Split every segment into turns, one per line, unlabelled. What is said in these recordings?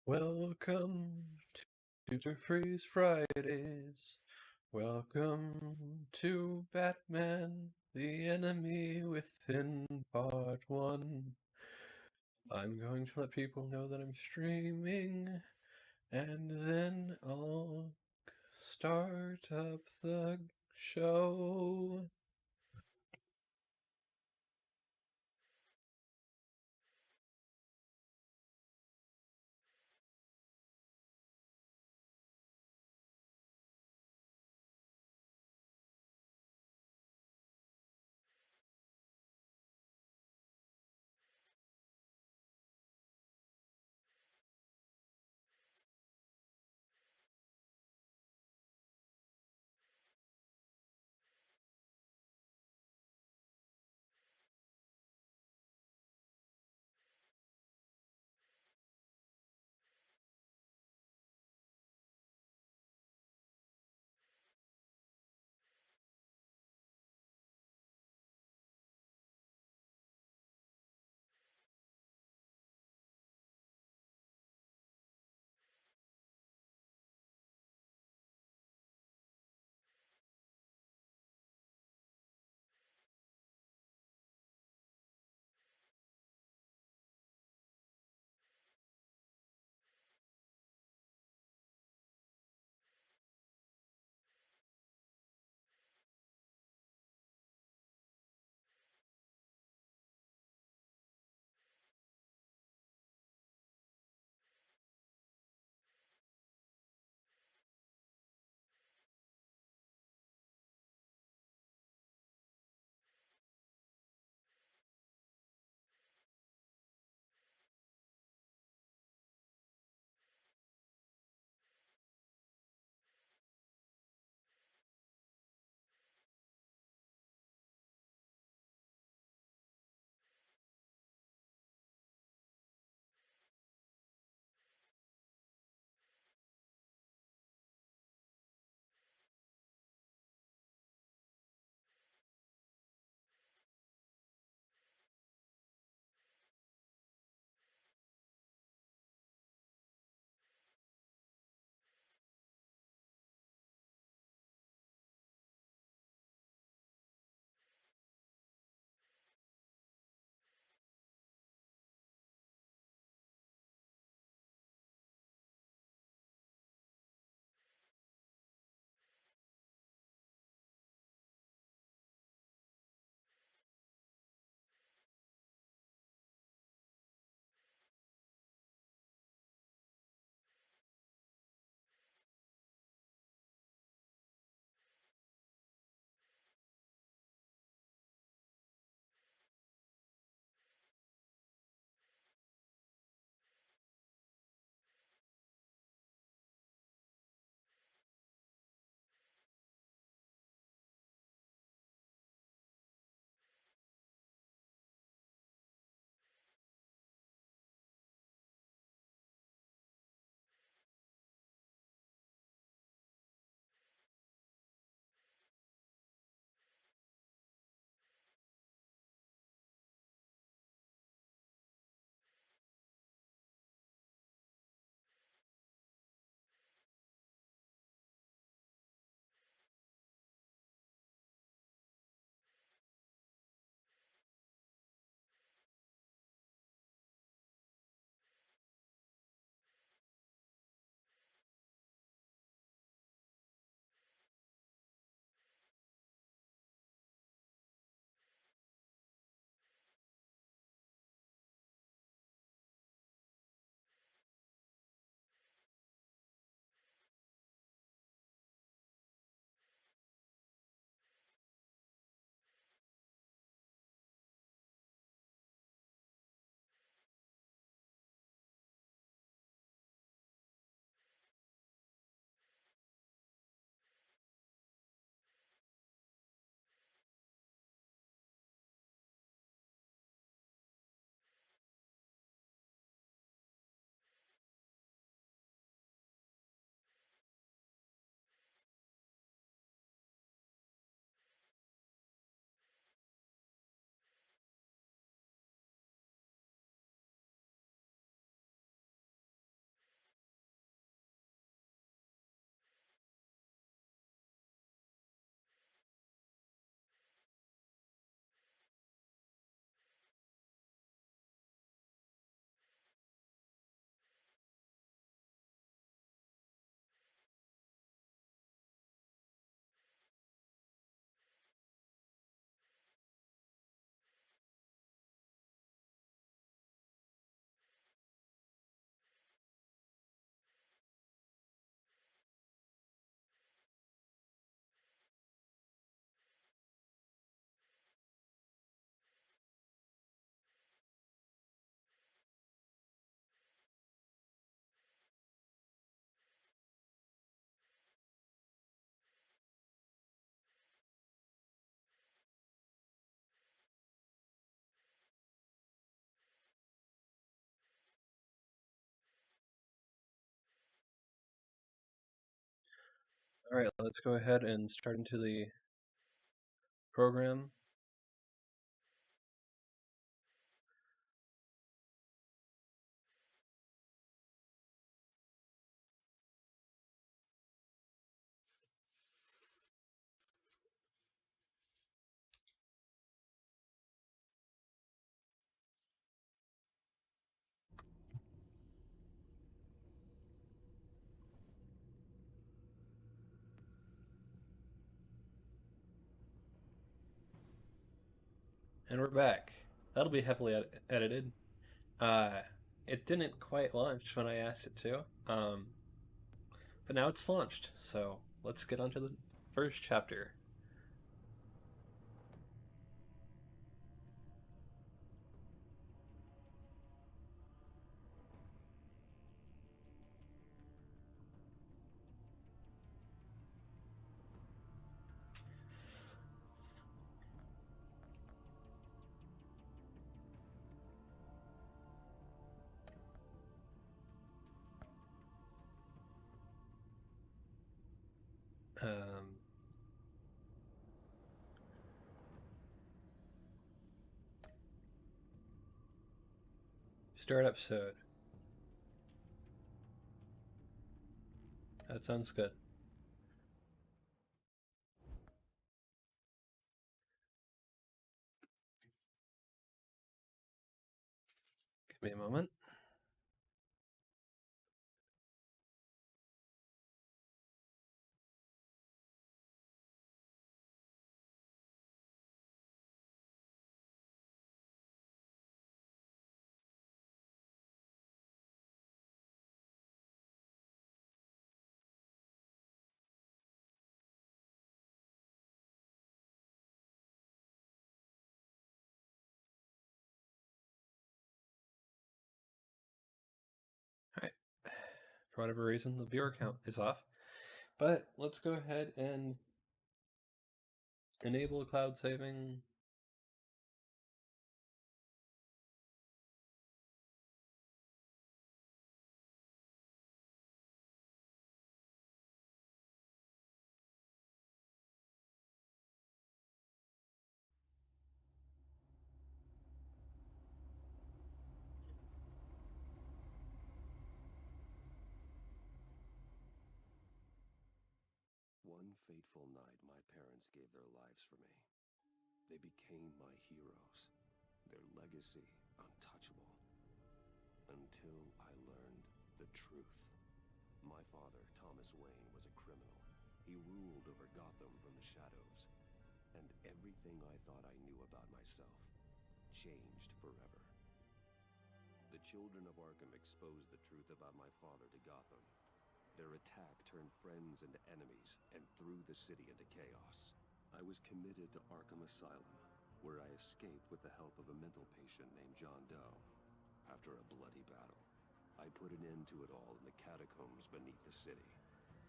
Welcome to Freeze Fridays. Welcome to Batman, the enemy within part 1. I'm going to let people know that I'm streaming, and then I'll start up the show. All right, let's go ahead and start into the program. And we're back. That'll be heavily edited. Uh, it didn't quite launch when I asked it to, but now it's launched. So let's get on to the first chapter. Um, Start episode. That sounds good. Give me a moment. All right. For whatever reason, the viewer count is off. But let's go ahead and enable cloud saving.
One fateful night, my parents gave their lives for me. They became my heroes, their legacy untouchable. Until I learned the truth. My father, Thomas Wayne, was a criminal. He ruled over Gotham from the shadows. And everything I thought I knew about myself changed forever. The children of Arkham exposed the truth about my father to Gotham. Their attack turned friends into enemies and threw the city into chaos. I was committed to Arkham Asylum, where I escaped with the help of a mental patient named John Doe. After a bloody battle, I put an end to it all in the catacombs beneath the city.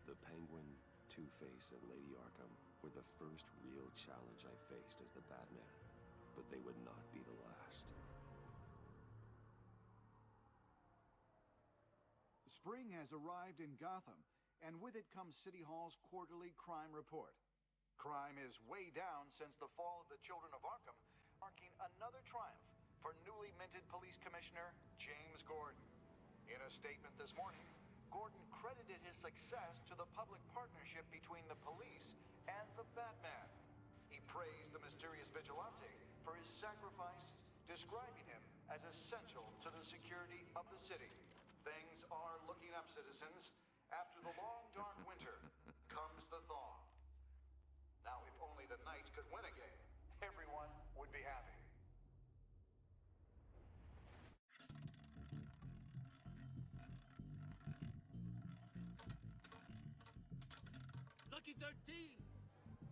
The Penguin, Two-Face, and Lady Arkham were the first real challenge I faced as the Batman, but they would not be the last.
Spring has arrived in Gotham, and with it comes City Hall's quarterly crime report. Crime is way down since the fall of the Children of Arkham, marking another triumph for newly minted Police Commissioner James Gordon. In a statement this morning, Gordon credited his success to the public partnership between the police and the Batman. He praised the mysterious vigilante for his sacrifice, describing him as essential to the security of the city. Things are looking up, citizens. After the long, dark winter comes the thaw. Now, if only the Knights could win again, everyone would be happy.
Lucky 13!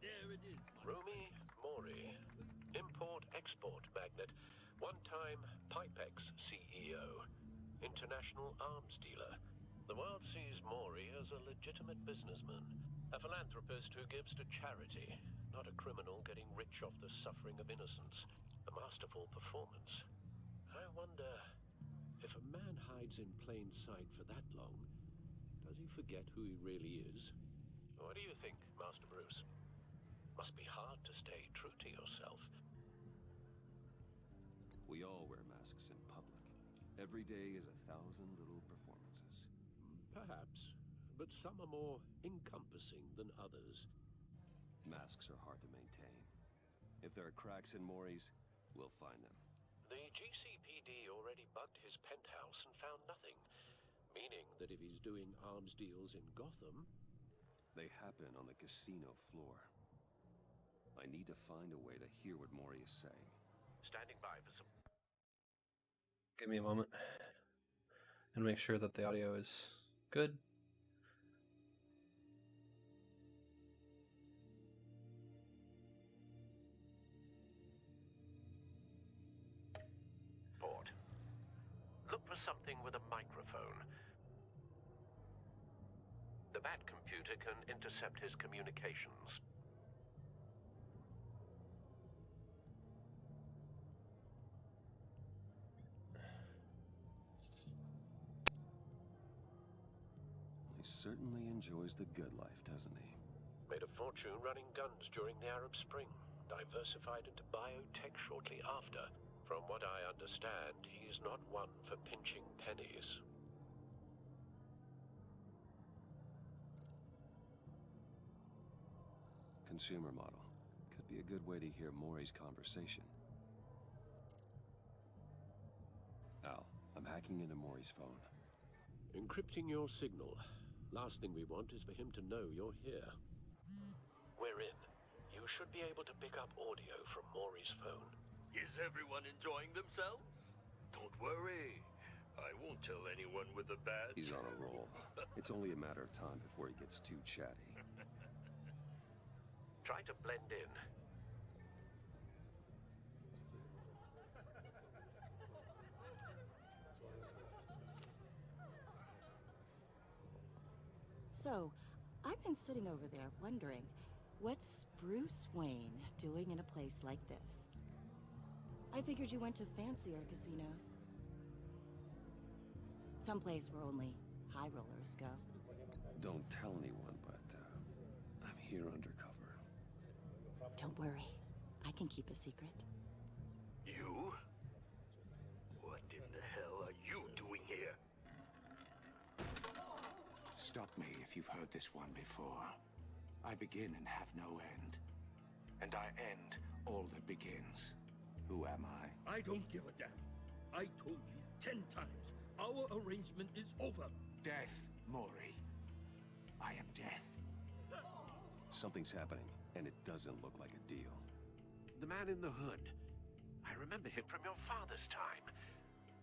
There it is.
Rumi Mori, import-export magnate, one-time Pipex CEO, international arms dealer. The world sees Mori as a legitimate businessman, a philanthropist who gives to charity, not a criminal getting rich off the suffering of innocence. A masterful performance. I wonder, if a man hides in plain sight for that long, does he forget who he really is? What do you think, Master Bruce? Must be hard to stay true to yourself.
We all wear masks in public. Every day is 1,000 little performances.
Perhaps, but some are more encompassing than others.
Masks are hard to maintain. If there are cracks in Maury's, we'll find them.
The GCPD already bugged his penthouse and found nothing, meaning that if he's doing arms deals in Gotham...
They happen on the casino floor. I need to find a way to hear what Maury is saying.
Standing by for some...
Give me a moment and make sure that the audio is good.
Port. Look for something with a microphone. The Bat computer can intercept his communications.
He certainly enjoys the good life, doesn't he?
Made a fortune running guns during the Arab Spring. Diversified into biotech shortly after. From what I understand, he's not one for pinching pennies.
Consumer model. Could be a good way to hear Maury's conversation. Al, I'm hacking into Maury's phone.
Encrypting your signal. Last thing we want is for him to know you're here. We're in. You should be able to pick up audio from Maury's phone.
Is everyone enjoying themselves? Don't worry. I won't tell anyone with a badge.
He's on a roll. It's only a matter of time before he gets too chatty.
Try to blend in.
So, I've been sitting over there wondering, what's Bruce Wayne doing in a place like this? I figured you went to fancier casinos. Someplace where only high rollers go.
Don't tell anyone, but I'm here undercover.
Don't worry, I can keep a secret.
You? What in the hell are you doing here?
Stop me if you've heard this one before. I begin and have no end. And I end all that begins. Who am I?
I don't give a damn. I told you 10 times. Our arrangement is over.
Death, Maury. I am death.
Something's happening, and it doesn't look like a deal.
The man in the hood. I remember him from your father's time.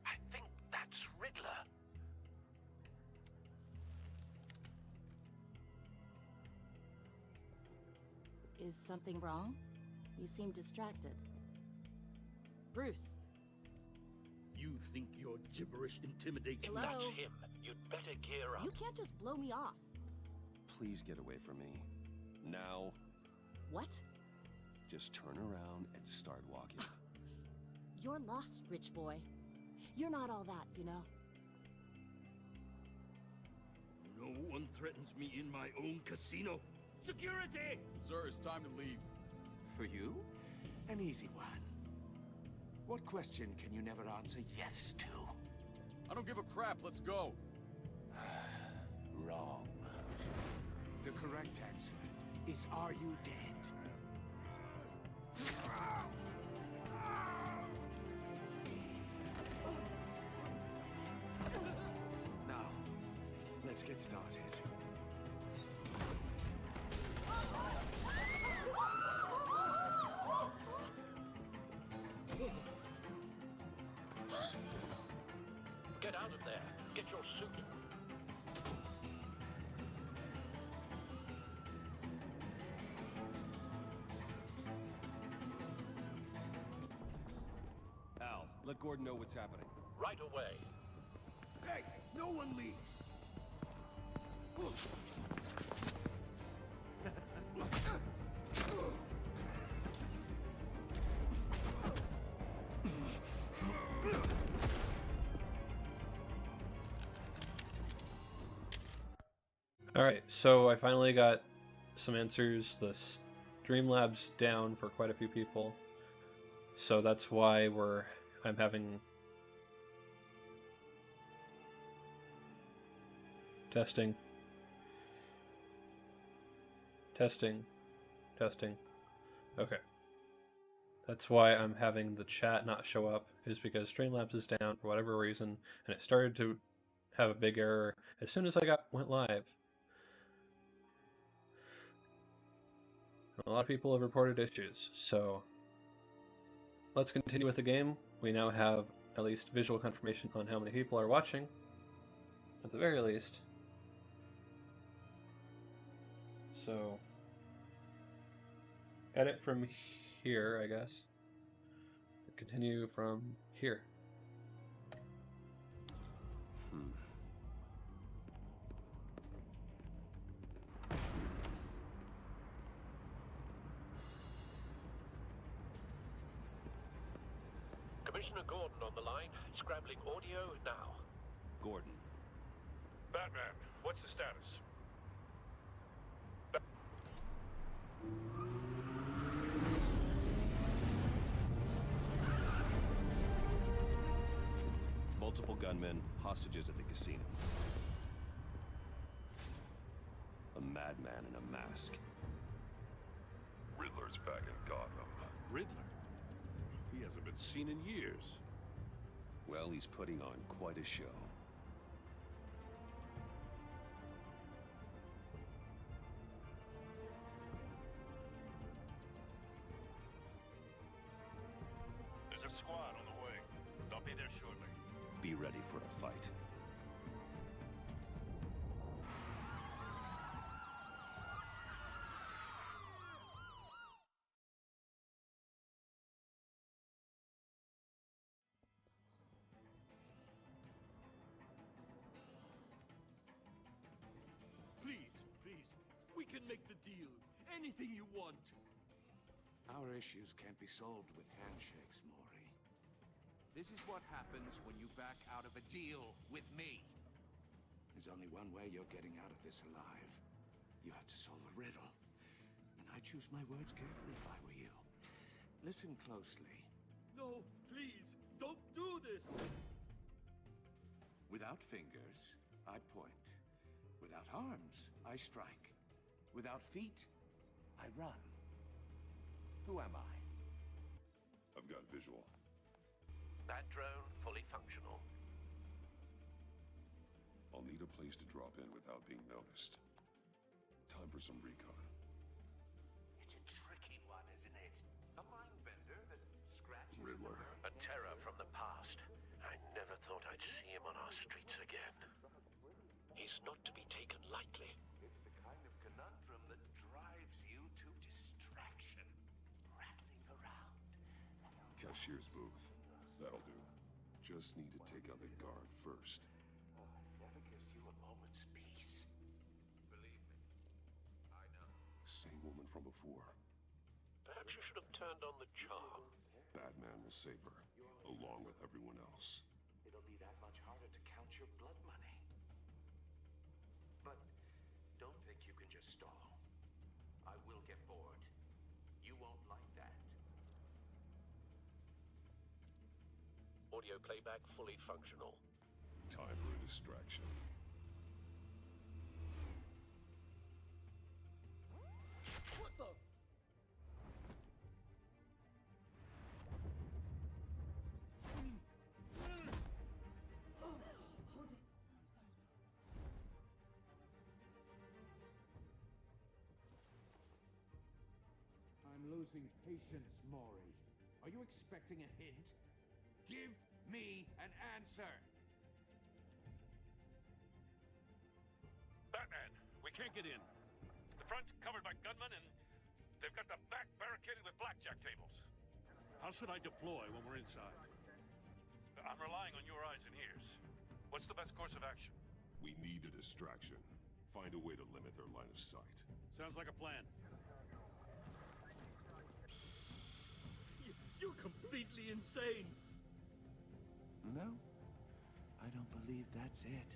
I think that's Riddler.
Is something wrong? You seem distracted. Bruce.
You think your gibberish intimidates
Hello?
me?
That's him. You'd better gear up.
You can't just blow me off.
Please get away from me. Now,
What?
just turn around and start walking.
You're lost, rich boy. You're not all that, you know?
No one threatens me in my own casino. Security!
Sir, it's time to leave.
For you? An easy one. What question can you never answer yes to?
I don't give a crap. Let's go.
Wrong. The correct answer is, are you dead? Now, let's get started.
Get out of there. Get your suit.
Al, let Gordon know what's happening.
Right away.
Hey, no one leaves.
All right, so I finally got some answers. The Streamlabs down for quite a few people, so that's why I'm having testing. Okay. That's why I'm having the chat not show up, is because Streamlabs is down for whatever reason, and it started to have a big error as soon as I went live. A lot of people have reported issues, so let's continue with the game. We now have at least visual confirmation on how many people are watching, at the very least. So, edit from here, I guess. Continue from here.
Commissioner Gordon on the line, scrambling audio now.
Gordon.
Batman, what's the status?
Multiple gunmen, hostages at the casino. A madman in a mask.
Riddler's back in Gotham.
Riddler? He hasn't been seen in years.
Well, he's putting on quite a show.
There's a squad on the way. They'll be there shortly.
Be ready for a fight.
Please, we can make the deal. Anything you want.
Our issues can't be solved with handshakes, Maury.
This is what happens when you back out of a deal with me.
There's only one way you're getting out of this alive. You have to solve a riddle. And I choose my words carefully if I were you. Listen closely.
No, please, don't do this.
Without fingers, I point. Without arms, I strike. Without feet, I run. Who am I?
I've got visual.
That drone fully functional.
I'll need a place to drop in without being noticed. Time for some recon.
It's a tricky one, isn't it? A mind bender that scratches...
Riddler.
A terror from the past. I never thought I'd see him on our streets again. He's not to be taken lightly.
It's the kind of conundrum that drives you to distraction. Rattling around.
Cashier's booth. That'll do. Just need to take out the guard first.
Never gives you a moment's peace. Believe me, I know.
Same woman from before.
Perhaps you should have turned on the charm.
Batman will save her, along with everyone else.
It'll be that much harder to count your blood money. But don't think you can just stall. I will get bored. You won't like that.
Audio playback fully functional.
Time for a distraction.
What the?
I'm losing patience, Maury. Are you expecting a hint? Give me an answer!
Batman, we can't get in. The front's covered by gunmen and they've got the back barricaded with blackjack tables.
How should I deploy when we're inside?
I'm relying on your eyes and ears. What's the best course of action? We need a distraction. Find a way to limit their line of sight.
Sounds like a plan.
You're completely insane.
No, I don't believe that's it.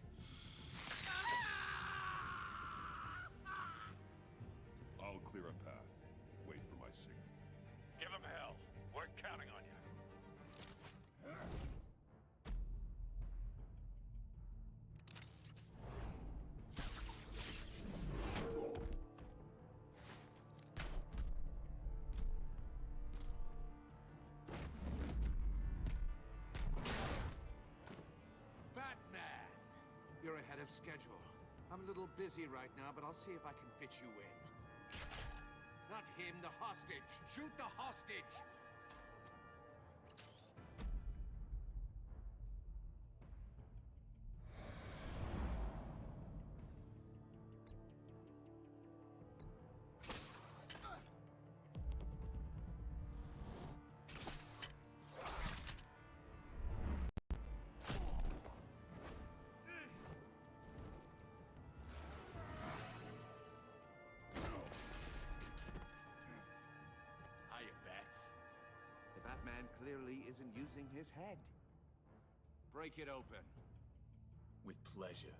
You're ahead of schedule. I'm a little busy right now, but I'll see if I can fit you in. Not him, the hostage! Shoot the hostage! Batman clearly isn't using his head. Break it open.
With pleasure.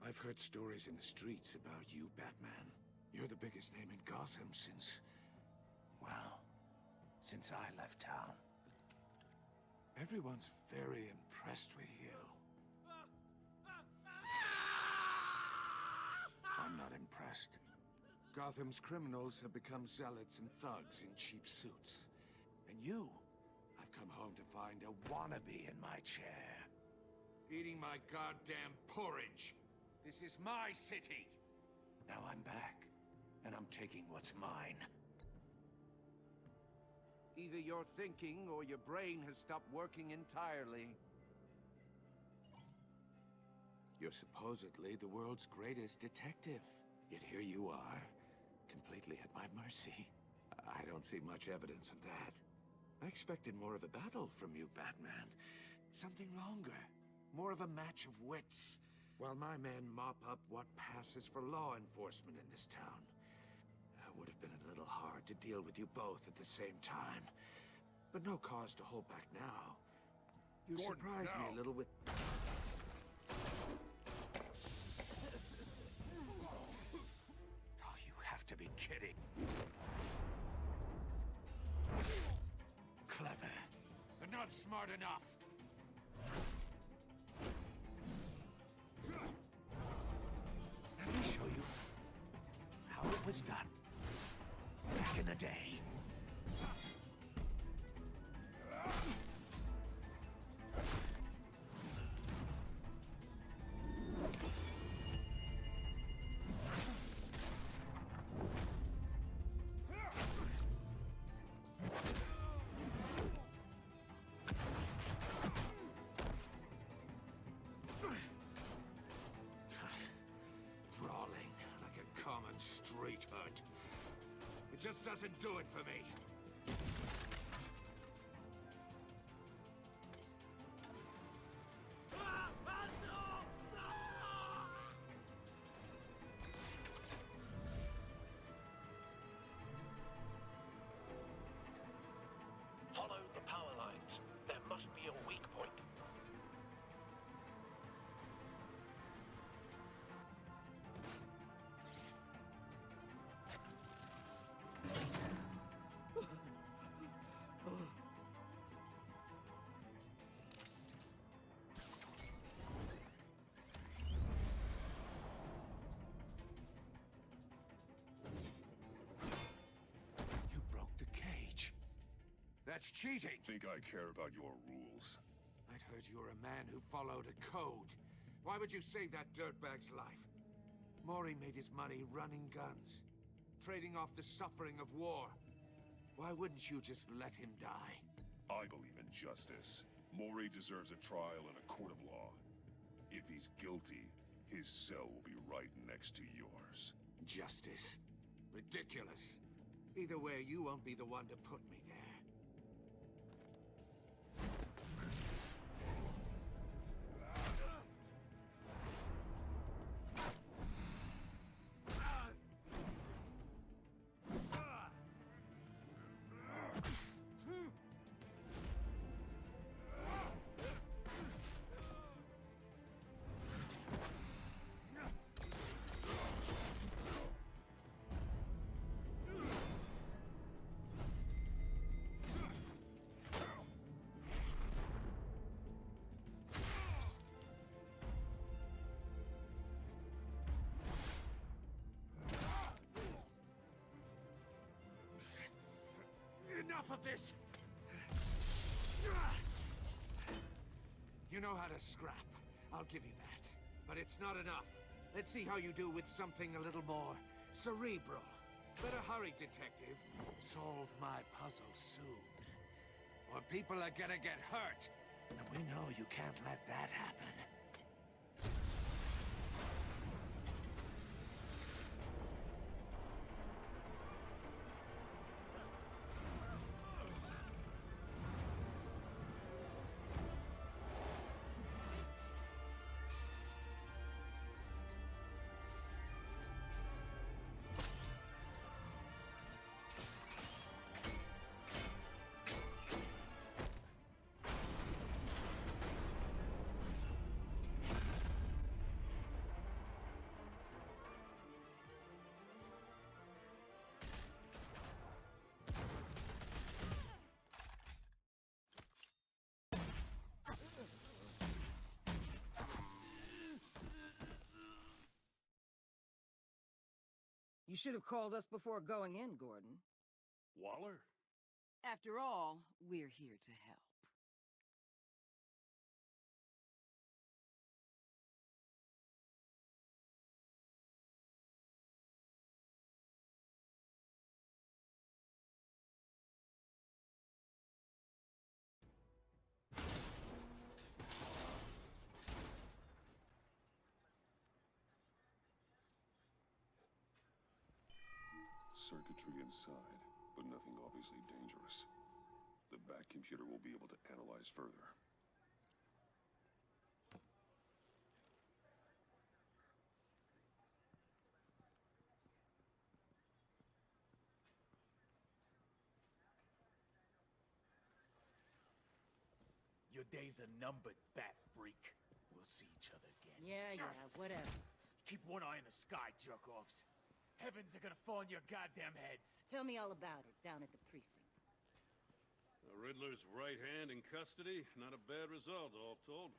I've heard stories in the streets about you, Batman. You're the biggest name in Gotham since... well, since I left town. Everyone's very impressed with you. I'm not impressed. Gotham's criminals have become zealots and thugs in cheap suits. And you, I've come home to find a wannabe in my chair. Eating my goddamn porridge. This is my city! Now I'm back, and I'm taking what's mine. Either your thinking or your brain has stopped working entirely. You're supposedly the world's greatest detective. Yet here you are, completely at my mercy. I don't see much evidence of that. I expected more of a battle from you, Batman. Something longer. More of a match of wits. While my men mop up what passes for law enforcement in this town. It would have been a little hard to deal with you both at the same time. But no cause to hold back now. You
Gordon,
surprised me a little with... Oh, you have to be kidding. Clever, but not smart enough. Let me show you how it was done back in the day. Common street hood. It just doesn't do it for me.
Follow the power lines. There must be a weak point.
You broke the cage. That's cheating.
Think I care about your rules?
I'd heard you were a man who followed a code. Why would you save that dirtbag's life? Mori made his money running guns, trading off the suffering of war. Why wouldn't you just let him die?
I believe in justice. Mori deserves a trial in a court of law. If he's guilty, his cell will be right next to yours.
Justice? Ridiculous. Either way, you won't be the one to put me there. enough of this? You know how to scrap. I'll give you that. But it's not enough. Let's see how you do with something a little more cerebral. Better hurry, detective. Solve my puzzle soon. Or people are gonna get hurt. And we know you can't let that happen.
You should have called us before going in, Gordon.
Waller?
After all, we're here to help.
Circuitry inside, but nothing obviously dangerous. The back computer will be able to analyze further.
Your days are numbered, bat freak. We'll see each other again.
Yeah, whatever.
Keep one eye in the sky, jerk-offs. Heavens are gonna fall on your goddamn heads.
Tell me all about it down at the precinct.
The Riddler's right hand in custody. Not a bad result, all told.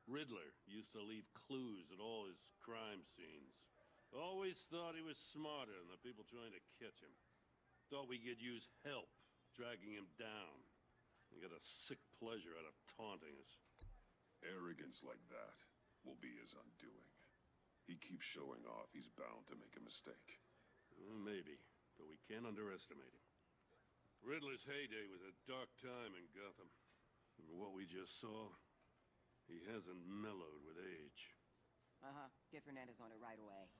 Riddler used to leave clues at all his crime scenes. Always thought he was smarter than the people trying to catch him. Thought we could use help, dragging him down. He got a sick pleasure out of taunting us.
Arrogance like that will be his undoing. He keeps showing off, he's bound to make a mistake.
Maybe, but we can't underestimate him. Riddler's heyday was a dark time in Gotham. And what we just saw, he hasn't mellowed with age.
Get Fernandez on it right away.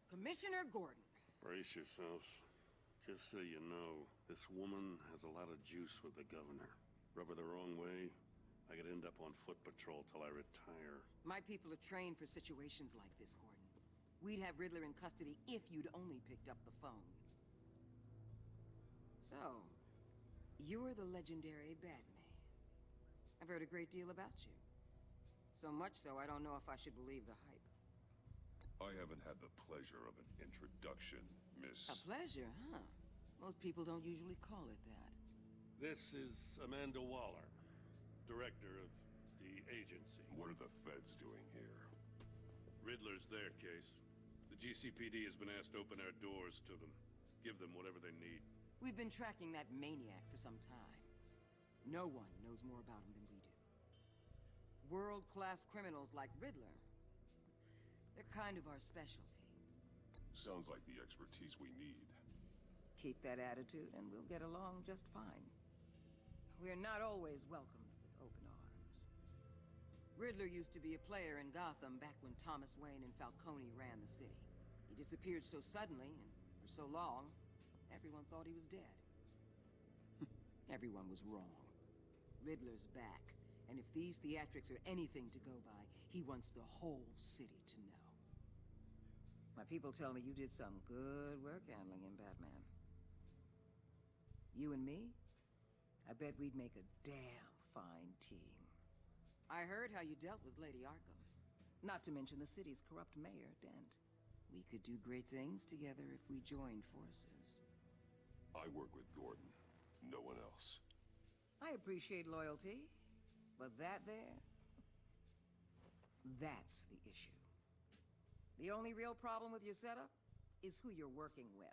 Commissioner Gordon.
Brace yourselves. Just so you know, this woman has a lot of juice with the governor. Rub her the wrong way, I could end up on foot patrol till I retire.
My people are trained for situations like this, Gordon. We'd have Riddler in custody if you'd only picked up the phone. So, you're the legendary Batman. I've heard a great deal about you. So much so, I don't know if I should believe the hype.
I haven't had the pleasure of an introduction, Miss...
A pleasure, huh? Most people don't usually call it that.
This is Amanda Waller, director of the agency.
What are the feds doing here?
Riddler's their case. The GCPD has been asked to open our doors to them. Give them whatever they need.
We've been tracking that maniac for some time. No one knows more about him than we do. World-class criminals like Riddler. They're kind of our specialty.
Sounds like the expertise we need.
Keep that attitude and we'll get along just fine. We're not always welcomed with open arms. Riddler used to be a player in Gotham back when Thomas Wayne and Falcone ran the city. He disappeared so suddenly and for so long, everyone thought he was dead. Everyone was wrong. Riddler's back, and if these theatrics are anything to go by, he wants the whole city to know. My people tell me you did some good work handling him, Batman. You and me? I bet we'd make a damn fine team. I heard how you dealt with Lady Arkham. Not to mention the city's corrupt mayor, Dent. We could do great things together if we joined forces.
I work with Gordon. No one else.
I appreciate loyalty, but that there... that's the issue. The only real problem with your setup is who you're working with.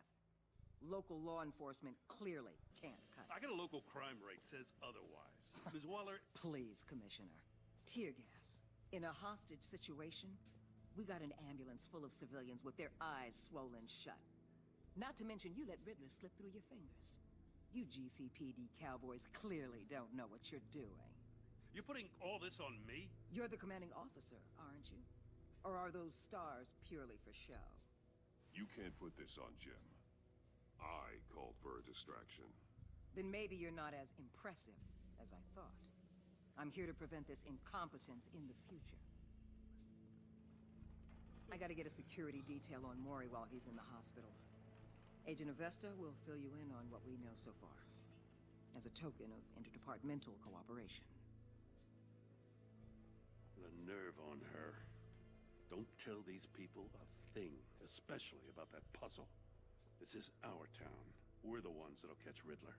Local law enforcement clearly can't cut it.
I got a local crime rate says otherwise. Ms. Waller...
Please, Commissioner. Tear gas. In a hostage situation, we got an ambulance full of civilians with their eyes swollen shut. Not to mention you let Riddler slip through your fingers. You GCPD cowboys clearly don't know what you're doing.
You're putting all this on me?
You're the commanding officer, aren't you? Or are those stars purely for show?
You can't put this on Jim. I called for a distraction.
Then maybe you're not as impressive as I thought. I'm here to prevent this incompetence in the future. I gotta get a security detail on Mori while he's in the hospital. Agent Avesta will fill you in on what we know so far, as a token of interdepartmental cooperation.
The nerve on her. Don't tell these people a thing, especially about that puzzle. This is our town. We're the ones that'll catch Riddler.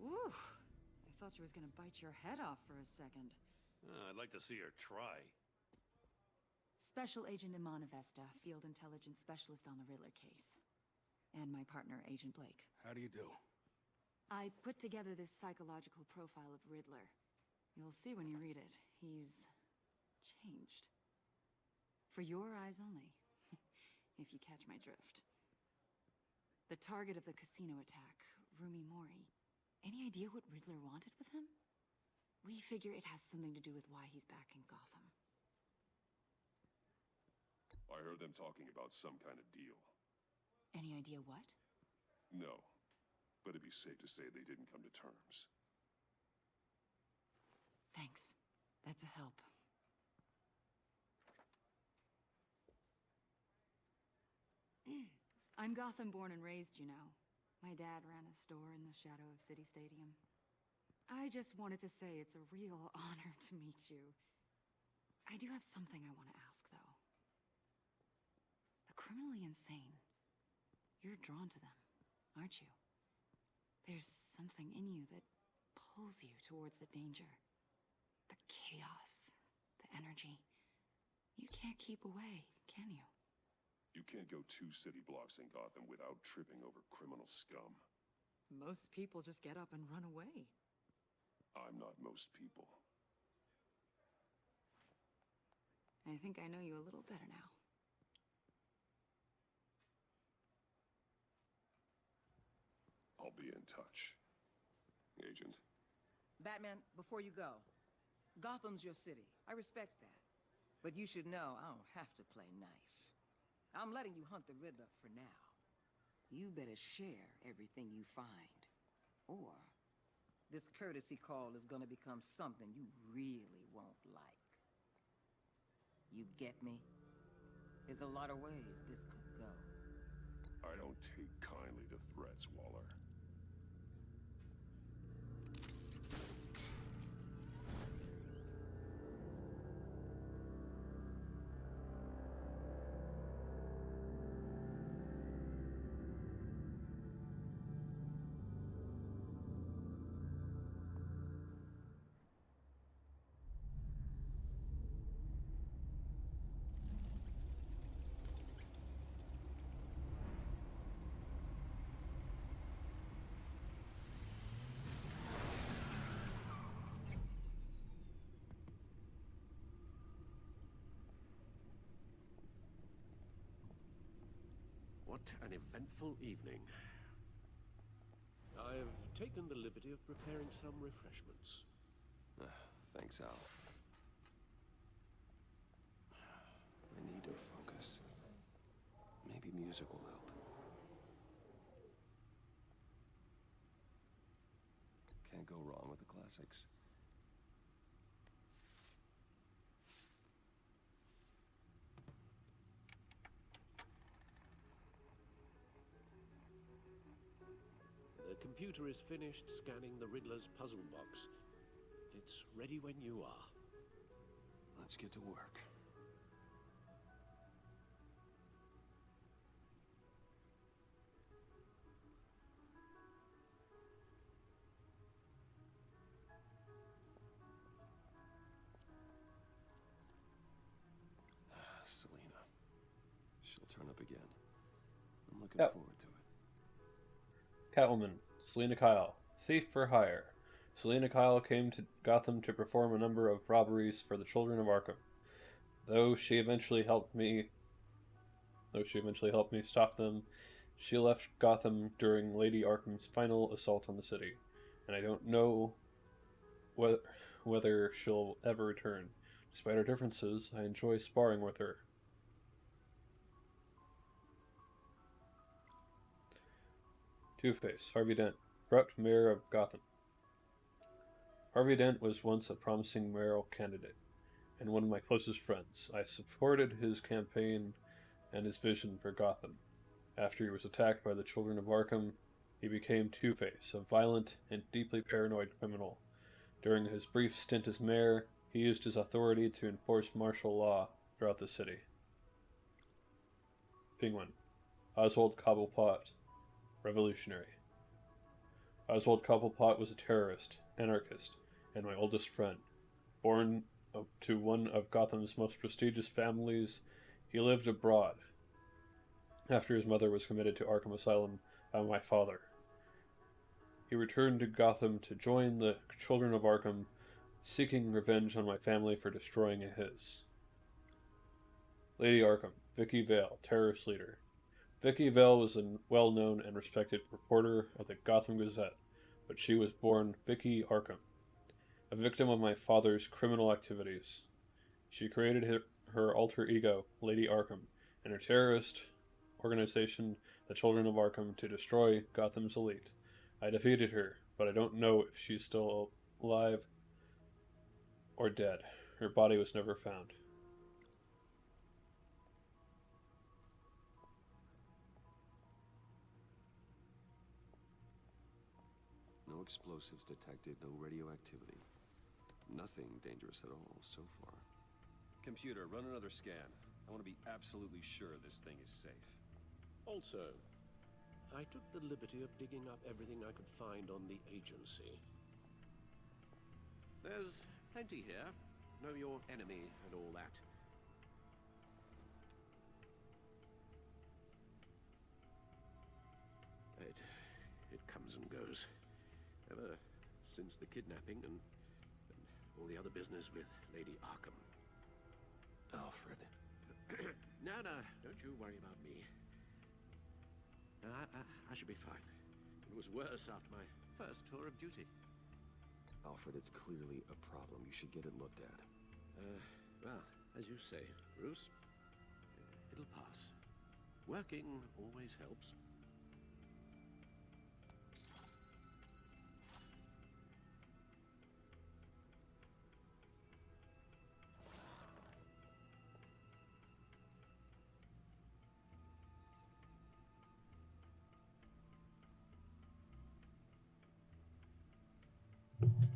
Ooh, I thought you was gonna bite your head off for a second.
I'd like to see her try.
Special Agent Iman Avesta, Field Intelligence Specialist on the Riddler case. And my partner, Agent Blake.
How do you do?
I put together this psychological profile of Riddler. You'll see when you read it. He's changed. For your eyes only, if you catch my drift. The target of the casino attack, Rumi Mori. Any idea what Riddler wanted with him? We figure it has something to do with why he's back in Gotham.
I heard them talking about some kind of deal.
Any idea what?
No, but it'd be safe to say they didn't come to terms.
Thanks. That's a help. I'm Gotham born and raised, you know. My dad ran a store in the shadow of City Stadium. I just wanted to say it's a real honor to meet you. I do have something I want to ask, though. The criminally insane. You're drawn to them, aren't you? There's something in you that pulls you towards the danger. The chaos, the energy. You can't keep away, can you?
You can't go 2 city blocks in Gotham without tripping over criminal scum.
Most people just get up and run away.
I'm not most people.
I think I know you a little better now.
I'll be in touch, Agent.
Batman, before you go, Gotham's your city. I respect that. But you should know I don't have to play nice. I'm letting you hunt the Riddler for now. You better share everything you find. Or this courtesy call is gonna become something you really won't like. You get me? There's a lot of ways this could go.
I don't take kindly to threats, Waller.
What an eventful evening. I've taken the liberty of preparing some refreshments.
Thanks, Al. I need to focus. Maybe music will help. Can't go wrong with the classics.
The computer is finished scanning the Riddler's puzzle box. It's ready when you are.
Let's get to work. Selena. She'll turn up again. I'm looking
Yep.
forward to it.
Catwoman, Selena Kyle. Thief for hire. Selena Kyle came to Gotham to perform a number of robberies for the children of Arkham. Though she eventually helped me stop them, she left Gotham during Lady Arkham's final assault on the city, and I don't know whether she'll ever return. Despite our differences, I enjoy sparring with her. Two-Face, Harvey Dent, corrupt mayor of Gotham. Harvey Dent was once a promising mayoral candidate, and one of my closest friends. I supported his campaign and his vision for Gotham. After he was attacked by the children of Arkham, he became Two-Face, a violent and deeply paranoid criminal. During his brief stint as mayor, he used his authority to enforce martial law throughout the city. Penguin, Oswald Cobblepot, revolutionary. Oswald Cobblepot was a terrorist, anarchist, and my oldest friend. Born to one of Gotham's most prestigious families, he lived abroad after his mother was committed to Arkham Asylum by my father. He returned to Gotham to join the children of Arkham, seeking revenge on my family for destroying his. Lady Arkham, Vicky Vale, terrorist leader. Vicky Vale was a well-known and respected reporter of the Gotham Gazette, but she was born Vicky Arkham, a victim of my father's criminal activities. She created her alter ego, Lady Arkham, and her terrorist organization, the Children of Arkham, to destroy Gotham's elite. I defeated her, but I don't know if she's still alive or dead. Her body was never found.
No explosives detected, no radioactivity. Nothing dangerous at all so far. Computer, run another scan. I want to be absolutely sure this thing is safe.
Also, I took the liberty of digging up everything I could find on the agency. There's plenty here. Know your enemy and all that. It comes and goes. Ever since the kidnapping and all the other business with Lady Arkham.
Alfred.
No, don't you worry about me. I should be fine. It was worse after my first tour of duty.
Alfred, it's clearly a problem. You should get it looked at.
Well, as you say, Bruce, it'll pass. Working always helps.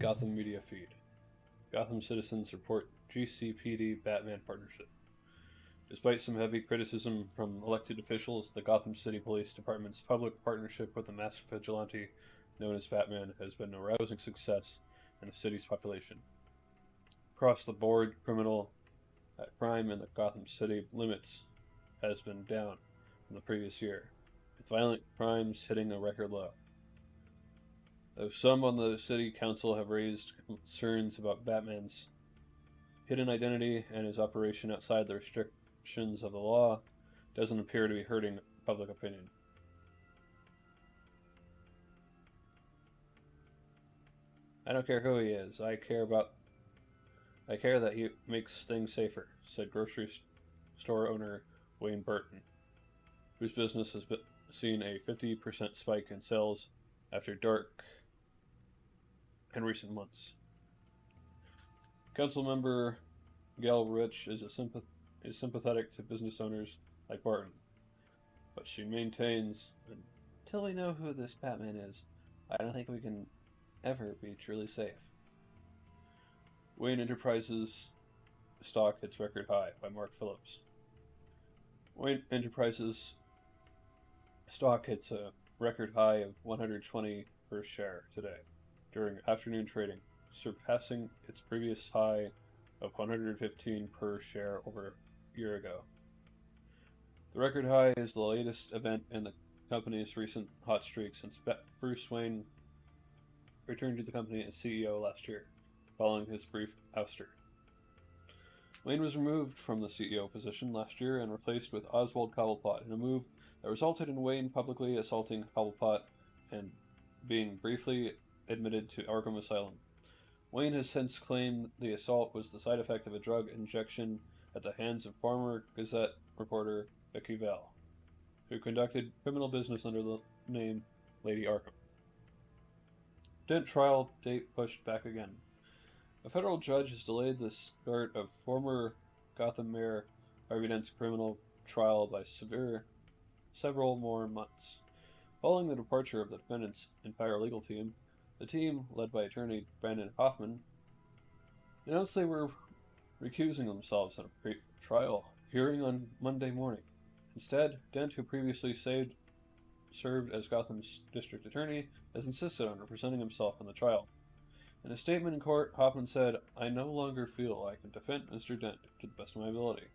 Gotham Media Feed. Gotham citizens report GCPD Batman partnership. Despite some heavy criticism from elected officials, the Gotham City Police Department's public partnership with the masked vigilante known as Batman has been a rousing success in the city's population. Across the board, criminal crime in the Gotham City limits has been down from the previous year, with violent crimes hitting a record low. Though some on the city council have raised concerns about Batman's hidden identity and his operation outside the restrictions of the law, it doesn't appear to be hurting public opinion. I don't care who he is. I care that he makes things safer, said grocery store owner Wayne Burton, whose business has seen a 50% spike in sales after dark in recent months. Councilmember Gail Rich is sympathetic to business owners like Barton, but she maintains, until we know who this Batman is, I don't think we can ever be truly safe. Wayne Enterprises stock hits record high by Mark Phillips. Wayne Enterprises stock hits a record high of 120 per share today during afternoon trading, surpassing its previous high of 115 per share over a year ago. The record high is the latest event in the company's recent hot streak since Bruce Wayne returned to the company as CEO last year, following his brief ouster. Wayne was removed from the CEO position last year and replaced with Oswald Cobblepot in a move that resulted in Wayne publicly assaulting Cobblepot and being briefly admitted to Arkham Asylum. Wayne has since claimed the assault was the side effect of a drug injection at the hands of former Gazette reporter Vicky Vale, who conducted criminal business under the name Lady Arkham. Dent trial date pushed back again. A federal judge has delayed the start of former Gotham Mayor Harvey Dent's criminal trial by several more months. Following the departure of the defendant's entire legal team, the team, led by attorney Brandon Hoffman, announced they were recusing themselves in a pre-trial hearing on Monday morning. Instead, Dent, who previously served as Gotham's district attorney, has insisted on representing himself in the trial. In a statement in court, Hoffman said, "I no longer feel I can defend Mr. Dent to the best of my ability."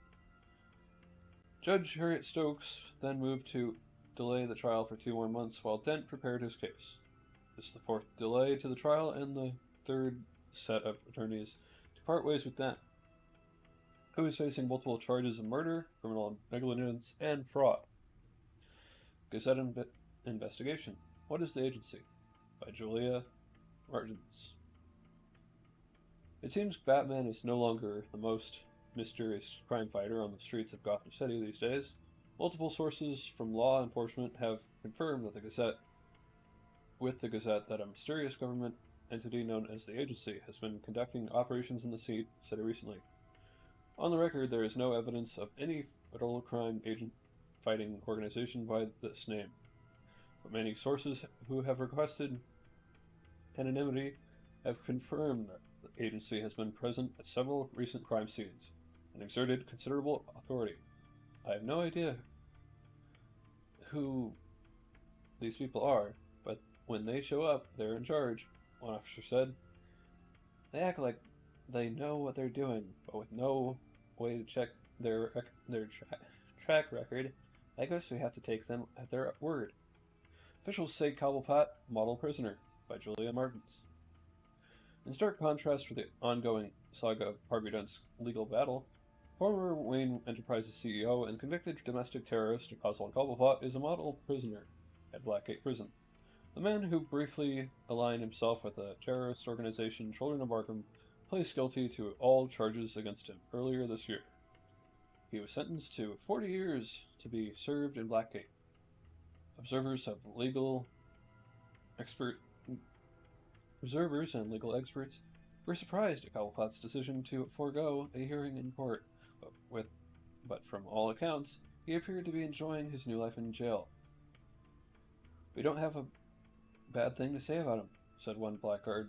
Judge Harriet Stokes then moved to delay the trial for 2 more months while Dent prepared his case. This is the 4th delay to the trial and the 3rd set of attorneys to part ways with Dent, who is facing multiple charges of murder, criminal negligence, and fraud. Gazette Investigation. What is the Agency? By Julia Martins. It seems Batman is no longer the most mysterious crime fighter on the streets of Gotham City these days. Multiple sources from law enforcement have confirmed that the Gazette that a mysterious government entity known as the Agency has been conducting operations in the city recently. On the record, there is no evidence of any federal crime agent fighting organization by this name, but many sources who have requested anonymity have confirmed that the agency has been present at several recent crime scenes and exerted considerable authority. I have no idea who these people are, but when they show up, they're in charge, one officer said. They act like they know what they're doing, but with no way to check their track record, I guess we have to take them at their word. Officials say Cobblepot, model prisoner, by Julia Martins. In stark contrast for the ongoing saga of Harvey Dent's legal battle, former Wayne Enterprises CEO and convicted domestic terrorist Oswald Cobblepot is a model prisoner at Blackgate Prison. The man who briefly aligned himself with the terrorist organization Children of Arkham pleads guilty to all charges against him earlier this year. He was sentenced to 40 years to be served in Blackgate. Observers and legal experts were surprised at Cobblepot's decision to forego a hearing in court, but from all accounts, he appeared to be enjoying his new life in jail. We don't have a bad thing to say about him, said one Blackgate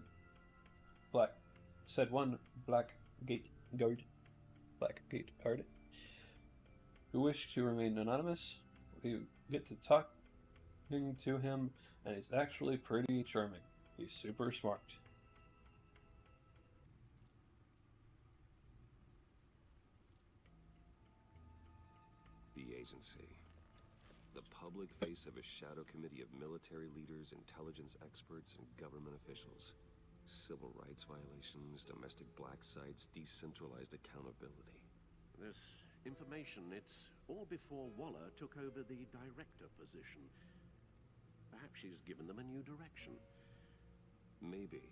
guard, who wished to remain anonymous. We get to talking to him, and he's actually pretty charming. He's super smart.
The Agency. The public face of a shadow committee of military leaders, intelligence experts, and government officials. Civil rights violations, domestic black sites, decentralized accountability.
This information, it's all before Waller took over the director position. Perhaps she's given them a new direction.
Maybe,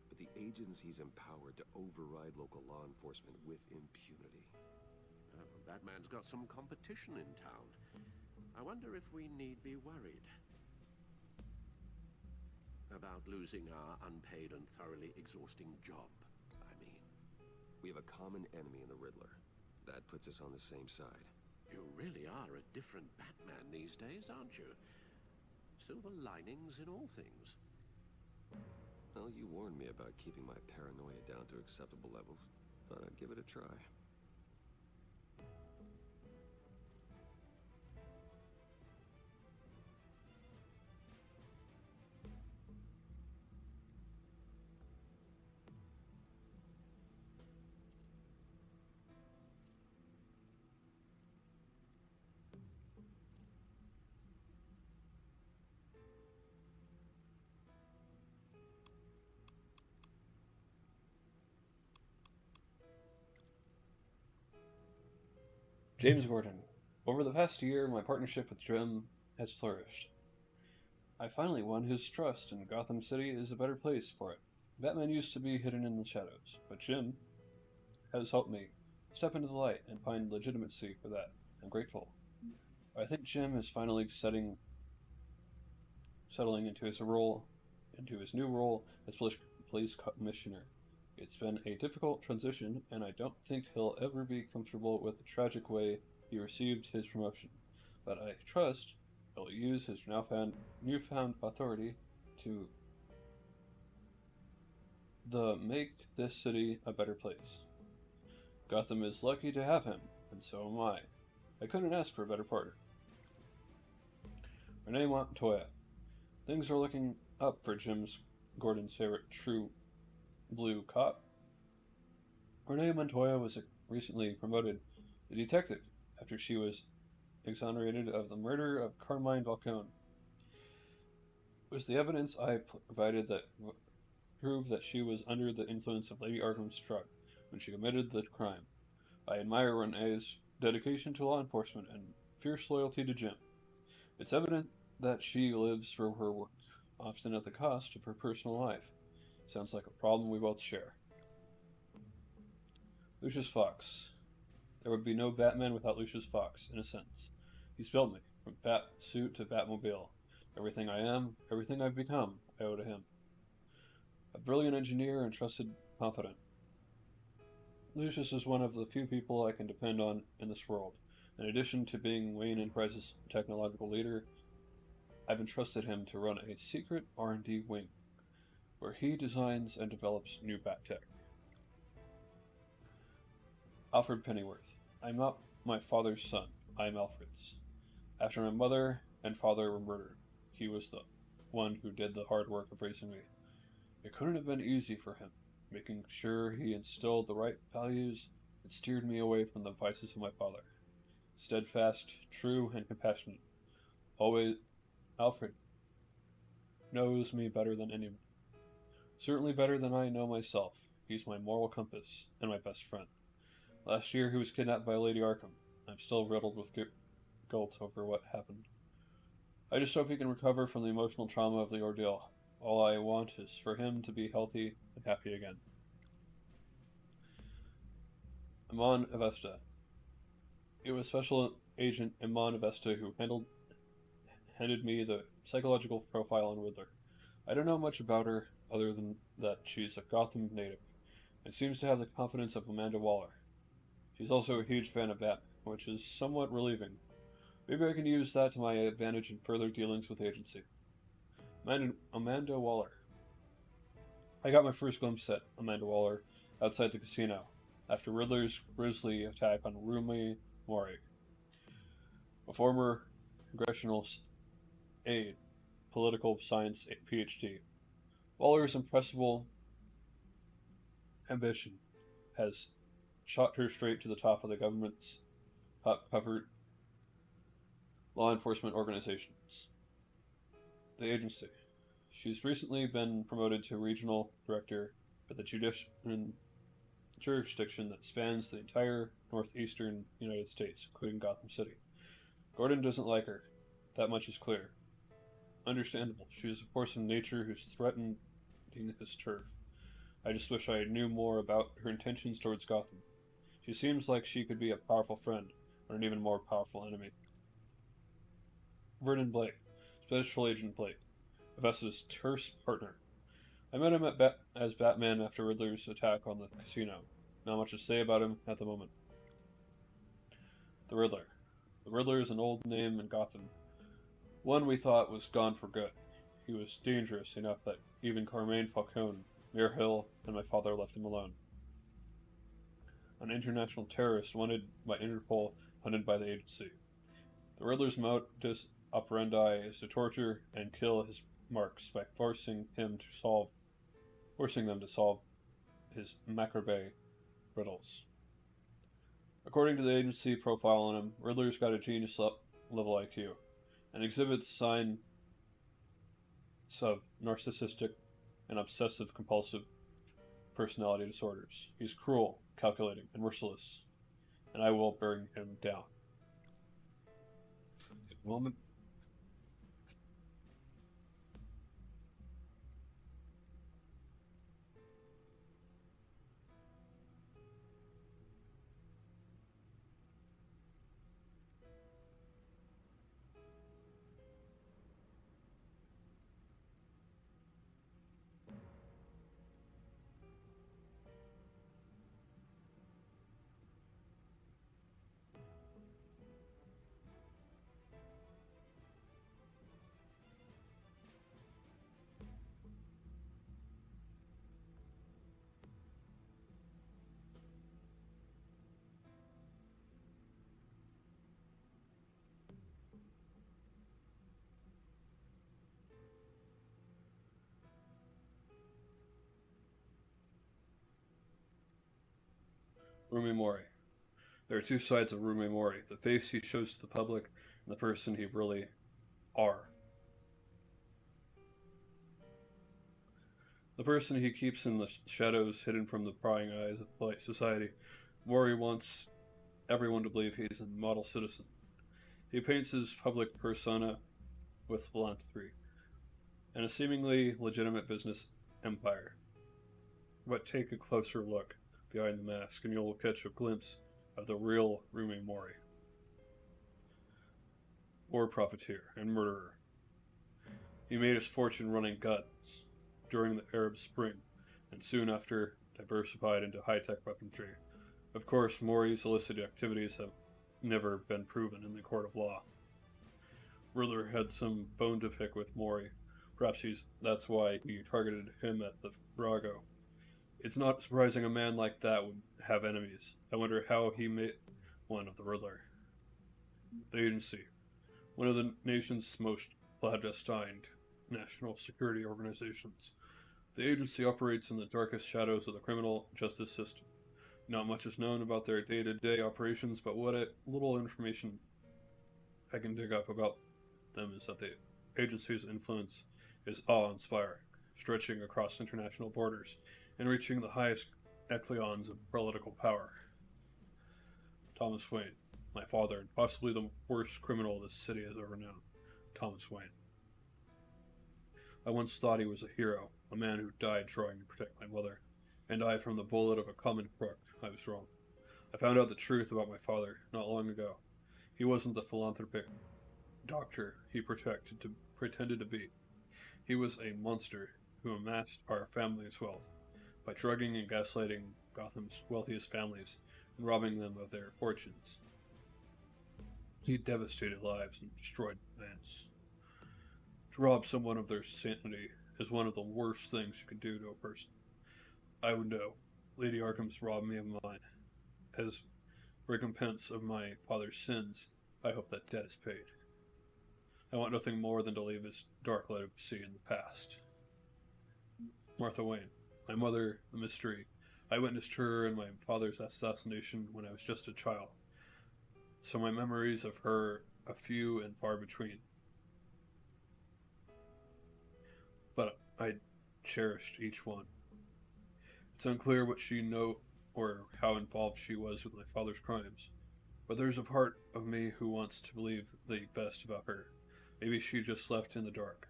but the agency's empowered to override local law enforcement with impunity.
Batman's got some competition in town. I wonder if we need be worried about losing our unpaid and thoroughly exhausting job, I mean.
We have a common enemy in the Riddler. That puts us on the same side.
You really are a different Batman these days, aren't you? Silver linings in all things.
Well, you warned me about keeping my paranoia down to acceptable levels. Thought I'd give it a try.
James Gordon. Over the past year, my partnership with Jim has flourished. I finally won his trust, and Gotham City is a better place for it. Batman used to be hidden in the shadows, but Jim has helped me step into the light and find legitimacy for that. I'm grateful. I think Jim is finally settling into his new role as police commissioner. It's been a difficult transition, and I don't think he'll ever be comfortable with the tragic way he received his promotion. But I trust he'll use his newfound authority to make this city a better place. Gotham is lucky to have him, and so am I. I couldn't ask for a better partner. Renee Montoya. Things are looking up for Gordon's favorite true blue cop. Renee Montoya was recently promoted to detective after she was exonerated of the murder of Carmine Falcone. It was the evidence I provided that proved that she was under the influence of Lady Arkham's drug when she committed the crime. I admire Renee's dedication to law enforcement and fierce loyalty to Jim. It's evident that she lives for her work, often at the cost of her personal life. Sounds like a problem we both share. Lucius Fox. There would be no Batman without Lucius Fox, in a sense. He's built me, from bat suit to Batmobile. Everything I am, everything I've become, I owe to him. A brilliant engineer and trusted confidant. Lucius is one of the few people I can depend on in this world. In addition to being Wayne Enterprises' technological leader, I've entrusted him to run a secret R&D wing, where he designs and develops new bat tech. Alfred Pennyworth. I'm not my father's son. I'm Alfred's. After my mother and father were murdered, he was the one who did the hard work of raising me. It couldn't have been easy for him, making sure he instilled the right values that steered me away from the vices of my father. Steadfast, true, and compassionate. Always, Alfred knows me better than anyone. Certainly better than I know myself. He's my moral compass and my best friend. Last year he was kidnapped by Lady Arkham. I'm still riddled with guilt over what happened. I just hope he can recover from the emotional trauma of the ordeal. All I want is for him to be healthy and happy again. Amon Avesta. It was Special Agent Amon Avesta who handed me the psychological profile on Riddler. I don't know much about her other than that she's a Gotham native and seems to have the confidence of Amanda Waller. She's also a huge fan of Batman, which is somewhat relieving. Maybe I can use that to my advantage in further dealings with the agency. Amanda Waller. I got my first glimpse at Amanda Waller outside the casino after Riddler's grisly attack on Rumi Mori, a former congressional aide, political science PhD. Waller's impressible ambition has shot her straight to the top of the government's top-covered law enforcement organizations. The agency. She's recently been promoted to regional director for the jurisdiction that spans the entire northeastern United States, including Gotham City. Gordon doesn't like her. That much is clear. Understandable. She's a force of nature who's threatening his turf. I just wish I knew more about her intentions towards Gotham. She seems like she could be a powerful friend, or an even more powerful enemy. Vernon Blake, Special Agent Blake, Avesta's terse partner. I met him as Batman after Riddler's attack on the casino. Not much to say about him at the moment. The Riddler. The Riddler is an old name in Gotham. One we thought was gone for good. He was dangerous enough that even Carmine Falcone, Mayor Hill, and my father left him alone. An international terrorist wanted by Interpol, hunted by the agency. The Riddler's modus operandi is to torture and kill his marks by forcing them to solve his macabre riddles. According to the agency profile on him, Riddler's got a genius level IQ and exhibits signs of narcissistic and obsessive compulsive personality disorders. He's cruel, calculating, and merciless. and I will bring him down. Moment. Rumi Mori. There are two sides of Rumi Mori: the face he shows to the public and the person he really are. The person he keeps in the shadows, hidden from the prying eyes of polite society. Mori wants everyone to believe he's a model citizen. He paints his public persona with philanthropy and a seemingly legitimate business empire. But take a closer look behind the mask and you'll catch a glimpse of the real Rumi Mori. War profiteer and murderer. He made his fortune running guns during the Arab Spring, and soon after diversified into high-tech weaponry. Of course, Mori's illicit activities have never been proven in the court of law. Riddler had some bone to pick with Mori. Perhaps that's why he targeted him at the Brago. It's not surprising a man like that would have enemies. I wonder how he made one of the Riddler. The Agency, one of the nation's most clandestine national security organizations. The agency operates in the darkest shadows of the criminal justice system. Not much is known about their day-to-day operations, but what little information I can dig up about them is that the agency's influence is awe-inspiring, stretching across international borders and reaching the highest echelons of political power. Thomas Wayne, my father, and possibly the worst criminal this city has ever known. Thomas Wayne. I once thought he was a hero, a man who died trying to protect my mother, and I from the bullet of a common crook. I was wrong. I found out the truth about my father not long ago. He wasn't the philanthropic doctor he pretended to be. He was a monster who amassed our family's wealth by drugging and gaslighting Gotham's wealthiest families and robbing them of their fortunes. He devastated lives and destroyed plans. To rob someone of their sanity is one of the worst things you can do to a person. I would know. Lady Arkham's robbed me of mine. As recompense of my father's sins, I hope that debt is paid. I want nothing more than to leave his dark legacy in the past. Martha Wayne, my mother, the mystery. I witnessed her and my father's assassination when I was just a child, so my memories of her are few and far between. But I cherished each one. It's unclear what she knew or how involved she was with my father's crimes, but there's a part of me who wants to believe the best about her. Maybe she just left in the dark.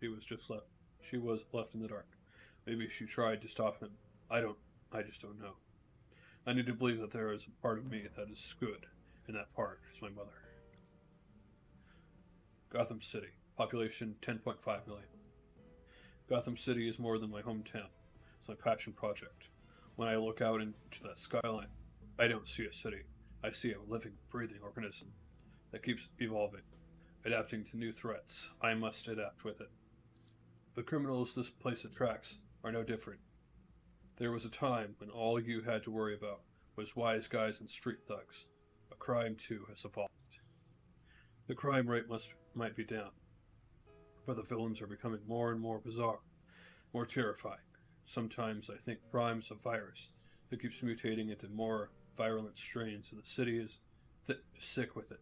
She was left in the dark. Maybe she tried to stop him. I just don't know. I need to believe that there is a part of me that is good, and that part is my mother. Gotham City, population 10.5 million. Gotham City is more than my hometown. It's my passion project. When I look out into that skyline, I don't see a city. I see a living, breathing organism that keeps evolving, adapting to new threats. I must adapt with it. The criminals this place attracts are no different. There was a time when all you had to worry about was wise guys and street thugs. But crime, too, has evolved. The crime rate might be down, but the villains are becoming more and more bizarre, more terrifying. Sometimes I think crime's a virus that keeps mutating into more virulent strains, and the city is sick with it.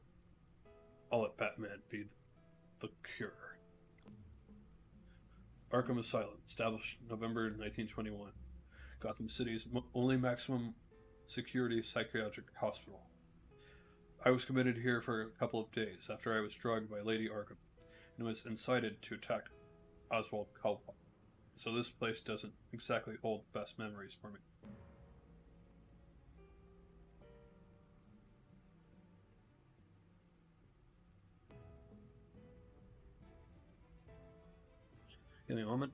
I'll let Batman be the cure. Arkham Asylum, established November 1921. Gotham City's only maximum security psychiatric hospital. I was committed here for a couple of days after I was drugged by Lady Arkham and was incited to attack Oswald Caldwell. So this place doesn't exactly hold the best memories for me. Give me a moment.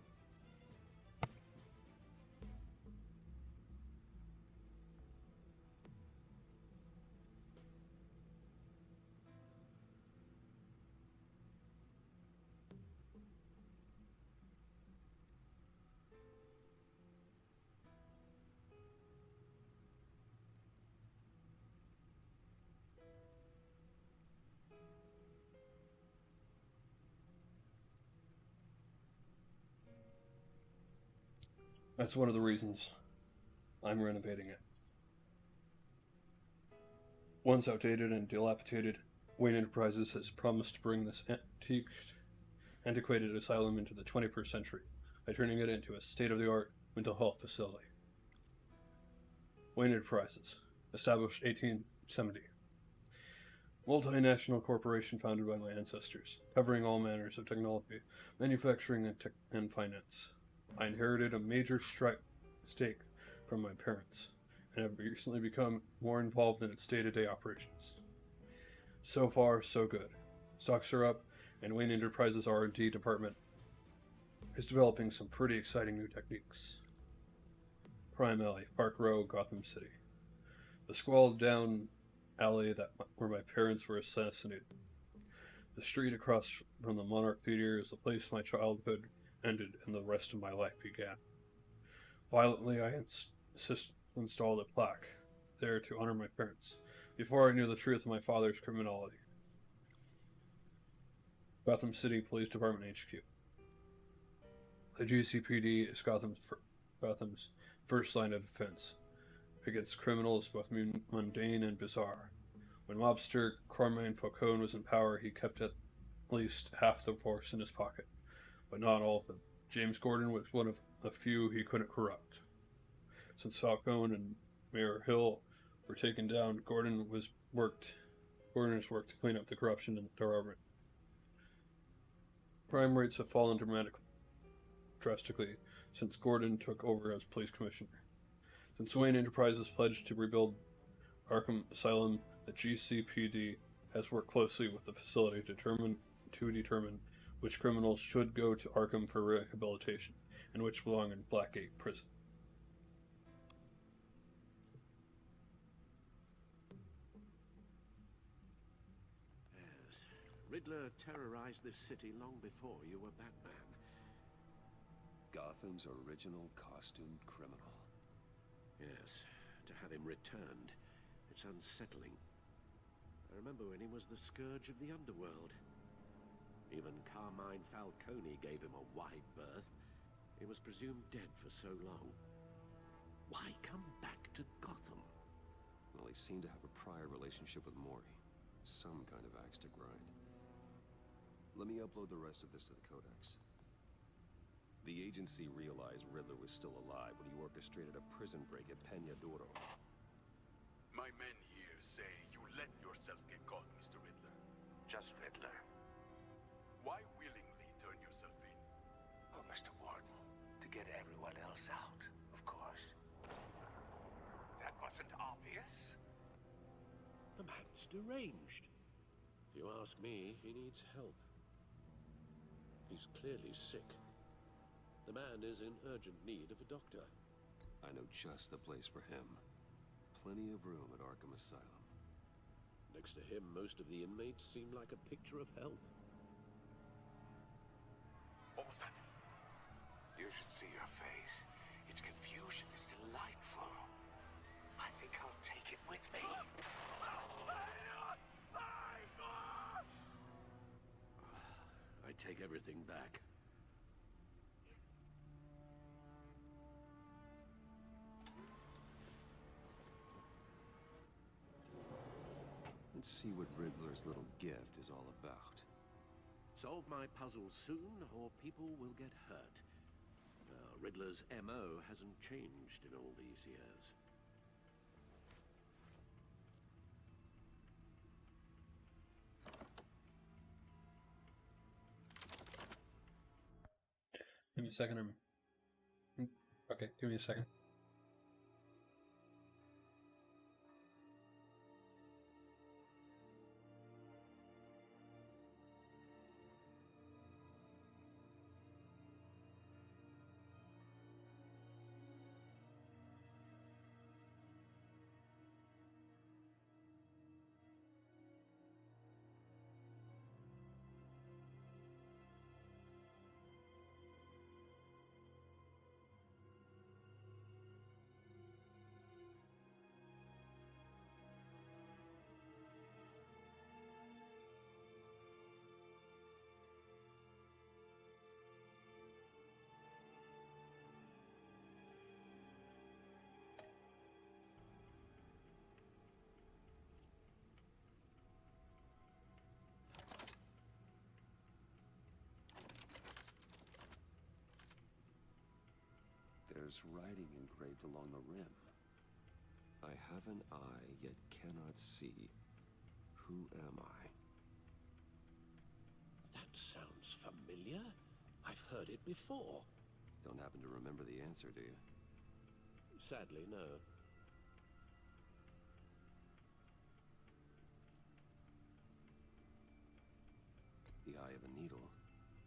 That's one of the reasons I'm renovating it. Once outdated and dilapidated, Wayne Enterprises has promised to bring this antiquated asylum into the 21st century by turning it into a state-of-the-art mental health facility. Wayne Enterprises, established 1870. Multinational corporation founded by my ancestors, covering all manners of technology, manufacturing, and finance. I inherited a major stake from my parents, and have recently become more involved in its day-to-day operations. So far, so good. Stocks are up, and Wayne Enterprises' R&D department is developing some pretty exciting new techniques. Prime Alley, Park Row, Gotham City. The squalid down alley where my parents were assassinated. The street across from the Monarch Theater is the place my childhood ended and the rest of my life began. Violently, I installed a plaque there to honor my parents, before I knew the truth of my father's criminality. Gotham City Police Department HQ. The GCPD is Gotham's first line of defense against criminals both mundane and bizarre. When mobster Carmine Falcone was in power, he kept at least half the force in his pocket, but not all of them. James Gordon was one of the few he couldn't corrupt. Since Falcone and Mayor Hill were taken down, Gordon has worked to clean up the corruption in the department. Crime rates have fallen drastically since Gordon took over as police commissioner. Since Wayne Enterprises pledged to rebuild Arkham Asylum, the GCPD has worked closely with the facility to determine which criminals should go to Arkham for rehabilitation and which belong in Blackgate Prison.
Yes, Riddler terrorized this city long before you were Batman.
Gotham's original costumed criminal.
Yes, to have him returned, it's unsettling. I remember when he was the scourge of the underworld. Even Carmine Falcone gave him a wide berth. He was presumed dead for so long. Why come back to Gotham?
Well, he seemed to have a prior relationship with Mori. Some kind of axe to grind. Let me upload the rest of this to the Codex. The agency realized Riddler was still alive when he orchestrated a prison break at Peña Duro.
My men here say you let yourself get caught, Mr. Riddler.
Just Riddler.
Why willingly turn yourself in?
Oh, Mr. Warden, to get everyone else out, of course. That wasn't obvious.
The man's deranged. If you ask me, he needs help. He's clearly sick. The man is in urgent need of a doctor.
I know just the place for him. Plenty of room at Arkham Asylum.
Next to him, most of the inmates seem like a picture of health.
What was that?
You should see your face. Its confusion is delightful. I think I'll take it with me.
I take everything back.
Let's see what Riddler's little gift is all about.
Solve my puzzle soon, or people will get hurt. Riddler's MO hasn't changed in all these years.
a second. Okay, give me a second.
There's writing engraved along the rim. I have an eye, yet cannot see. Who am I?
That sounds familiar. I've heard it before.
Don't happen to remember the answer, do you?
Sadly, no.
The eye of a needle.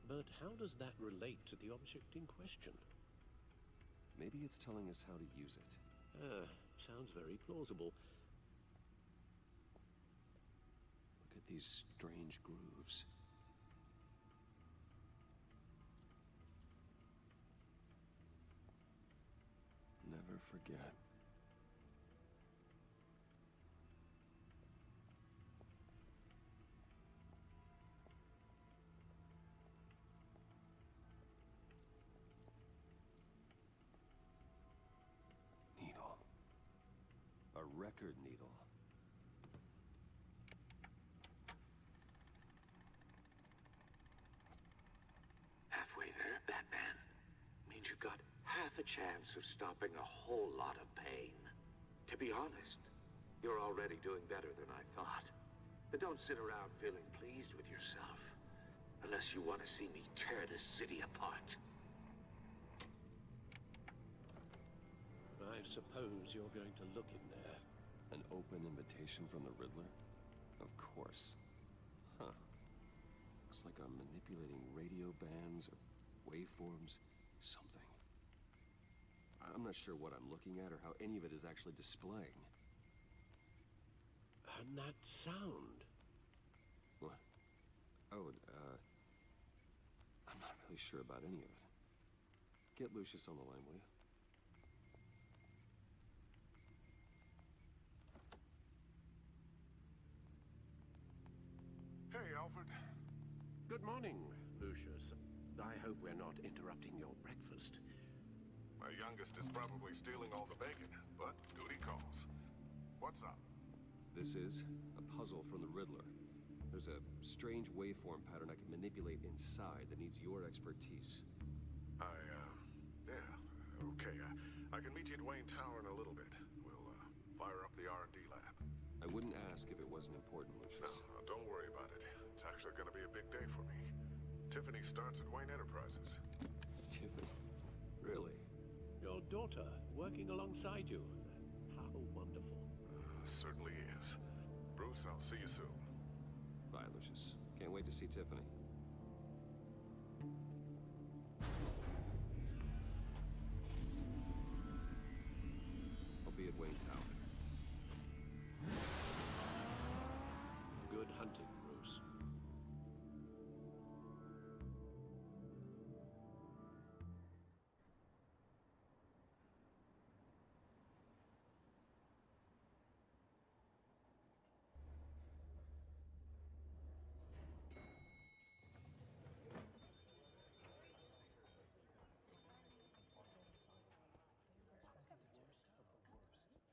But how does that relate to the object in question?
Maybe it's telling us how to use it.
Sounds very plausible.
Look at these strange grooves. Never forget. Needle. A record needle.
Halfway there, Batman. Means you've got half a chance of stopping a whole lot of pain. To be honest, you're already doing better than I thought. But don't sit around feeling pleased with yourself. Unless you want to see me tear this city apart.
I suppose you're going to look in there.
An open invitation from the Riddler? Of course. Huh. Looks like I'm manipulating radio bands or waveforms. Something. I'm not sure what I'm looking at or how any of it is actually displaying.
And that sound.
What? Oh, I'm not really sure about any of it. Get Lucius on the line, will you?
Hey, Alfred.
Good morning, Lucius. I hope we're not interrupting your breakfast.
My youngest is probably stealing all the bacon, but duty calls. What's up?
This is a puzzle from the Riddler. There's a strange waveform pattern I can manipulate inside that needs your expertise.
Yeah, okay. I can meet you at Wayne Tower in a little bit. We'll, fire up the R&D lab.
I wouldn't ask if it wasn't important, Lucius.
No, don't worry about it. It's actually gonna be a big day for me. Tiffany starts at Wayne Enterprises.
Tiffany? Really?
Your daughter working alongside you. How wonderful.
Certainly is. Bruce, I'll see you soon.
Bye, Lucius. Can't wait to see Tiffany. I'll be at Wayne Tower.
Good hunting, Bruce.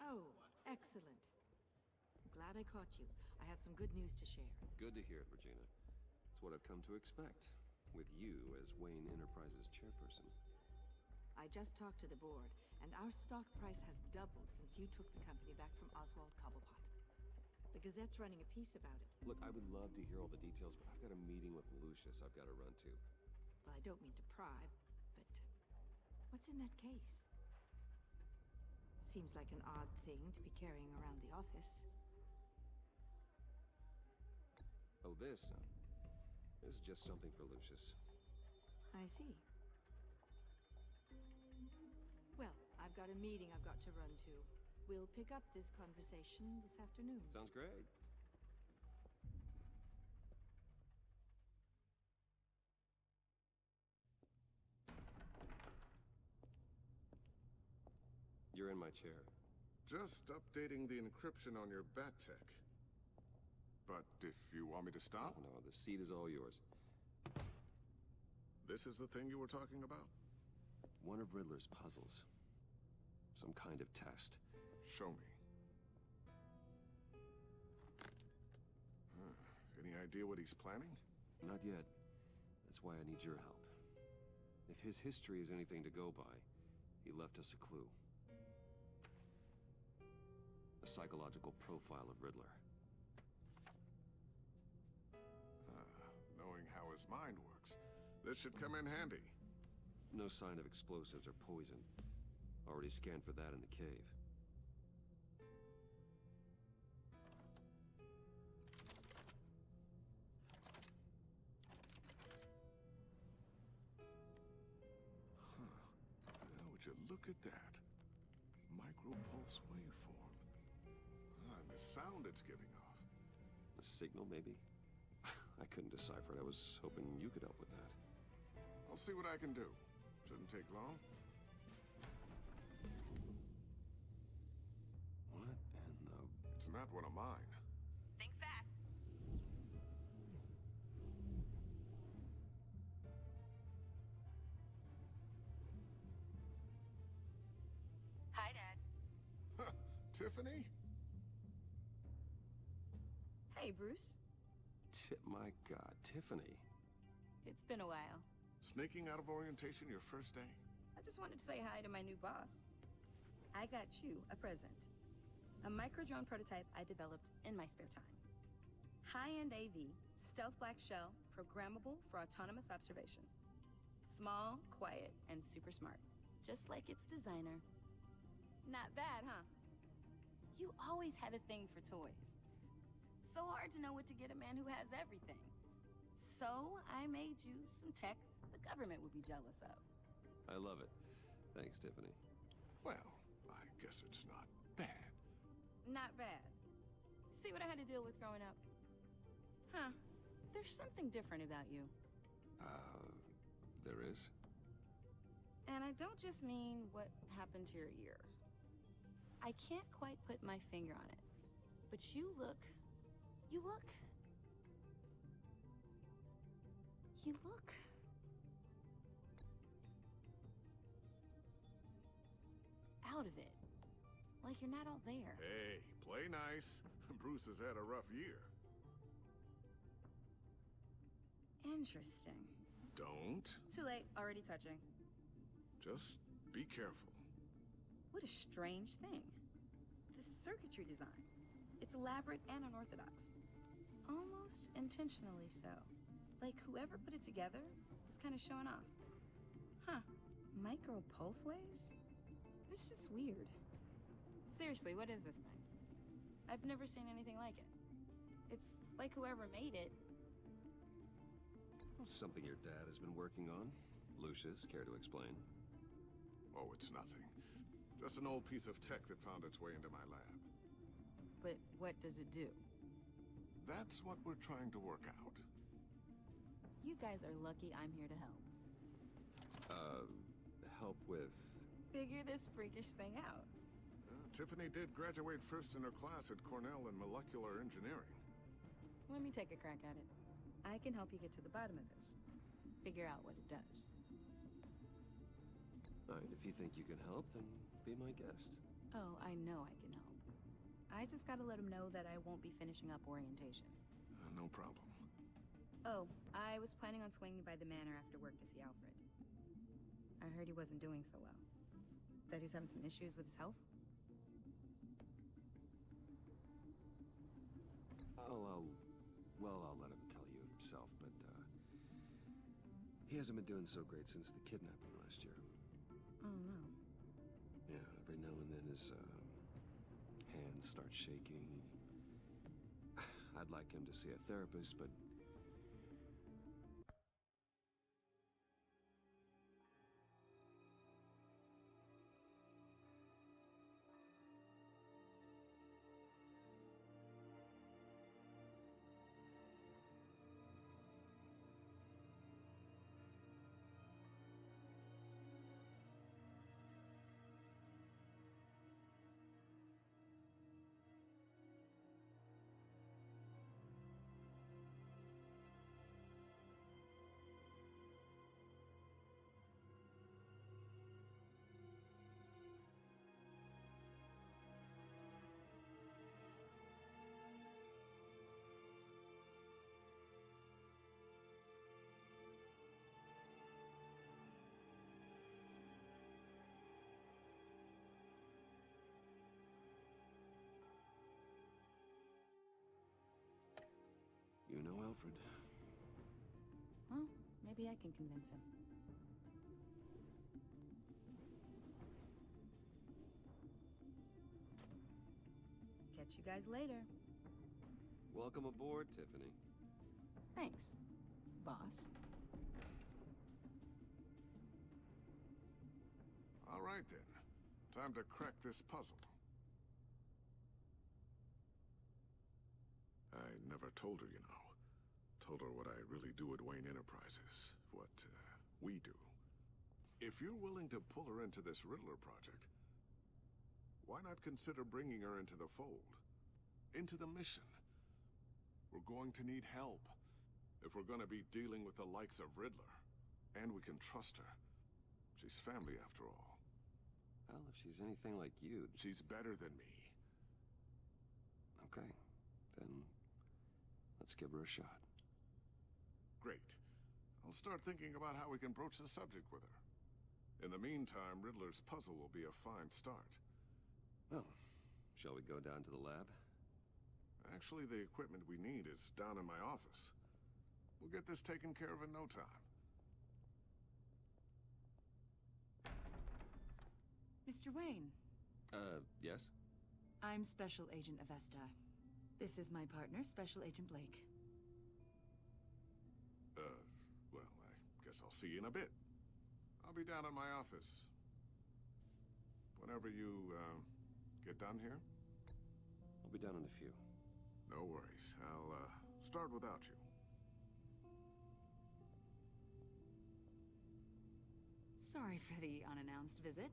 Oh, excellent. Glad I caught you. I have some good news to share.
Good to hear it, Regina. It's what I've come to expect, with you as Wayne Enterprises chairperson.
I just talked to the board, and our stock price has doubled since you took the company back from Oswald Cobblepot. The Gazette's running a piece about it.
Look, I would love to hear all the details, but I've got a meeting with Lucius I've got to run to.
Well, I don't mean to pry, but What's in that case? Seems like an odd thing to be carrying around the office.
Oh, this, huh? This is just something for Lucius.
I see. Well, I've got a meeting I've got to run to. We'll pick up this conversation this afternoon.
Sounds great. You're in my chair.
Just updating the encryption on your bat tech. But if you want me to stop?
No, the seat is all yours.
This is the thing you were talking about?
One of Riddler's puzzles. Some kind of test.
Show me. Any idea what he's planning?
Not yet. That's why I need your help. If his history is anything to go by, he left us a clue. A psychological profile of Riddler.
Knowing how his mind works, this should come in handy.
No sign of explosives or poison. Already scanned for that in the cave.
Would you look at that? Micropulse waveform. And the sound it's giving off.
A signal, maybe? I couldn't decipher it. I was hoping you could help with that.
I'll see what I can do. Shouldn't take long.
What in the...
It's not one of mine.
Think fast. Hi, Dad.
Tiffany?
Hey, Bruce.
My God, Tiffany.
It's been a while.
Sneaking out of orientation your first day?
I just wanted to say hi to my new boss. I got you a present. A micro-drone prototype I developed in my spare time. High-end AV, stealth black shell, programmable for autonomous observation. Small, quiet, and super smart. Just like its designer. Not bad, huh? You always had a thing for toys. So hard to know what to get a man who has everything. So I made you some tech the government would be jealous of.
I love it. Thanks, Tiffany.
Well, I guess it's not bad.
Not bad. See what I had to deal with growing up? Huh. There's something different about you.
There is?
And I don't just mean what happened to your ear. I can't quite put my finger on it. But you look out of it. Like you're not all there.
Hey, play nice. Bruce has had a rough year.
Interesting.
Don't.
Too late, already touching.
Just be careful.
What a strange thing. The circuitry design. It's elaborate and unorthodox. Almost intentionally so. Like whoever put it together was kind of showing off. Huh. Micro pulse waves? It's just weird. Seriously, what is this thing? I've never seen anything like it. It's like whoever made it.
Something your dad has been working on. Lucius, care to explain?
Oh, it's nothing. Just an old piece of tech that found its way into my lab.
But what does it do?
That's what we're trying to work out.
You guys are lucky I'm here to help.
Help with...
Figure this freakish thing out.
Tiffany did graduate first in her class at Cornell in molecular engineering.
Let me take a crack at it. I can help you get to the bottom of this. Figure out what it does.
All right, if you think you can help, then be my guest.
Oh, I know I can help. I just gotta let him know that I won't be finishing up orientation.
No problem.
Oh, I was planning on swinging by the manor after work to see Alfred. I heard he wasn't doing so well. That he was having some issues with his health.
I'll let him tell you himself, but, he hasn't been doing so great since the kidnapping last year.
Oh no.
Yeah, every now and then his hands start shaking. I'd like him to see a therapist, but you know, Alfred,
Well, maybe I can convince him. Catch you guys later.
welcome aboard, Tiffany.
Thanks, boss.
All right, then. Time to crack this puzzle. I never told her, you know. Told her what I really do at Wayne Enterprises. What, we do. If you're willing to pull her into this Riddler project, why not consider bringing her into the fold? Into the mission? We're going to need help. If we're gonna be dealing with the likes of Riddler. And we can trust her. She's family, after all.
Well, if she's anything like you...
She's better than me.
Okay, then let's give her a shot.
Great. I'll start thinking about how we can broach the subject with her. In the meantime, Riddler's puzzle will be a fine start.
Well, shall we go down to the lab?
Actually, the equipment we need is down in my office. We'll get this taken care of in no time.
Mr. Wayne.
Yes?
I'm Special Agent Avesta. This is my partner, Special Agent Blake.
Well, I guess I'll see you in a bit. I'll be down in my office. Whenever you, get done here?
I'll be down in a few.
No worries. I'll, start without you.
Sorry for the unannounced visit.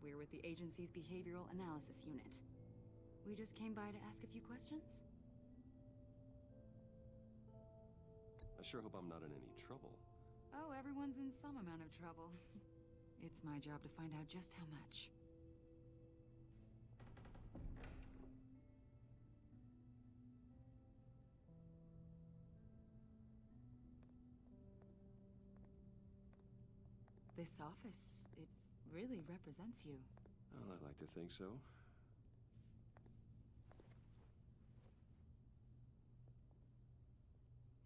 We're with the agency's behavioral analysis unit. We just came by to ask a few questions.
I sure hope I'm not in any trouble.
Oh, everyone's in some amount of trouble. It's my job to find out just how much. This office, it really represents you.
Well, I'd like to think so.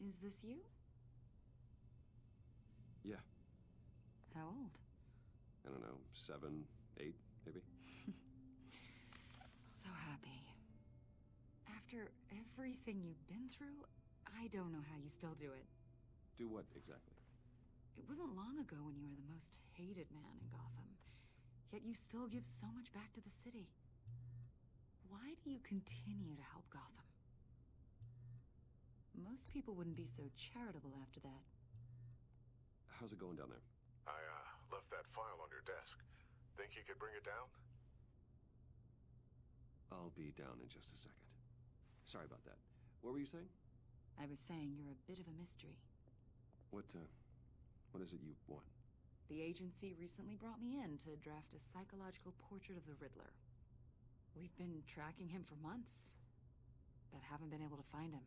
Is this you?
Yeah.
How old?
I don't know, 7, 8, maybe?
So happy. After everything you've been through, I don't know how you still do it.
Do what, exactly?
It wasn't long ago when you were the most hated man in Gotham. Yet you still give so much back to the city. Why do you continue to help Gotham? Most people wouldn't be so charitable after that.
How's it going down there?
I, left that file on your desk. Think you could bring it down?
I'll be down in just a second. Sorry about that. What were you saying?
I was saying you're a bit of a mystery.
What is it you want?
The agency recently brought me in to draft a psychological portrait of the Riddler. We've been tracking him for months, but haven't been able to find him.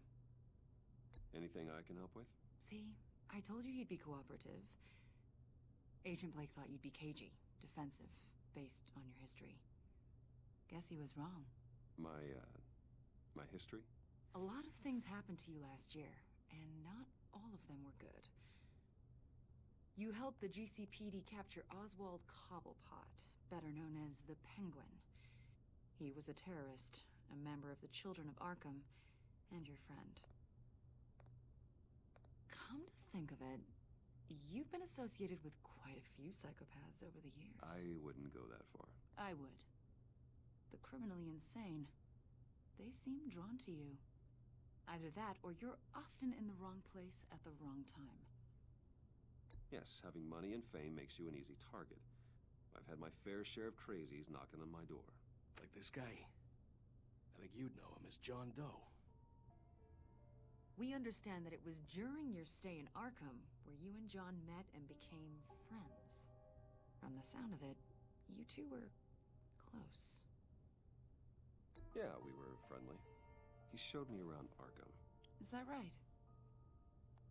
Anything I can help with?
See, I told you you'd be cooperative. Agent Blake thought you'd be cagey, defensive, based on your history. Guess he was wrong.
My history?
A lot of things happened to you last year, and not all of them were good. You helped the GCPD capture Oswald Cobblepot, better known as the Penguin. He was a terrorist, a member of the Children of Arkham, and your friend. Come to think of it, you've been associated with quite a few psychopaths over the years.
I wouldn't go that far.
I would. The criminally insane. They seem drawn to you. Either that, or you're often in the wrong place at the wrong time.
Yes, having money and fame makes you an easy target. I've had my fair share of crazies knocking on my door.
Like this guy. I think you'd know him as John Doe.
We understand that it was during your stay in Arkham where you and John met and became friends. From the sound of it, you two were close.
Yeah, we were friendly. He showed me around Arkham.
Is that right?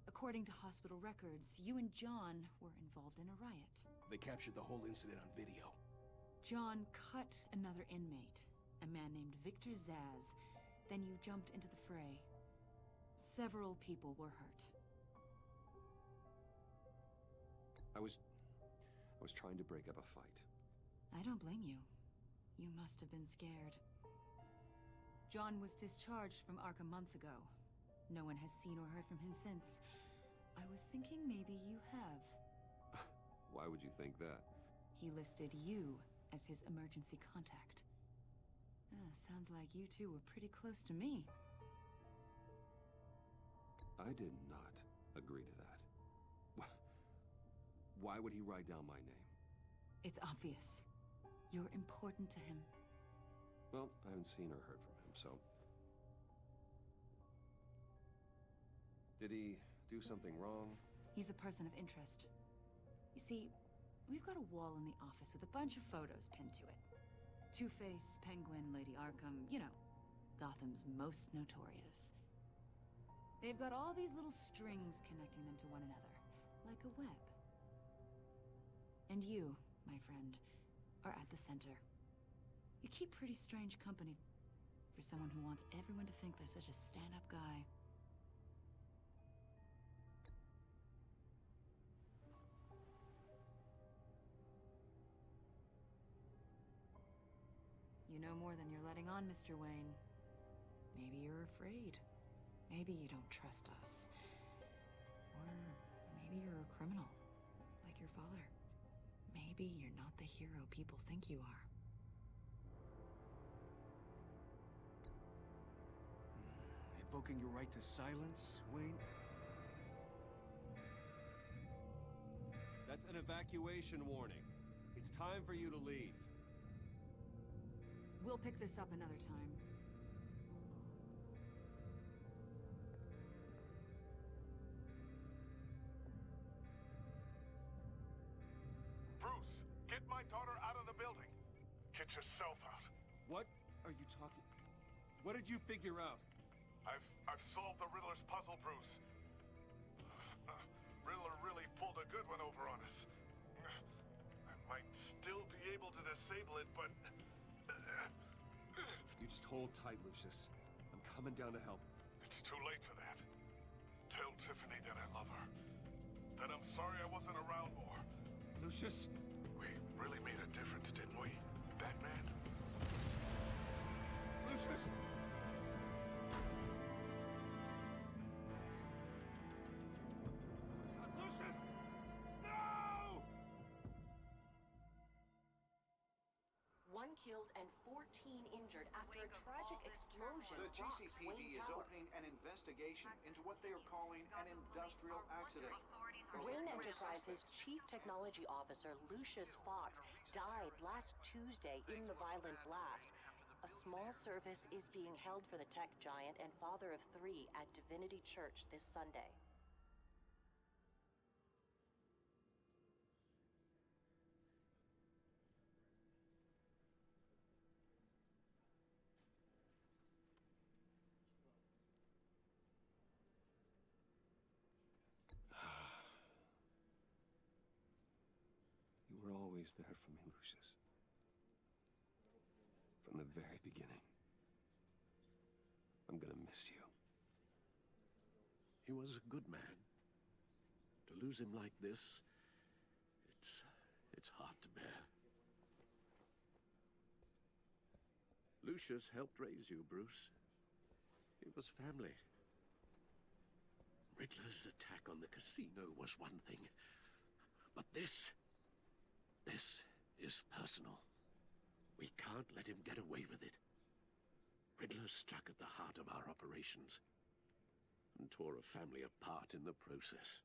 According to hospital records, you and John were involved in a riot.
They captured the whole incident on video.
John cut another inmate, a man named Victor Zaz. Then you jumped into the fray. Several people were hurt.
I was trying to break up a fight.
I don't blame you. You must have been scared. John was discharged from Arkham months ago. No one has seen or heard from him since. I was thinking maybe you have.
Why would you think that?
He listed you as his emergency contact. Sounds like you two were pretty close to me.
I did not agree to that. Why would he write down my name?
It's obvious. You're important to him.
Well, I haven't seen or heard from him, so... Did he do something wrong?
He's a person of interest. You see, we've got a wall in the office with a bunch of photos pinned to it. Two-Face, Penguin, Lady Arkham, you know, Gotham's most notorious. They've got all these little strings connecting them to one another, like a web. And you, my friend, are at the center. You keep pretty strange company for someone who wants everyone to think they're such a stand-up guy. You know more than you're letting on, Mr. Wayne. Maybe you're afraid. Maybe you don't trust us. Or maybe you're a criminal, like your father. Maybe you're not the hero people think you are.
Invoking your right to silence, Wayne?
That's an evacuation warning. It's time for you to leave.
We'll pick this up another time.
Bruce, get my daughter out of the building. Get yourself out.
What are you talking... What did you figure out?
I've solved the Riddler's puzzle, Bruce. Riddler really pulled a good one over on us. I might still be able to disable it, but...
You just hold tight, Lucius. I'm coming down to help.
It's too late for that. Tell Tiffany that I love her. That I'm sorry I wasn't around more.
Lucius?
We really made a difference, didn't we, Batman?
Lucius!
One killed and 14 injured after a tragic explosion
The
rocks
GCPD
Wayne
is
Tower.
opening an investigation into what they are calling an industrial accident.
Wayne Enterprises' Chief Technology Officer, Lucius Fox, died last Tuesday in the violent blast. A small service is being held for the tech giant and father of 3 at Divinity Church this Sunday.
You were always there for me, Lucius. From the very beginning. I'm gonna miss you.
He was a good man. To lose him like this, It's hard to bear. Lucius helped raise you, Bruce. It was family. Riddler's attack on the casino was one thing. But this is personal. We can't let him get away with it. Riddler struck at the heart of our operations and tore a family apart in the process.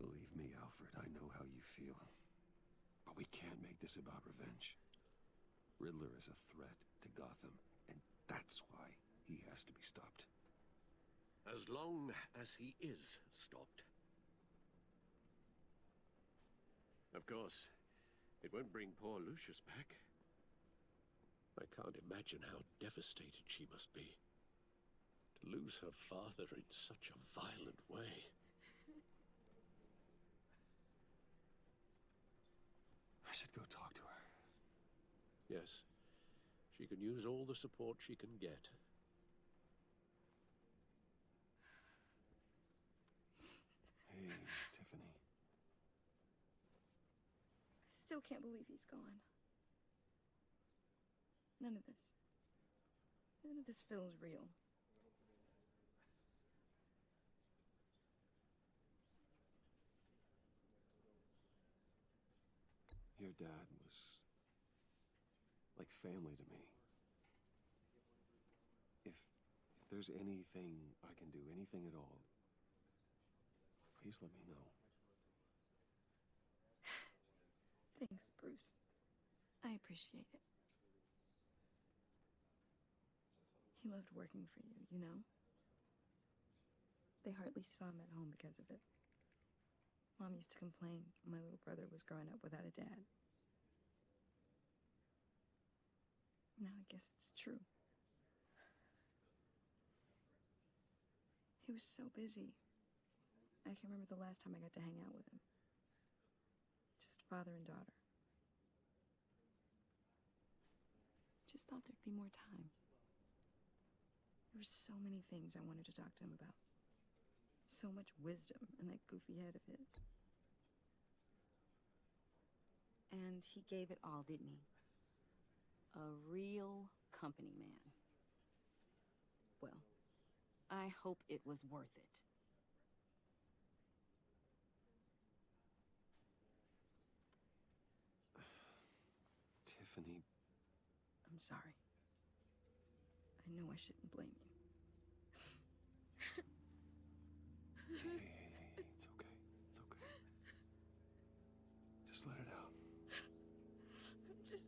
Believe me, Alfred, I know how you feel. But we can't make this about revenge. Riddler is a threat to Gotham, and that's why he has to be stopped.
As long as he is stopped. Of course, it won't bring poor Lucius back. I can't imagine how devastated she must be. To lose her father in such a violent way.
I should go talk to her.
Yes, she can use all the support she can get.
Hey, Tiffany.
I still can't believe he's gone. None of this feels real.
Your dad was like family to me. If there's anything I can do, anything at all, please let me know.
Thanks, Bruce. I appreciate it. He loved working for you, you know? They hardly saw him at home because of it. Mom used to complain my little brother was growing up without a dad. Now I guess it's true. He was so busy. I can't remember the last time I got to hang out with him. Just father and daughter. Just thought there'd be more time. There were so many things I wanted to talk to him about. So much wisdom in that goofy head of his. And he gave it all, didn't he? A real company man. Well, I hope it was worth it.
Tiffany.
I'm sorry. I know I shouldn't blame you.
Hey, it's okay. It's okay. Just let it out.
I'm just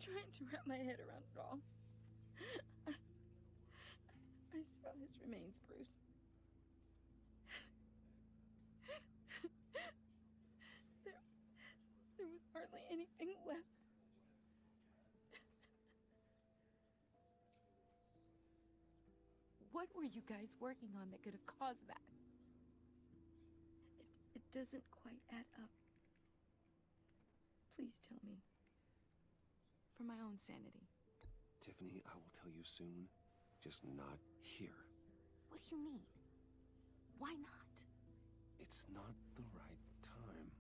trying to wrap my head around it all. I saw his remains, Bruce. There was hardly anything left. What were you guys working on that could have caused that? It doesn't quite add up. Please tell me. For my own sanity.
Tiffany, I will tell you soon. Just not here.
What do you mean? Why not?
It's not the right time.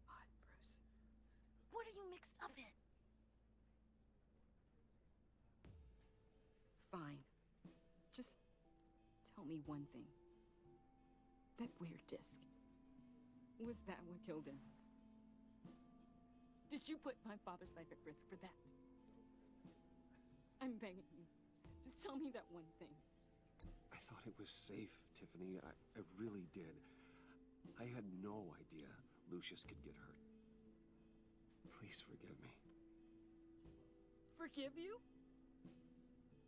Odd, Bruce. What are you mixed up in? Fine. Just tell me one thing. That weird disc. Was that what killed him? Did you put my father's life at risk for that? I'm begging you. Just tell me that one thing.
I thought it was safe, Tiffany. I really did. I had no idea Lucius could get hurt. Please forgive me.
Forgive you?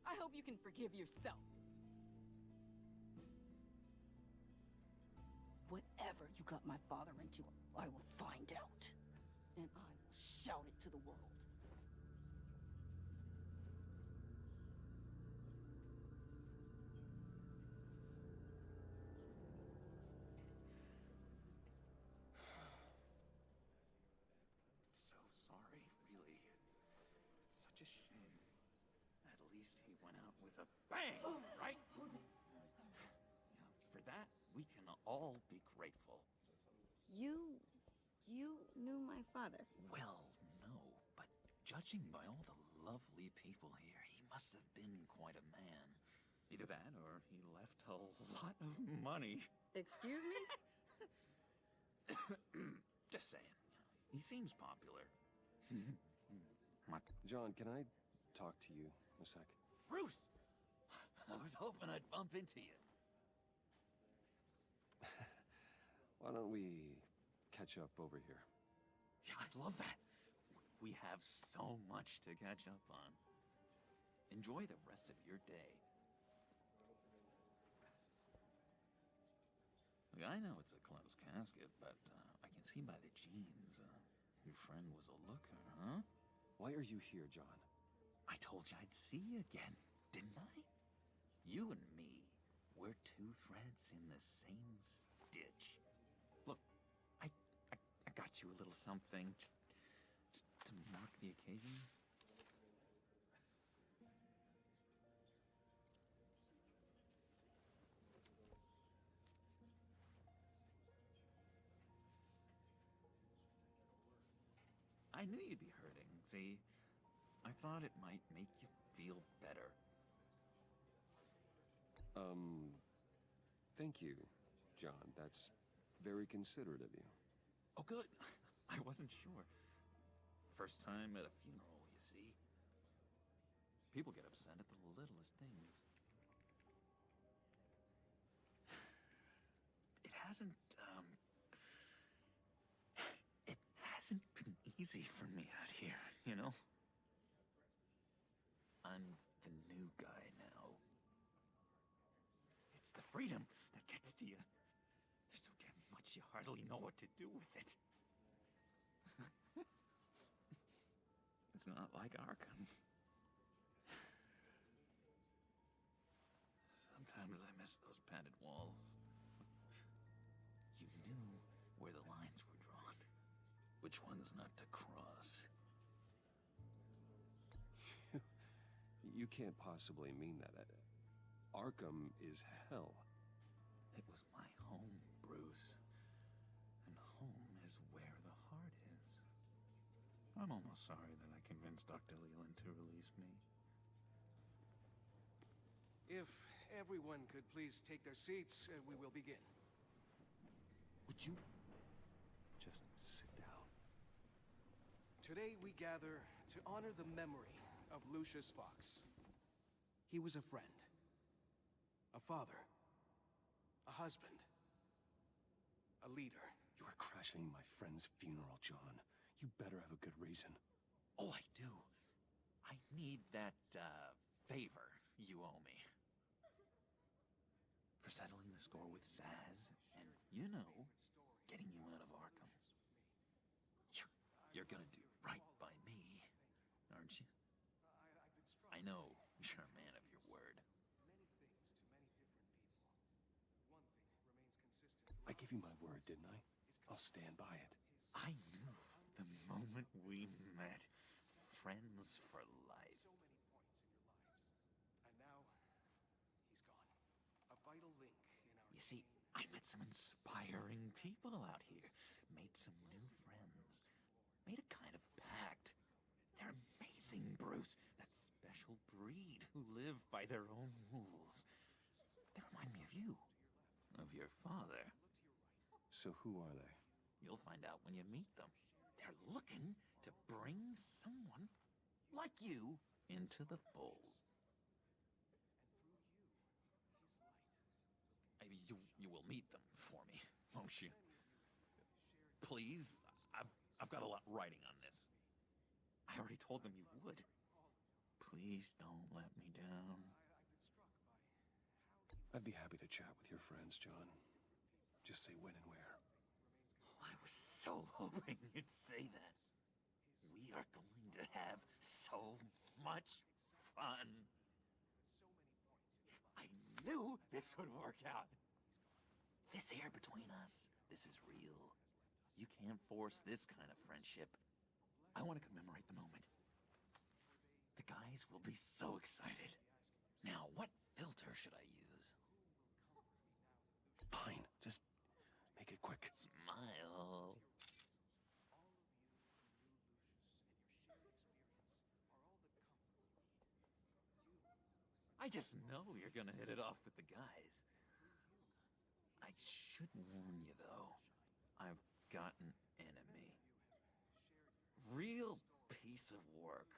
I hope you can forgive yourself. Whatever you got my father into, I will find out. And I will shout it to the world.
So sorry, really. It's such a shame. At least he went out with a bang, right? Yeah, for that, we can all be grateful.
You knew my father.
Well, no, but judging by all the lovely people here, he must have been quite a man. Either that or he left a lot of money.
Excuse me?
Just saying. He seems popular.
John, can I talk to you a sec?
Bruce! I was hoping I'd bump into you.
Why don't we catch up over here?
Yeah, I'd love that. We have so much to catch up on. Enjoy the rest of your day. Look, I know it's a closed casket, but I can see by the jeans, your friend was a looker, huh?
Why are you here, John?
I told you I'd see you again, didn't I? You and me, we're two threads in the same stitch. Look, I got you a little something, just to mark the occasion. I knew you'd be hurting, see? I thought it might make you feel better.
Thank you, John. That's very considerate of you.
Oh, good. I wasn't sure. First time at a funeral, you see? People get upset at the littlest things. It hasn't been easy for me out here, you know? I'm the new guy now. It's the freedom that gets to you. There's so damn much you hardly know what to do with it. It's not like Arkham. Sometimes I miss those padded walls. You knew where the lines were drawn. Which ones not to cross.
You can't possibly mean that. Arkham is hell.
It was my home, Bruce. And home is where the heart is. I'm almost sorry that I convinced Dr. Leland to release me.
If everyone could please take their seats, we will begin.
Would you
just sit down?
Today we gather to honor the memory of Lucius Fox. He was a friend, a father, a husband, a leader.
You are crashing my friend's funeral, John. You better have a good reason.
Oh, I do. I need that, favor you owe me. For settling the score with Zaz, and, you know, getting you out of Arkham. You're gonna do right by me, aren't you? I know you're a man of your word.
I gave you my word, didn't I? I'll stand by it.
I knew the moment we met. Friends for life.
And now, he's gone. A vital link in our...
You see, I met some inspiring people out here. Made some new friends. Made a kind of pact. They're amazing, Bruce. That special breed who live by their own rules. They remind me of you. Of your father.
So who are they?
You'll find out when you meet them. They're looking to bring someone like you into the fold. You will meet them for me, won't you? Please? I've got a lot riding on this. I already told them you would. Please don't let me down.
I'd be happy to chat with your friends, John. Just say when and where.
Oh, I was so hoping you'd say that. We are going to have so much fun. I knew this would work out. This air between us, this is real. You can't force this kind of friendship. I want to commemorate the moment. The guys will be so excited. Now, what filter should I use?
Fine, just make it quick.
Smile. just know you're gonna hit it off with the guys. I should warn you, though. I've got an enemy. Real piece of work.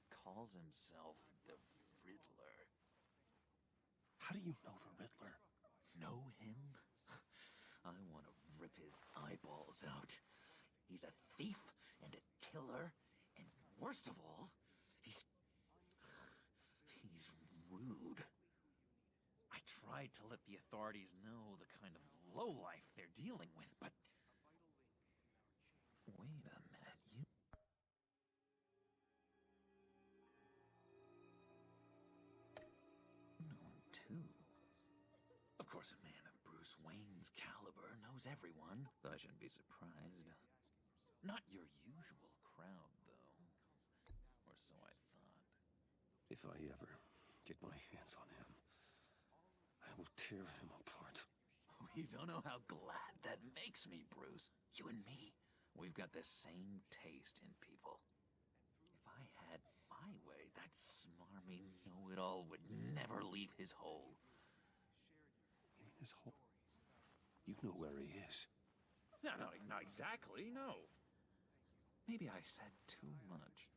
Calls himself the Riddler.
How do you know the Riddler?
Know him? I want to rip his eyeballs out. He's a thief and a killer, and worst of all, he's rude. I tried to let the authorities know the kind of lowlife they're dealing with, but... Wait a minute, you... know him too. Of course, a man of Bruce Wayne's caliber knows everyone, so I shouldn't be surprised. Not your usual crowd, though. Or so I thought.
If I ever get my hands on him, I will tear him apart.
You don't know how glad that makes me, Bruce. You and me, we've got the same taste in people. If I had my way, that smarmy know-it-all would never leave his hole.
You mean his hole? You know where he is.
No, not exactly, no. Maybe I said too much.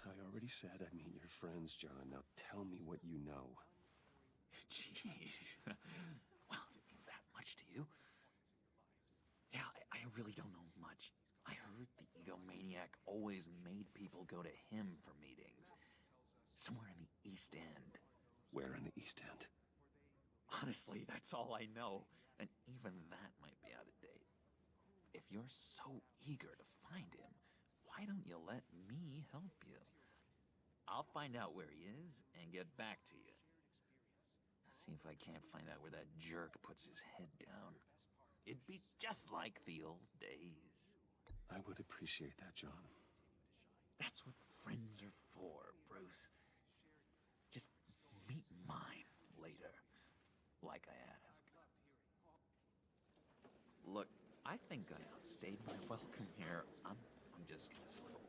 I already said I mean your friends, John. Now tell me what you know.
Jeez. Well, if it means that much to you. Yeah, I really don't know much. I heard the egomaniac always made people go to him for meetings. Somewhere in the East End.
Where in the East End?
Honestly, that's all I know. And even that might be out of date. If you're so eager to find him, why don't you let me help you? I'll find out where he is and get back to you. See if I can't find out where that jerk puts his head down. It'd be just like the old days.
I would appreciate that, John.
That's what friends are for, Bruce. Just meet mine later, like I asked. Look, I think I outstayed my welcome here. I'm just gonna slip away.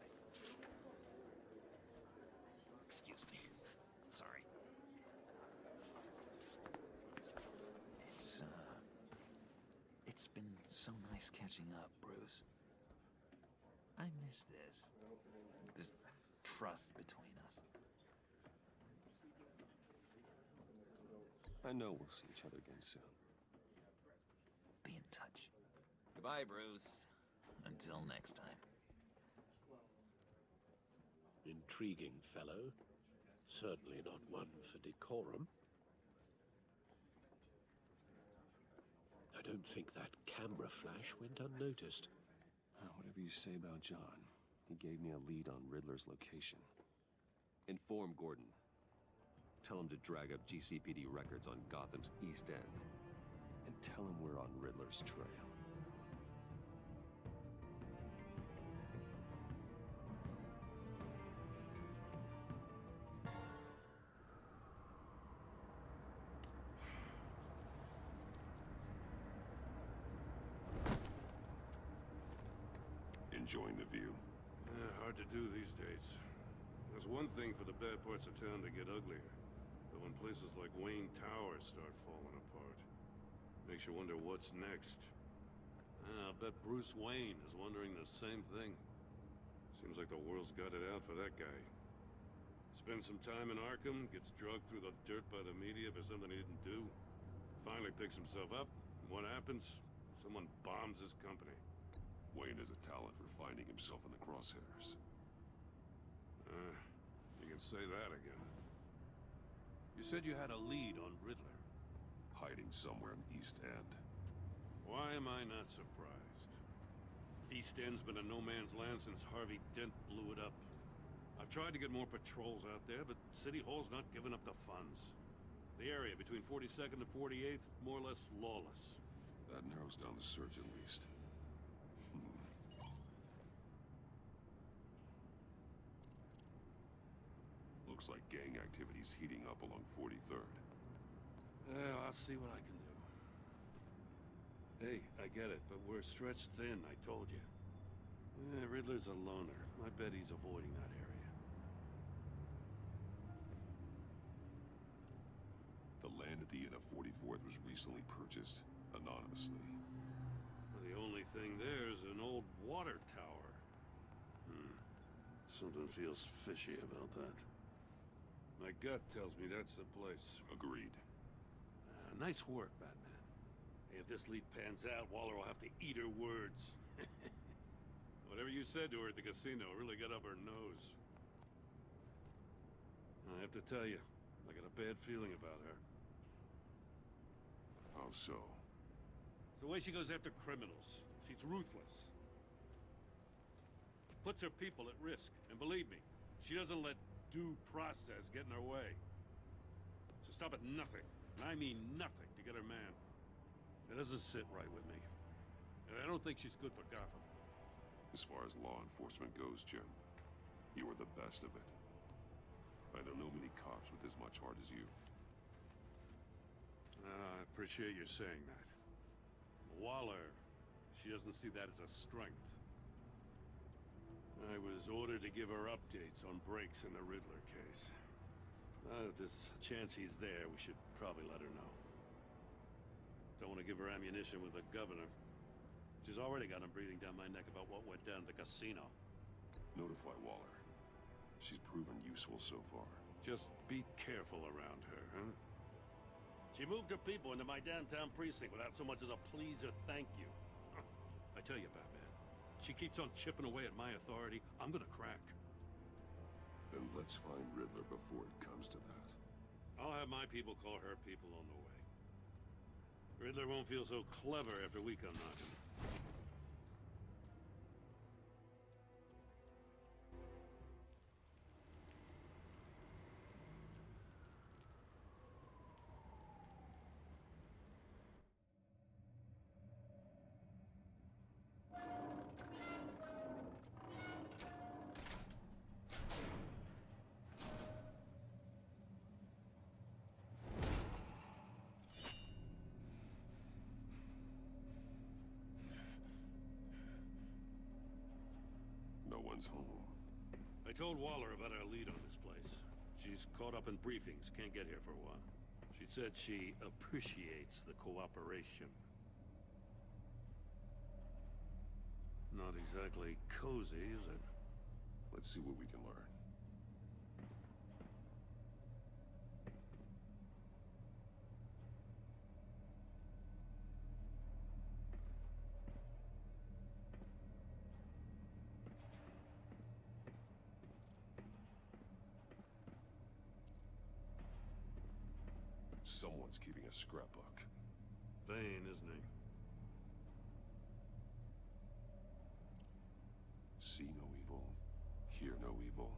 Excuse me. Sorry. It's been so nice catching up, Bruce. I miss this. This trust between us.
I know we'll see each other again soon.
Be in touch. Goodbye, Bruce. Until next time.
Intriguing fellow. Certainly not one for decorum. I don't think that camera flash went unnoticed.
Whatever you say about John, he gave me a lead on Riddler's location. Inform Gordon. Tell him to drag up GCPD records on Gotham's East End. And tell him we're on Riddler's trail. Enjoying the view?
Hard to do these days. There's one thing for the bad parts of town to get uglier. But when places like Wayne Tower start falling apart, makes you wonder what's next. I'll bet Bruce Wayne is wondering the same thing. Seems like the world's got it out for that guy. Spends some time in Arkham, gets drugged through the dirt by the media for something he didn't do. Finally picks himself up, and what happens? Someone bombs his company.
Wayne has a talent for finding himself in the crosshairs.
You can say that again. You said you had a lead on Riddler.
Hiding somewhere in the East End.
Why am I not surprised? East End's been a no-man's land since Harvey Dent blew it up. I've tried to get more patrols out there, but City Hall's not giving up the funds. The area between 42nd and 48th, more or less lawless.
That narrows down the search at least. Looks like gang activity's heating up along 43rd.
Well, I'll see what I can do. Hey, I get it, but we're stretched thin, I told you. Yeah, Riddler's a loner. I bet he's avoiding that area.
The land at the Inn of 44th was recently purchased anonymously.
The only thing there is an old water tower. Something feels fishy about that. My gut tells me that's the place.
Agreed.
Nice work, Batman. Hey, if this lead pans out, Waller will have to eat her words. Whatever you said to her at the casino really got up her nose. I have to tell you, I got a bad feeling about her.
How so?
It's the way she goes after criminals. She's ruthless. Puts her people at risk. And believe me, she doesn't let due process get in her way. She'll stop at nothing, and I mean nothing, to get her man. It doesn't sit right with me. And I don't think she's good for Gotham.
As far as law enforcement goes, Jim, you are the best of it. I don't know many cops with as much heart as you.
I appreciate you saying that. Waller, she doesn't see that as a strength. I was ordered to give her updates on breaks in the Riddler case. If there's a chance he's there, we should probably let her know. Don't want to give her ammunition with the governor. She's already got him breathing down my neck about what went down at the casino.
Notify Waller. She's proven useful so far.
Just be careful around her, huh? She moved her people into my downtown precinct without so much as a please or thank you. I tell you, Batman, she keeps on chipping away at my authority, I'm gonna crack.
Then let's find Riddler before it comes to that.
I'll have my people call her people on the way. Riddler won't feel so clever after we come knocking.
No one's home.
I told Waller about our lead on this place. She's caught up in briefings, can't get here for a while. She said she appreciates the cooperation. Not exactly cozy, is it?
Let's see what we can learn. Someone's keeping a scrapbook.
Vain, isn't he?
See no evil, hear no evil,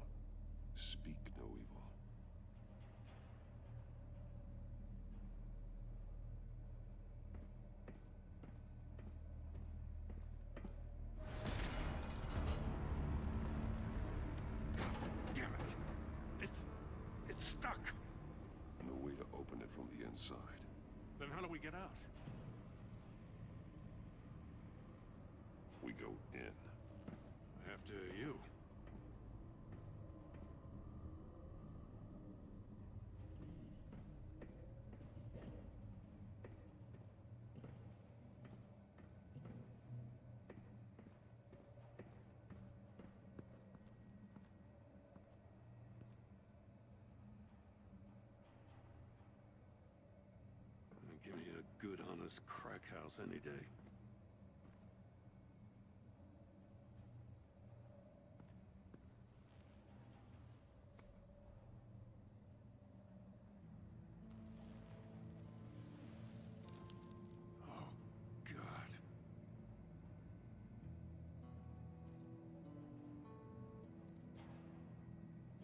speak no evil.
Damn it! It's stuck!
No way to open it from the inside.
Then how do we get out?
We go in.
After you. Give me a good, honest crack house any day. Oh, God.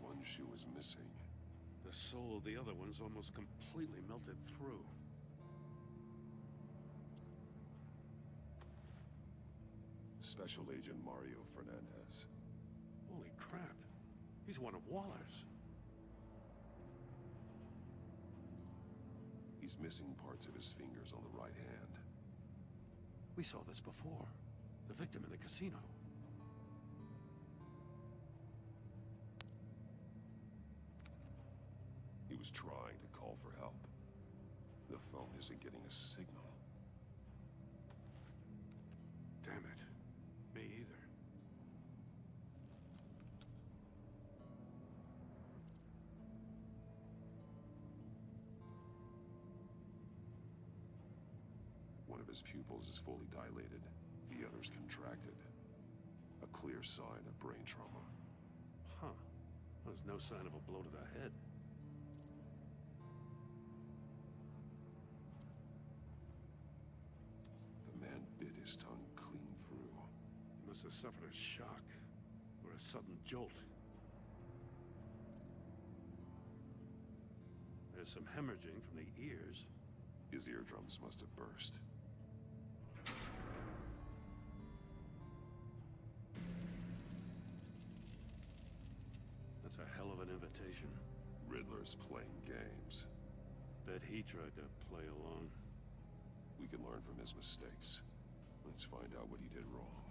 One shoe is missing.
The soul of the other one's almost completely melted through.
Special Agent Mario Fernandez.
Holy crap. He's one of Waller's.
He's missing parts of his fingers on the right hand.
We saw this before. The victim in the casino.
Who's trying to call for help? The phone isn't getting a signal.
Damn it. Me either.
One of his pupils is fully dilated, the other's contracted. A clear sign of brain trauma.
Huh. There's no sign of a blow to the head.
The man bit his tongue clean through.
He must have suffered a shock, or a sudden jolt. There's some hemorrhaging from the ears.
His eardrums must have burst.
That's a hell of an invitation.
Riddler's playing games.
Bet he tried to play along.
We can learn from his mistakes. Let's find out what he did wrong.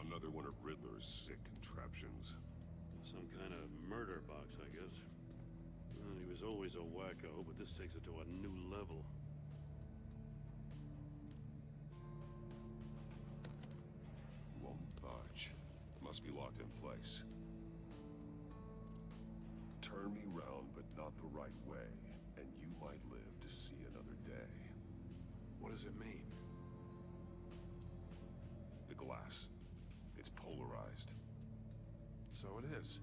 Another one of Riddler's sick contraptions.
Some kind of murder box, I guess. Well, he was always a wacko, but this takes it to a new level.
Won't budge. Must be locked in place. Turn me round, but not the right way, and you might live to see another day.
What does it mean?
The glass. It's polarized.
So it is.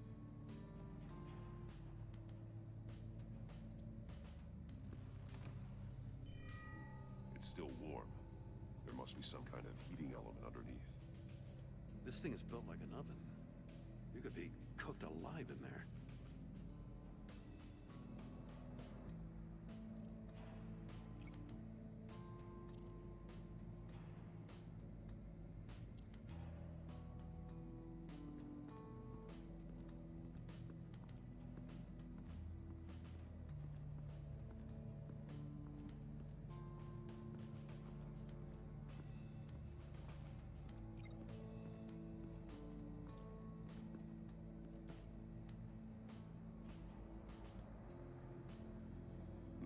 It's still warm. There must be some kind of heating element underneath.
This thing is built like an oven. You could be cooked alive in there.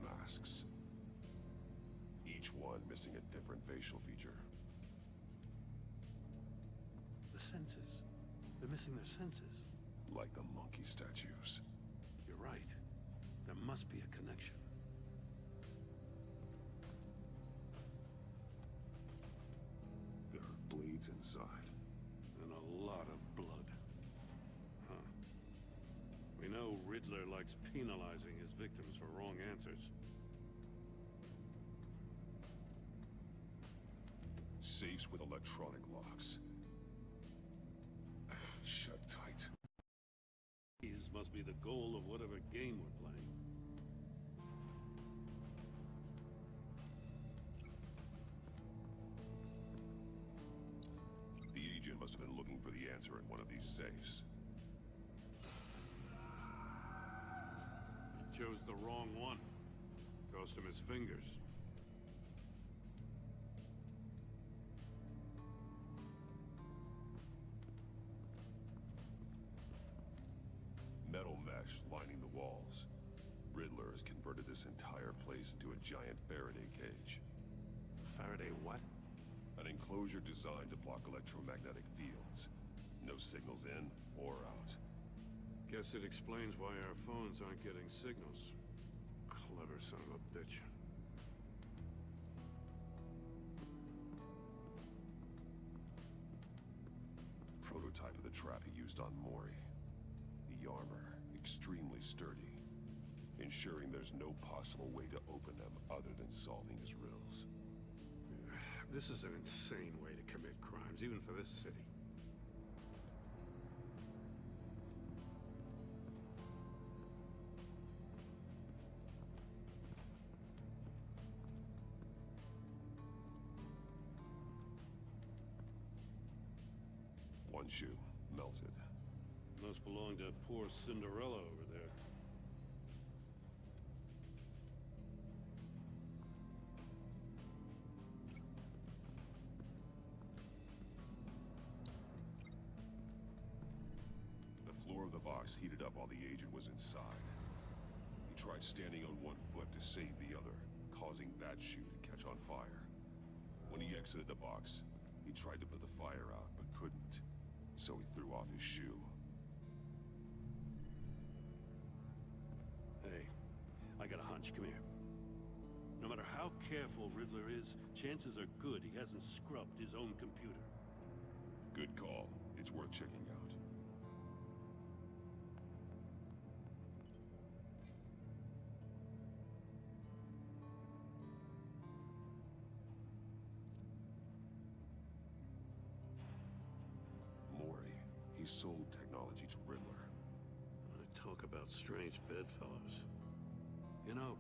Masks. Each one missing a different facial feature.
The senses. They're missing their senses.
Like the monkey statues.
You're right. There must be a connection.
There are bleeds inside.
And a lot of blood. Huh. We know Riddler likes penalizing his victims for wrong answers.
Safes with electronic locks. Shut tight.
These must be the goal of whatever game we're playing.
The agent must have been looking for the answer in one of these safes.
He chose the wrong one. Cost him his fingers.
Metal mesh lining the walls. Riddler has converted this entire place into a giant Faraday cage.
Faraday what?
An enclosure designed to block electromagnetic fields. No signals in or out.
Guess it explains why our phones aren't getting signals. Clever son of a bitch.
Prototype of the trap he used on Mori. The armor, extremely sturdy, ensuring there's no possible way to open them other than solving his riddles.
This is an insane way to commit crimes, even for this city.
One shoe, melted.
Must belong to poor Cinderella over there.
box heated up while the agent was inside. He tried standing on one foot to save the other, causing that shoe to catch on fire. When he exited the box, he tried to put the fire out, but couldn't, so he threw off his shoe.
Hey, I got a hunch. Come here. No matter how careful Riddler is, chances are good he hasn't scrubbed his own computer.
Good call. It's worth checking out. Mori, he sold technology to Riddler.
Talk about strange bedfellows. You know,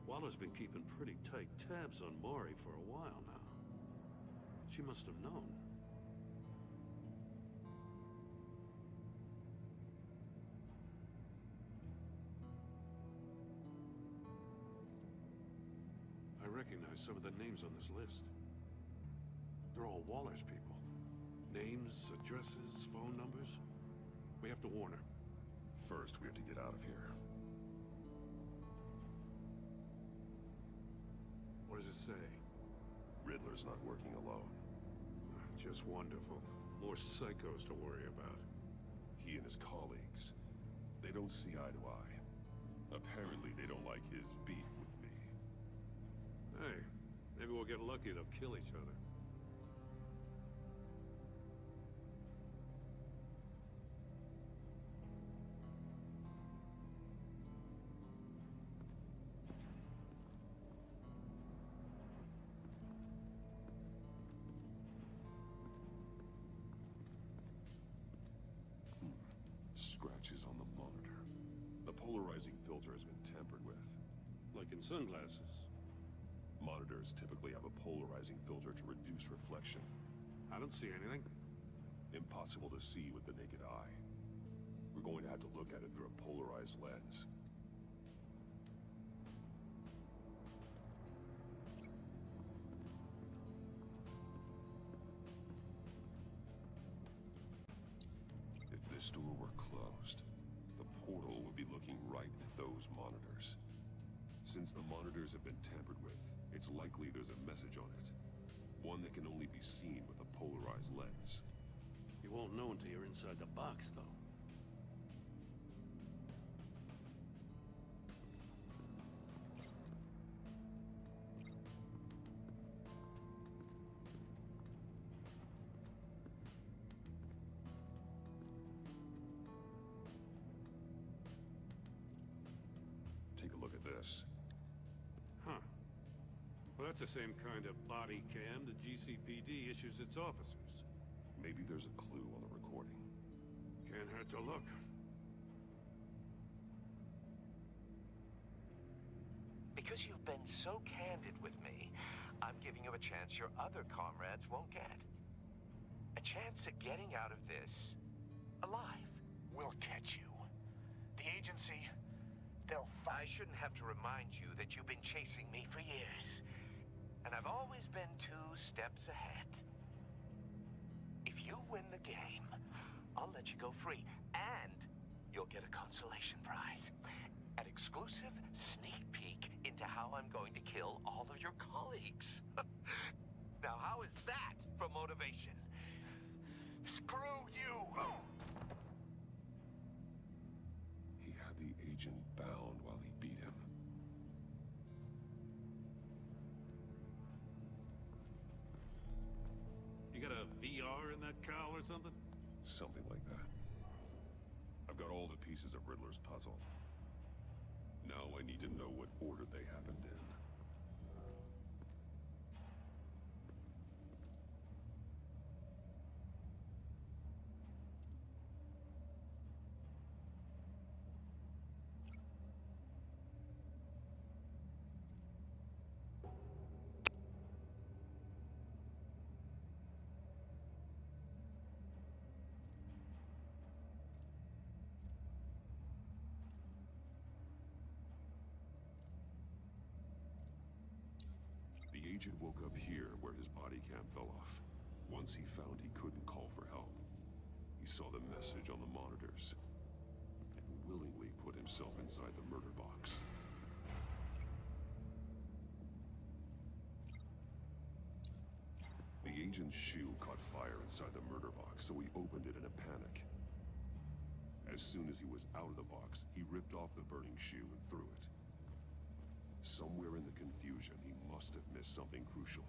Waller's been keeping pretty tight tabs on Mori for a while now. She must have known. I recognize some of the names on this list. They're all Waller's people. Names, addresses, phone numbers. We have to warn her.
First, we have to get out of here.
What does it say?
Riddler's not working alone.
Just wonderful. More psychos to worry about.
He and his colleagues, they don't see eye to eye. Apparently, they don't like his beef with me.
Hey, maybe we'll get lucky. They'll kill each other.
Scratches on the monitor. The polarizing filter has been tampered with.
Like in sunglasses.
Monitors typically have a polarizing filter to reduce reflection.
I don't see anything.
Impossible to see with the naked eye. We're going to have to look at it through a polarized lens. If this door were closed, the portal would be looking right at those monitors. Since the monitors have been tampered with, it's likely there's a message on it. One that can only be seen with a polarized lens.
You won't know until you're inside the box, though.
Take a look at this.
Huh. Well, that's the same kind of body cam the GCPD issues its officers.
Maybe there's a clue on the recording.
Can't hurt to look.
Because you've been so candid with me, I'm giving you a chance your other comrades won't get. A chance at getting out of this alive.
We'll catch you. The agency,
I shouldn't have to remind you that you've been chasing me for years. And I've always been 2 steps ahead. If you win the game, I'll let you go free. And you'll get a consolation prize. An exclusive sneak peek into how I'm going to kill all of your colleagues. Now, how is that for motivation?
screw you!
He had the agent bound while he beat him.
You got a VR in that cowl or something?
Something like that. I've got all the pieces of Riddler's puzzle. Now I need to know what order they happened in. The agent woke up here where his body cam fell off. Once he found he couldn't call for help, he saw the message on the monitors. willingly put himself inside the murder box. The agent's shoe caught fire inside the murder box, so he opened it in a panic. As soon as he was out of the box, he ripped off the burning shoe and threw it. Somewhere in the confusion, he must have missed something crucial.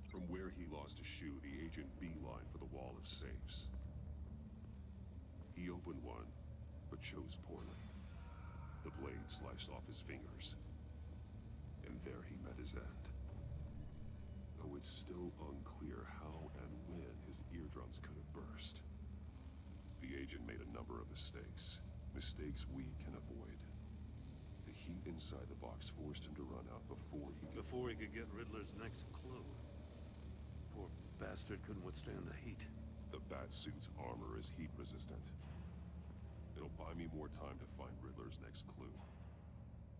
From where he lost a shoe, the agent beelined for the wall of safes. He opened one, but chose poorly. The blade sliced off his fingers, and there he met his end. Though it's still unclear how and when his eardrums could have burst. The agent made a number of mistakes. Mistakes we can avoid. The heat inside the box forced him to run out before he could
get Riddler's next clue. Poor bastard couldn't withstand the heat.
The Batsuit's armor is heat resistant. It'll buy me more time to find Riddler's next clue.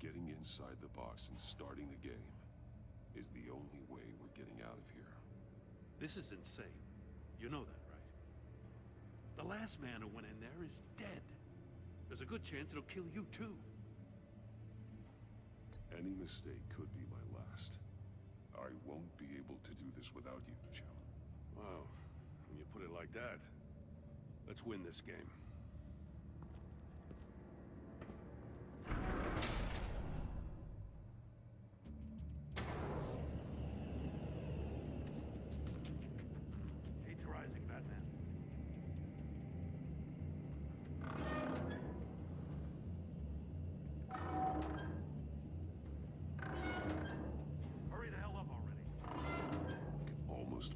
Getting inside the box and starting the game is the only way we're getting out of here.
This is insane. You know that, right? The last man who went in there is dead. There's a good chance it'll kill you too.
Any mistake could be my last. I won't be able to do this without you, Jim.
Wow. When you put it like that, let's win this game.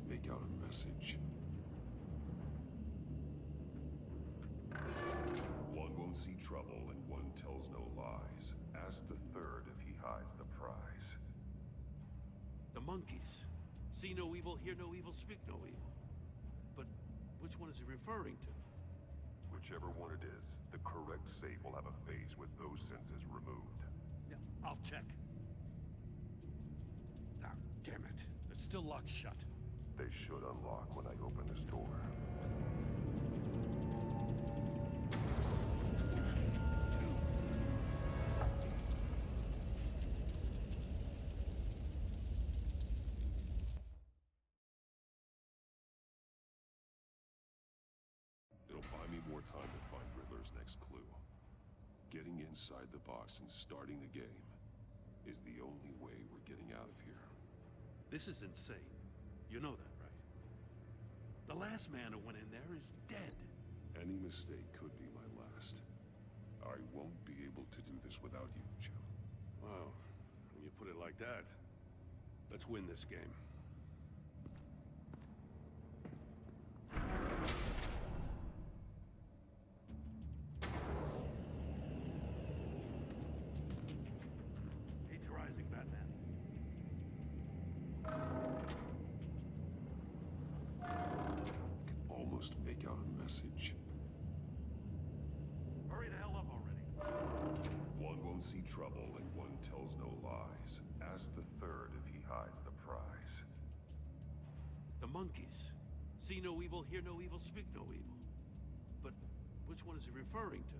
Make out a message. One won't see trouble and one tells no lies. Ask the third if he hides the prize.
The monkeys. See no evil, hear no evil, speak no evil. But which one is he referring to?
Whichever one it is, the correct safe will have a face with those senses removed.
Yeah, I'll check. Ah, damn it. It's still locked shut.
They should unlock when I open this door. It'll buy me more time to find Riddler's next clue. Getting inside the box and starting the game is the only way we're getting out of here.
This is insane. You know that, right? The last man who went in there is dead.
Any mistake could be my last. I won't be able to do this without you, Jim.
Wow. When you put it like that, let's win this game.
Make out a message.
Hurry the hell up already.
One won't see trouble and one tells no lies. Ask the third if he hides the prize.
The monkeys. See no evil, hear no evil, speak no evil. But which one is he referring to?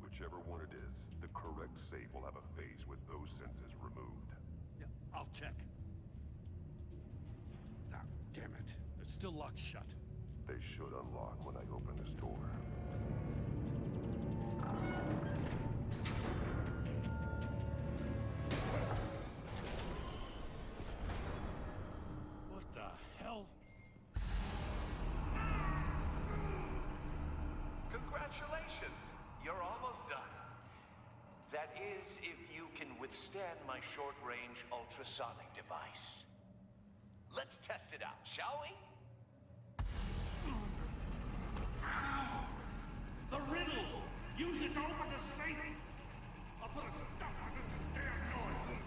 Whichever one it is, the correct safe will have a face with those senses removed.
Yeah, I'll check. Ah, damn it. It's still locked shut.
They should unlock when I open this door.
What the hell?
Congratulations! You're almost done. That is, if you can withstand my short-range ultrasonic device. Let's test it out, shall we?
The riddle! Use it to open the safe! I'll put a stop to this damn noise!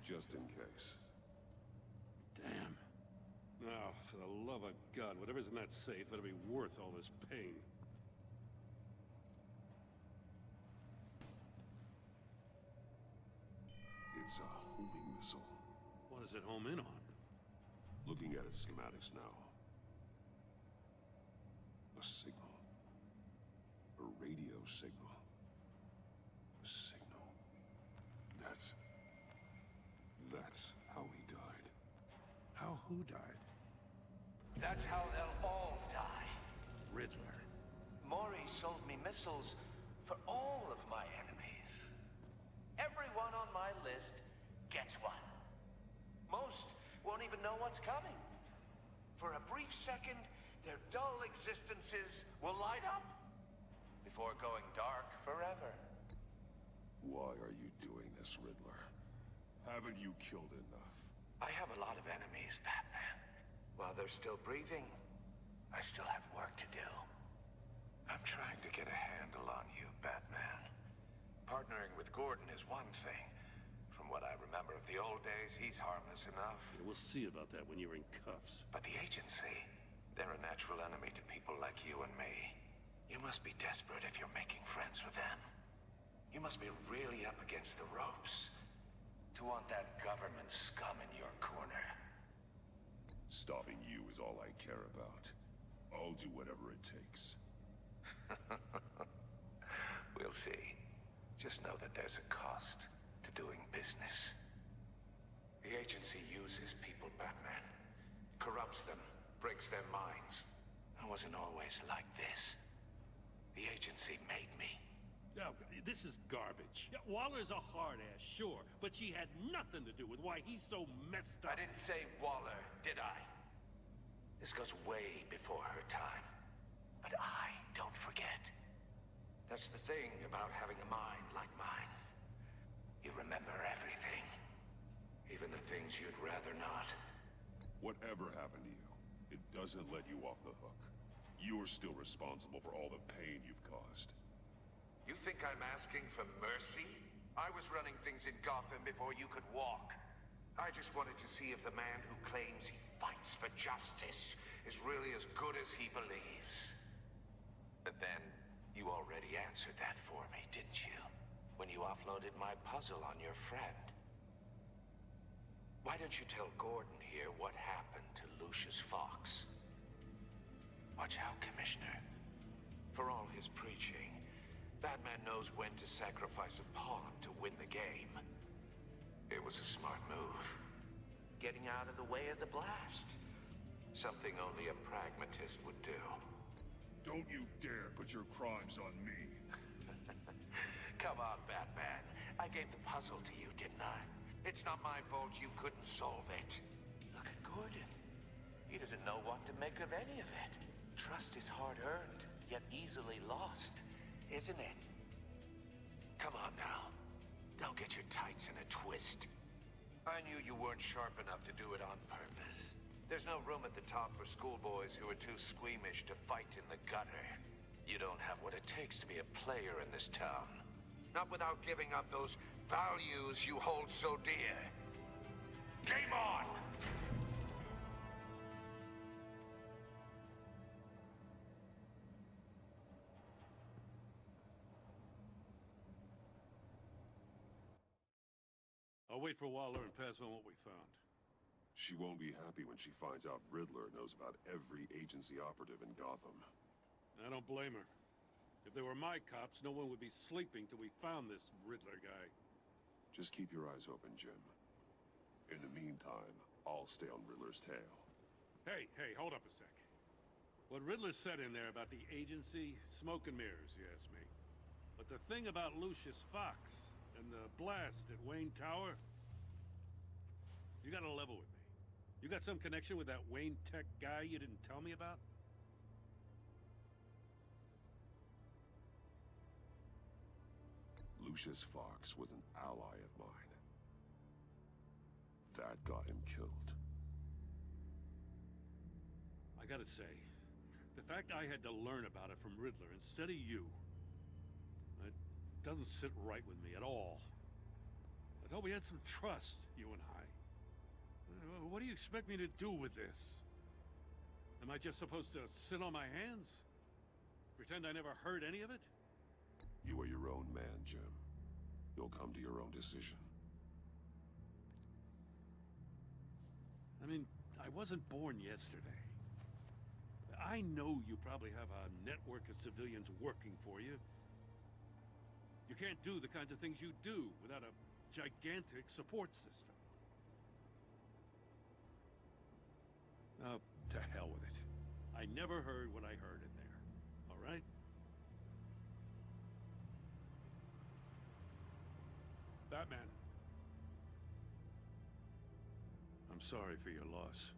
just in case.
Damn. Now, for the love of God, whatever's in that safe better be worth all this pain.
It's a homing missile.
What does it home in on?
Looking at its schematics now. A signal. A radio signal. A signal. That's how he died.
How who died?
That's how they'll all die.
Riddler.
Mori sold me missiles for all of my enemies. Everyone on my list gets one. Most won't even know what's coming. For a brief second, their dull existences will light up before going dark forever.
Why are you doing this, Riddler? Haven't you killed enough?
I have a lot of enemies, Batman. While they're still breathing, I still have work to do. I'm trying to get a handle on you, Batman. Partnering with Gordon is one thing. From what I remember of the old days, he's harmless enough.
Yeah, we'll see about that when you're in cuffs.
But the agency, they're a natural enemy to people like you and me. You must be desperate if you're making friends with them. You must be really up against the ropes to want that government scum in your corner.
Stopping you is all I care about. I'll do whatever it takes.
We'll see. Just know that there's a cost to doing business. The agency uses people, Batman. Corrupts them, breaks their minds. I wasn't always like this. The agency made me.
Oh, this is garbage. Yeah, Waller's a hard-ass, sure, but she had nothing to do with why he's so messed up.
I didn't say Waller, did I? This goes way before her time. But I don't forget. That's the thing about having a mind like mine. You remember everything. Even the things you'd rather not.
Whatever happened to you, it doesn't let you off the hook. You're still responsible for all the pain you've caused.
You think I'm asking for mercy? I was running things in Gotham before you could walk. I just wanted to see if the man who claims he fights for justice is really as good as he believes. But then, you already answered that for me, didn't you? When you offloaded my puzzle on your friend. Why don't you tell Gordon here what happened to Lucius Fox? Watch out, Commissioner. For all his preaching, Batman knows when to sacrifice a pawn to win the game. It was a smart move. Getting out of the way of the blast. Something only a pragmatist would do.
Don't you dare put your crimes on me.
Come on, Batman. I gave the puzzle to you, didn't I? It's not my fault you couldn't solve it. Look at Gordon. He doesn't know what to make of any of it. Trust is hard-earned, yet easily lost, isn't it? Come on now. Don't get your tights in a twist. I knew you weren't sharp enough to do it on purpose. There's no room at the top for schoolboys who are too squeamish to fight in the gutter. You don't have what it takes to be a player in this town. Not without giving up those values you hold so dear. Game on!
I'll wait for Waller and pass on what we found.
She won't be happy when she finds out Riddler knows about every agency operative in Gotham.
I don't blame her. If they were my cops, no one would be sleeping till we found this Riddler guy.
Just keep your eyes open, Jim. In the meantime, I'll stay on Riddler's tail.
Hey, hold up a sec. What Riddler said in there about the agency, smoke and mirrors, you ask me. But the thing about Lucius Fox and the blast at Wayne Tower, you gotta level with me. You got some connection with that Wayne Tech guy you didn't tell me about?
Lucius Fox was an ally of mine. That got him killed.
I gotta say, the fact I had to learn about it from Riddler instead of you, it doesn't sit right with me at all. I thought we had some trust, you and I. What do you expect me to do with this? Am I just supposed to sit on my hands? Pretend I never heard any of it?
You are your own man, Jim. You'll come to your own decision.
I mean, I wasn't born yesterday. I know you probably have a network of civilians working for you. You can't do the kinds of things you do without a gigantic support system. Oh, to hell with it. I never heard what I heard in there. All right? Batman. I'm sorry for your loss.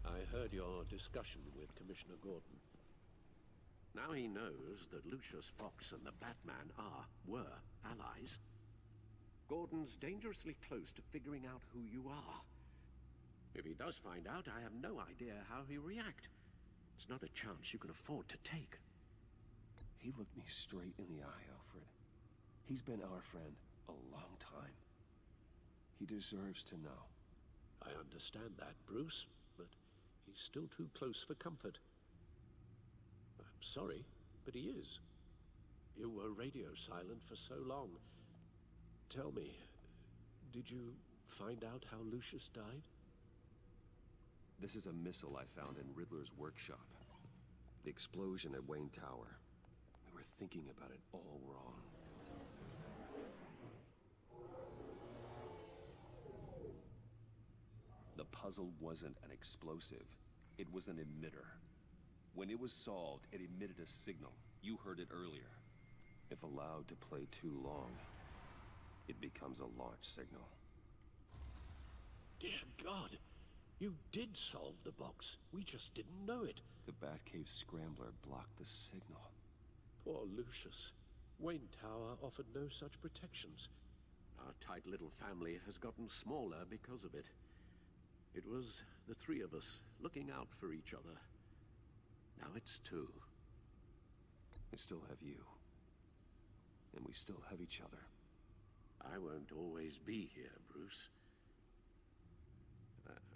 I heard your discussion with Commissioner Gordon. Now he knows that Lucius Fox and the Batman were allies. Gordon's dangerously close to figuring out who you are. If he does find out, I have no idea how he'll react. It's not a chance you can afford to take.
He looked me straight in the eye, Alfred. He's been our friend a long time. He deserves to know.
I understand that, Bruce, but he's still too close for comfort. I'm sorry, but he is. You were radio silent for so long. Tell me, did you find out how Lucius died?
This is a missile I found in Riddler's workshop. The explosion at Wayne Tower. We were thinking about it all wrong. The puzzle wasn't an explosive. It was an emitter. When it was solved, it emitted a signal. You heard it earlier. If allowed to play too long, it becomes a launch signal.
Dear God, you did solve the box. We just didn't know it.
The Batcave Scrambler blocked the signal.
Poor Lucius. Wayne Tower offered no such protections. Our tight little family has gotten smaller because of it. It was the three of us looking out for each other. Now it's two.
I still have you. And we still have each other.
I won't always be here, Bruce.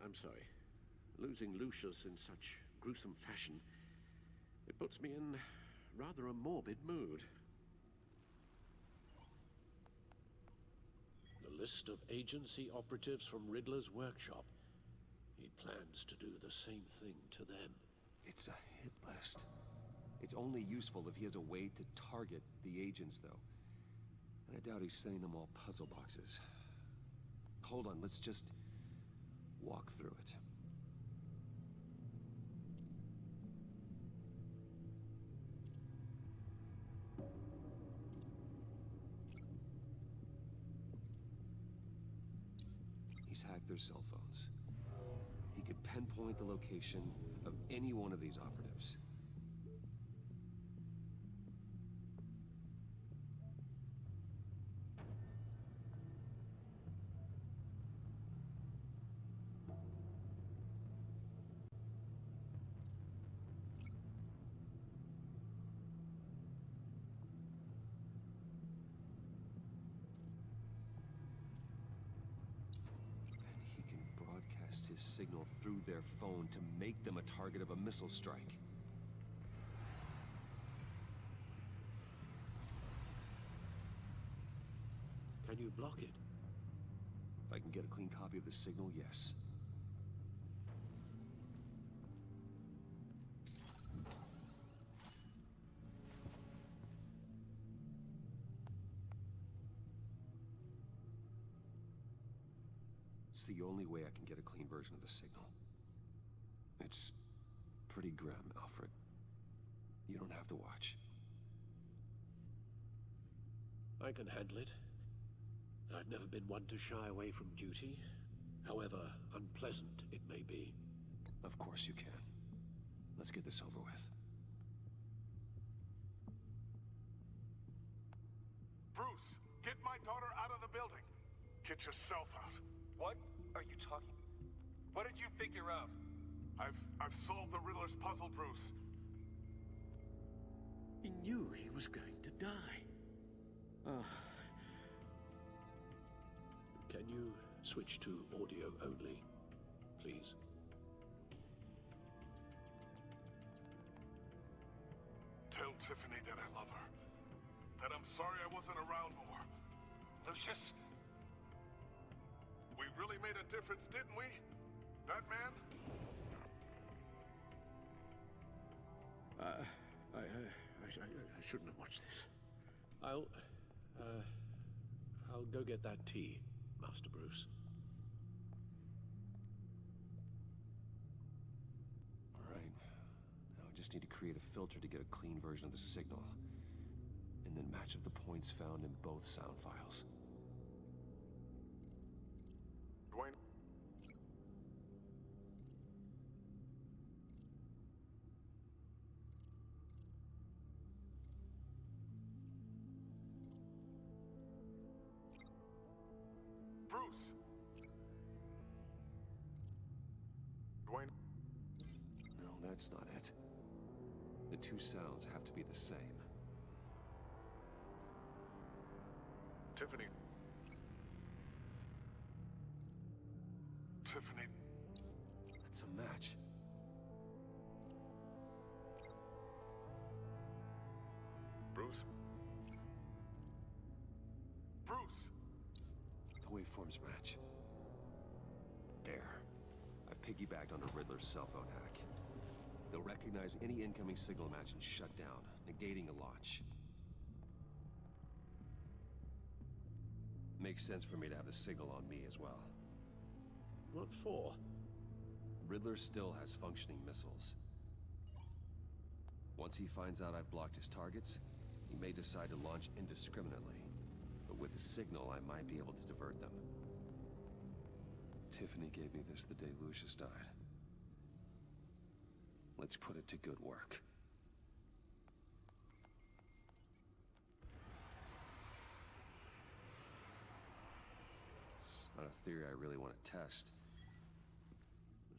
I'm sorry. Losing Lucius in such gruesome fashion, it puts me in rather a morbid mood. The list of agency operatives from Riddler's workshop. He plans to do the same thing to them.
It's a hit list. It's only useful if he has a way to target the agents, though. And I doubt he's sending them all puzzle boxes. Hold on, let's just walk through it. He's hacked their cell phones. He could pinpoint the location of any one of these operatives. His signal through their phone to make them a target of a missile strike.
Can you block it?
If I can get a clean copy of the signal, yes. It's the only way I can get a clean version of the signal. It's pretty grim, Alfred. You don't have to watch.
I can handle it. I've never been one to shy away from duty, however unpleasant it may be.
Of course you can. Let's get this over with.
Bruce, get my daughter out of the building. Get yourself out.
What are you talking? What did you figure out?
I've solved the Riddler's puzzle, Bruce.
He knew he was going to die. Can you switch to audio only, please?
Tell Tiffany that I love her. That I'm sorry I wasn't around more. Lucius, we really made a difference, didn't we? Batman?
I shouldn't have watched this. I'll go get that tea, Master Bruce.
All right. Now I just need to create a filter to get a clean version of the signal. And then match up the points found in both sound files.
Dwayne? Bruce! Dwayne?
No, that's not it. The two sounds have to be the same.
Tiffany. Tiffany.
That's a match.
Bruce? Bruce!
The waveforms match. There. I've piggybacked onto Riddler's cell phone hack. They'll recognize any incoming signal match and shut down, negating a launch. Makes sense for me to have the signal on me as well.
What for?
Riddler still has functioning missiles. Once he finds out I've blocked his targets, he may decide to launch indiscriminately. But with the signal, I might be able to divert them. Tiffany gave me this the day Lucius died. Let's put it to good work. It's not a theory I really want to test.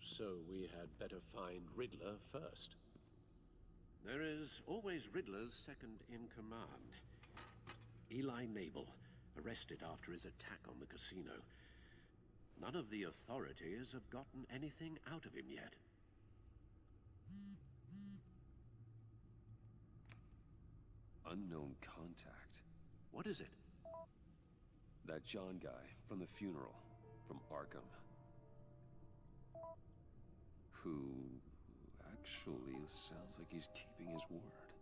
So we had better find Riddler first. There is always Riddler's second in command. Eli Nabel, arrested after his attack on the casino. None of the authorities have gotten anything out of him yet.
Unknown contact.
What is it?
That John guy from the funeral, from Arkham. Who actually sounds like he's keeping his word.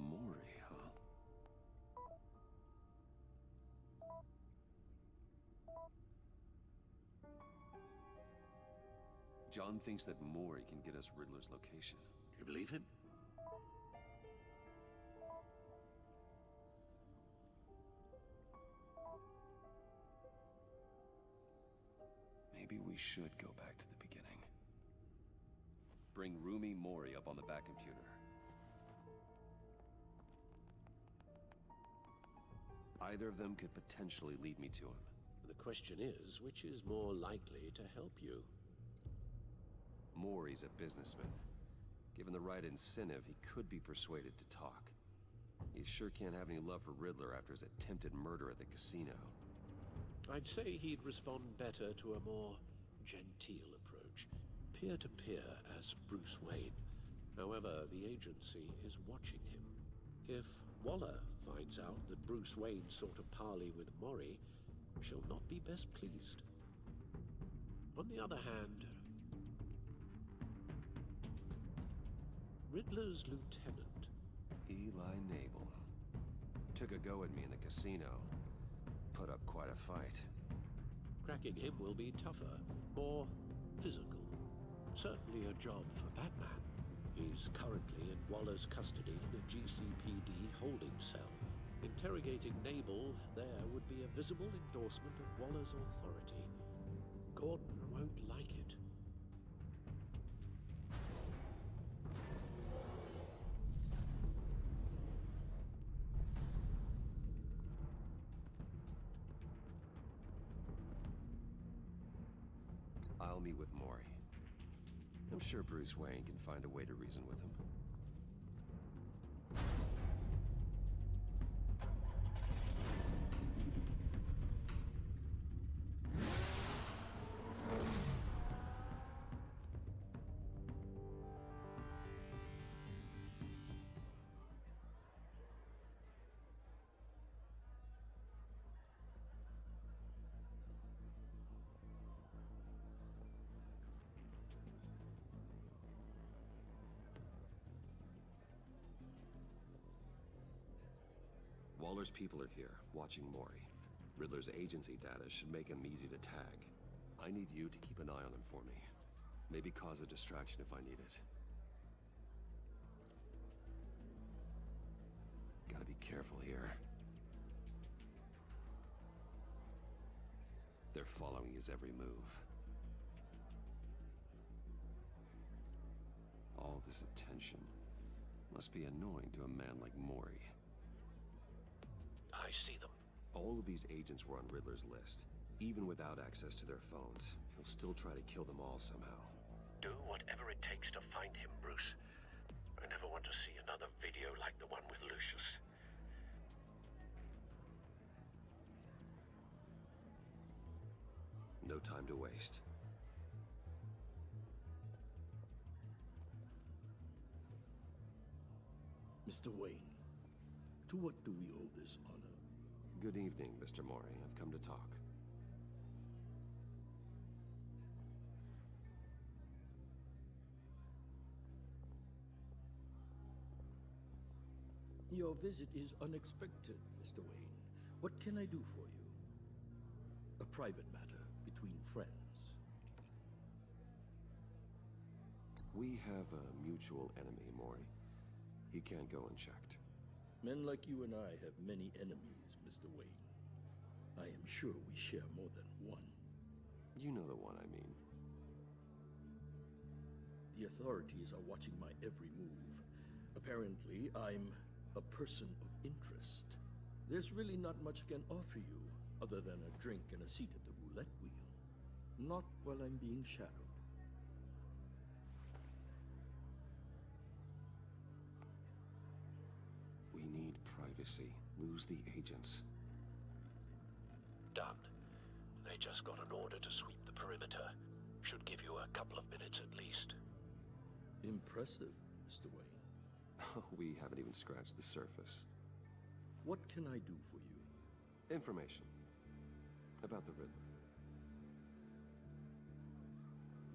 Mori, huh? John thinks that Mori can get us Riddler's location.
You believe him?
Maybe we should go back to the beginning. Bring Rumi Mori up on the back computer. Either of them could potentially lead me to him.
The question is, which is more likely to help you?
Mori's a businessman. Given the right incentive, he could be persuaded to talk. He sure can't have any love for Riddler after his attempted murder at the casino.
I'd say he'd respond better to a more genteel approach. Peer-to-peer as Bruce Wayne. However, the agency is watching him. If Waller finds out that Bruce Wayne sought a parley with Mori, she'll not be best pleased. On the other hand, Riddler's lieutenant,
Eli Nabel, took a go at me in the casino. Put up quite a fight.
Cracking him will be tougher, more physical. Certainly a job for Batman. He's currently in Waller's custody in a GCPD holding cell. Interrogating Nabel there would be a visible endorsement of Waller's authority. Gordon won't like it.
I'll meet with Maury. I'm sure Bruce Wayne can find a way to reason with him. Waller's people are here, watching Maury. Riddler's agency data should make him easy to tag. I need you to keep an eye on him for me. Maybe cause a distraction if I need it. Gotta be careful here. They're following his every move. All this attention must be annoying to a man like Maury.
I see them.
All of these agents were on Riddler's list. Even without access to their phones, he'll still try to kill them all somehow.
Do whatever it takes to find him, Bruce. I never want to see another video like the one with Lucius.
No time to waste.
Mr. Wayne, to what do we owe this honor?
Good evening, Mr. Maury. I've come to talk.
Your visit is unexpected, Mr. Wayne. What can I do for you? A private matter between friends.
We have a mutual enemy, Maury. He can't go unchecked.
Men like you and I have many enemies, Mr. Wayne. I am sure we share more than one.
You know the one I mean.
The authorities are watching my every move. Apparently, I'm a person of interest. There's really not much I can offer you, other than a drink and a seat at the roulette wheel. Not while I'm being shadowed.
We need privacy. Lose the agents.
Done. They just got an order to sweep the perimeter. Should give you a couple of minutes at least.
Impressive, Mr. Wayne.
We haven't even scratched the surface.
What can I do for you?
Information. About the Riddler.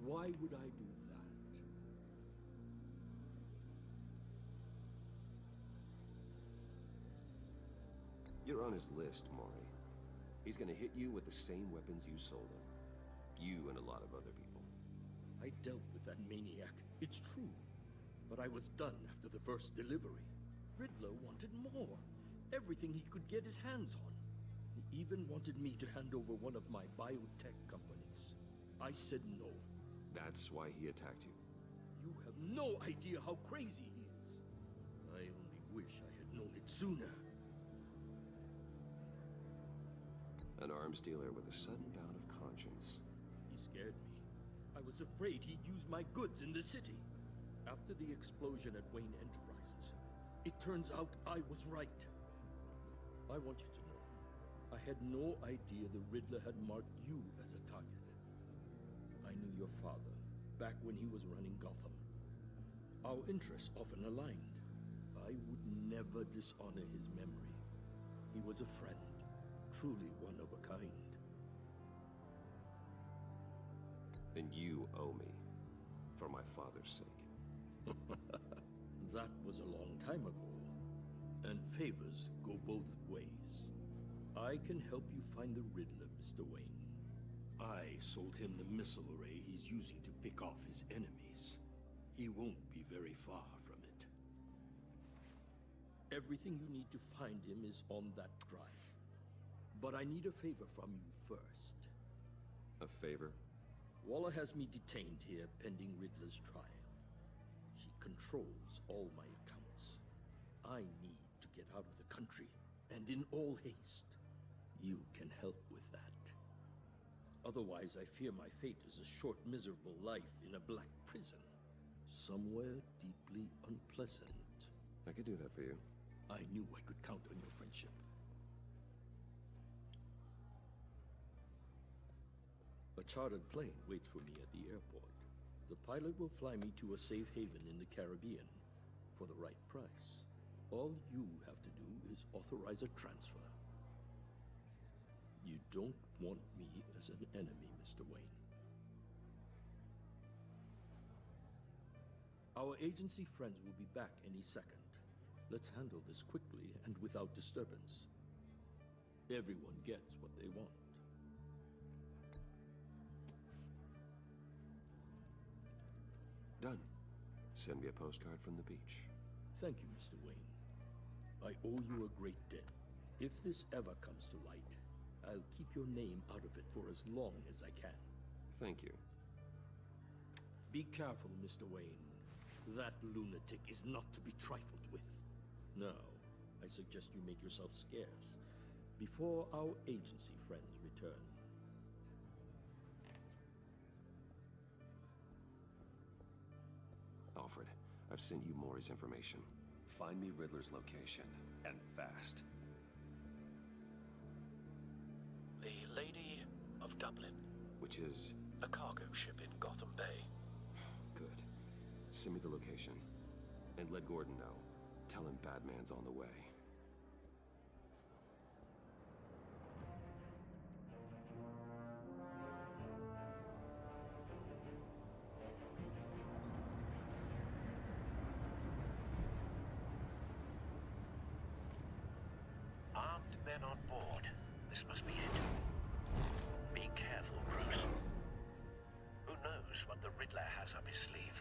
Why would I do that?
You're on his list, Maury. He's gonna hit you with the same weapons you sold him. You and a lot of other people.
I dealt with that maniac, it's true. But I was done after the first delivery. Riddler wanted more. Everything he could get his hands on. He even wanted me to hand over one of my biotech companies. I said no.
That's why he attacked you.
You have no idea how crazy he is. I only wish I had known it sooner.
An arms dealer with a sudden bout of conscience.
He scared me. I was afraid he'd use my goods in the city. After the explosion at Wayne Enterprises, it turns out I was right. I want you to know, I had no idea the Riddler had marked you as a target. I knew your father, back when he was running Gotham. Our interests often aligned. I would never dishonor his memory. He was a friend, truly one of a kind.
Then you owe me, for my father's sake.
That was a long time ago, and favors go both ways. I can help you find the Riddler, Mr. Wayne. I sold him the missile array he's using to pick off his enemies. He won't be very far from it. Everything you need to find him is on that drive. But I need a favor from you first.
A favor?
Waller has me detained here pending Riddler's trial. He controls all my accounts. I need to get out of the country, and in all haste. You can help with that. Otherwise, I fear my fate is a short, miserable life in a black prison. Somewhere deeply unpleasant.
I could do that for you.
I knew I could count on your friendship. A chartered plane waits for me at the airport. The pilot will fly me to a safe haven in the Caribbean for the right price. All you have to do is authorize a transfer. You don't want me as an enemy, Mr. Wayne. Our agency friends will be back any second. Let's handle this quickly and without disturbance. Everyone gets what they want.
Done. Send me a postcard from the beach.
Thank you, Mr. Wayne. I owe you a great debt. If this ever comes to light, I'll keep your name out of it for as long as I can.
Thank you.
Be careful, Mr. Wayne. That lunatic is not to be trifled with. Now, I suggest you make yourself scarce before our agency friends return.
Alfred, I've sent you Maury's information. Find me Riddler's location, and fast.
The Lady of Dublin.
Which is?
A cargo ship in Gotham Bay.
Good. Send me the location. And let Gordon know. Tell him Batman's on the way.
Armed men on board. This must be it. Be careful, Bruce. Who knows what the Riddler has up his sleeve?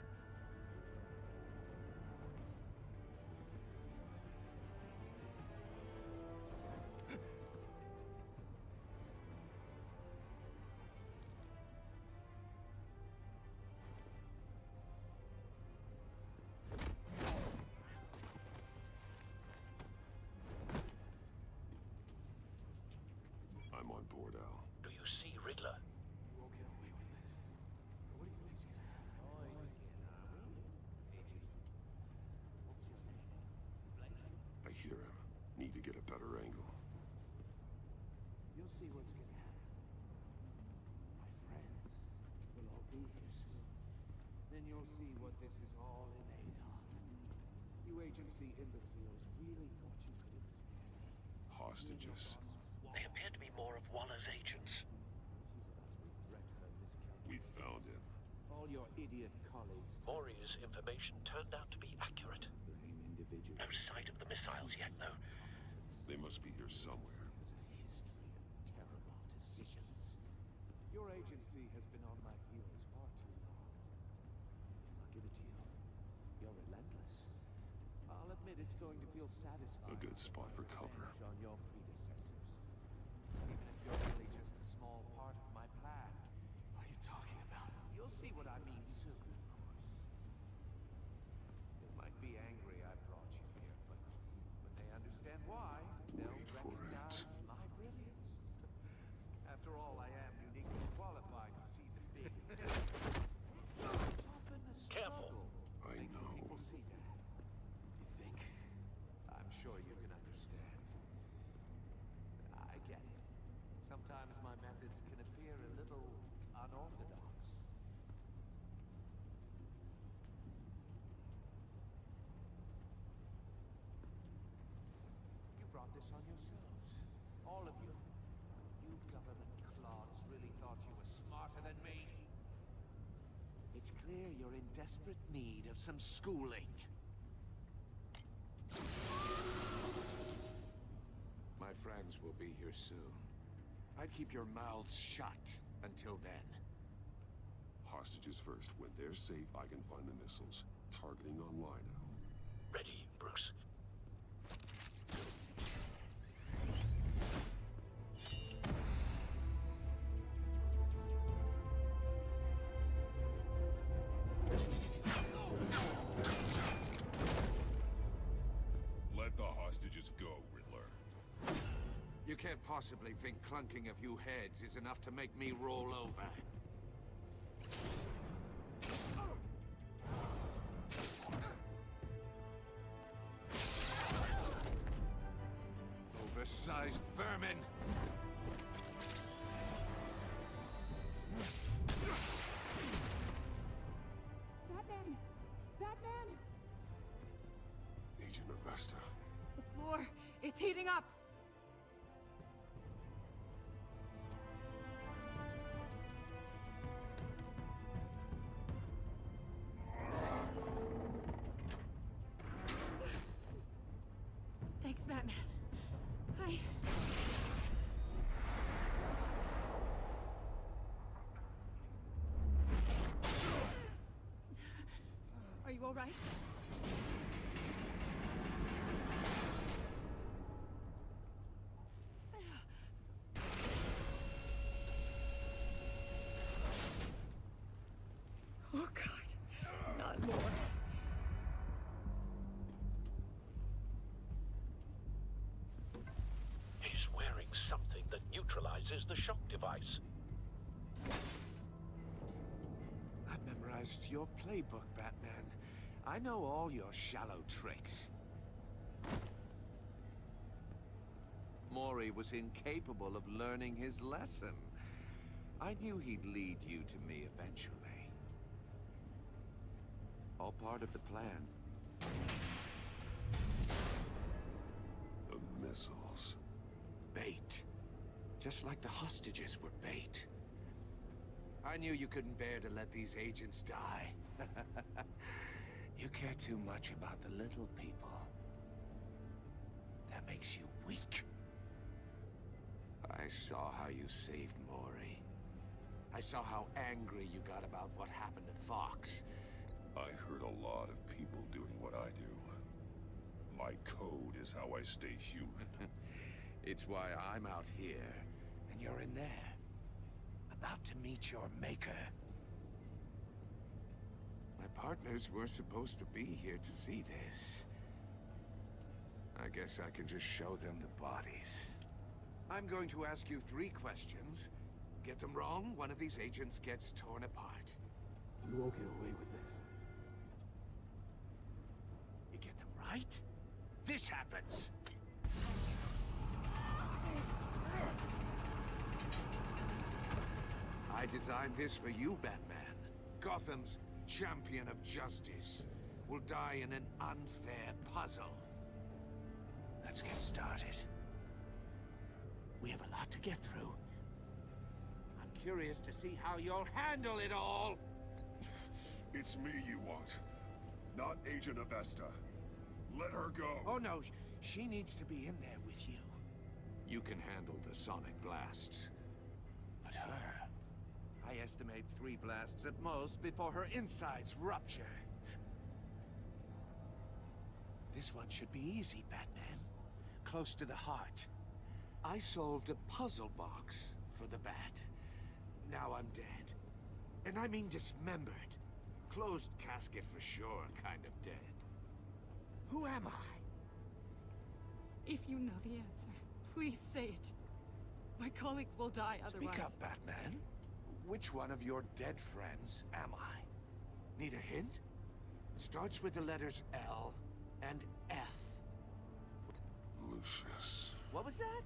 I'm on board, Al.
Do you see Riddler?
You won't get away with this. What do you think's gonna happen?
I hear him. Need to get a better angle.
You'll see what's gonna happen. My friends will all be here soon. Then you'll see what this is all in aid of. You agency imbeciles really thought you could ensnare me.
Hostages.
They appear to be more of Waller's agents.
She's about to regret her miscalculation.
We found him.
All your idiot colleagues
Maury's information turned out to be accurate.
blame individuals.
No sight of the missiles yet, though.
They must be here somewhere.
There's a history of terrible decisions. Your agency has been on my heels far too long. I'll give it to you. You're relentless. I'll admit it's going to feel satisfying.
A good spot for cover.
On your predecessors. Even if you're really just a small part of my plan.
What are you talking about?
You'll see what I mean soon, of course. They might be angry I brought you here, but when they understand why, they'll
Wait for it.
recognize my brilliance. After all, I am uniquely qualified to see the big picture. It's often a
Careful.
struggle
I
making
know.
people see that.
You think?
I'm sure you can understand. I get it. Sometimes my methods can appear a little unorthodox. You brought this on yourselves. All of you. You government clods really thought you were smarter than me. It's clear you're in desperate need of some schooling.
My friends will be here soon. I'd keep your mouths shut until then.
Hostages first. When they're safe, I can find the missiles. Targeting online now.
Ready, Bruce.
can't possibly think clunking a few heads is enough to make me roll over. Oversized vermin!
Batman! Batman!
Agent Avesta.
The floor, it's heating up! Thanks, Batman. Are you all right? Oh, God. Not more.
He's wearing something that neutralizes the shock device.
I've memorized your playbook, Batman. I know all your shallow tricks. Mori was incapable of learning his lesson. I knew he'd lead you to me eventually. All part of the plan.
The missiles.
Bait. Just like the hostages were bait. I knew you couldn't bear to let these agents die. You care too much about the little people. That makes you weak. I saw how you saved Mori. I saw how angry you got about what happened to Fox.
I hurt a lot of people doing what I do. My code is how I stay human.
It's why I'm out here, and you're in there. About to meet your maker. My partners were supposed to be here to see this. I guess I can just show them the bodies. I'm going to ask you 3 questions. Get them wrong, one of these agents gets torn apart.
You won't get away with this.
You get them right, this happens. I designed this for you, Batman. Gotham's champion of justice will die in an unfair puzzle. Let's get started. We have a lot to get through. I'm curious to see how you'll handle it all.
It's me you want, not Agent Avesta. Let her go.
Oh no, she needs to be in there with you. You can handle the sonic blasts. But her, I estimate 3 blasts at most before her insides rupture. This one should be easy, Batman. Close to the heart. I solved a puzzle box for the Bat. Now I'm dead. And I mean dismembered. Closed casket for sure, kind of dead. Who am I?
If you know the answer, please say it. My colleagues will die otherwise.
Speak up, Batman. Which one of your dead friends am I? Need a hint? Starts with the letters L and F.
Lucius.
What was that?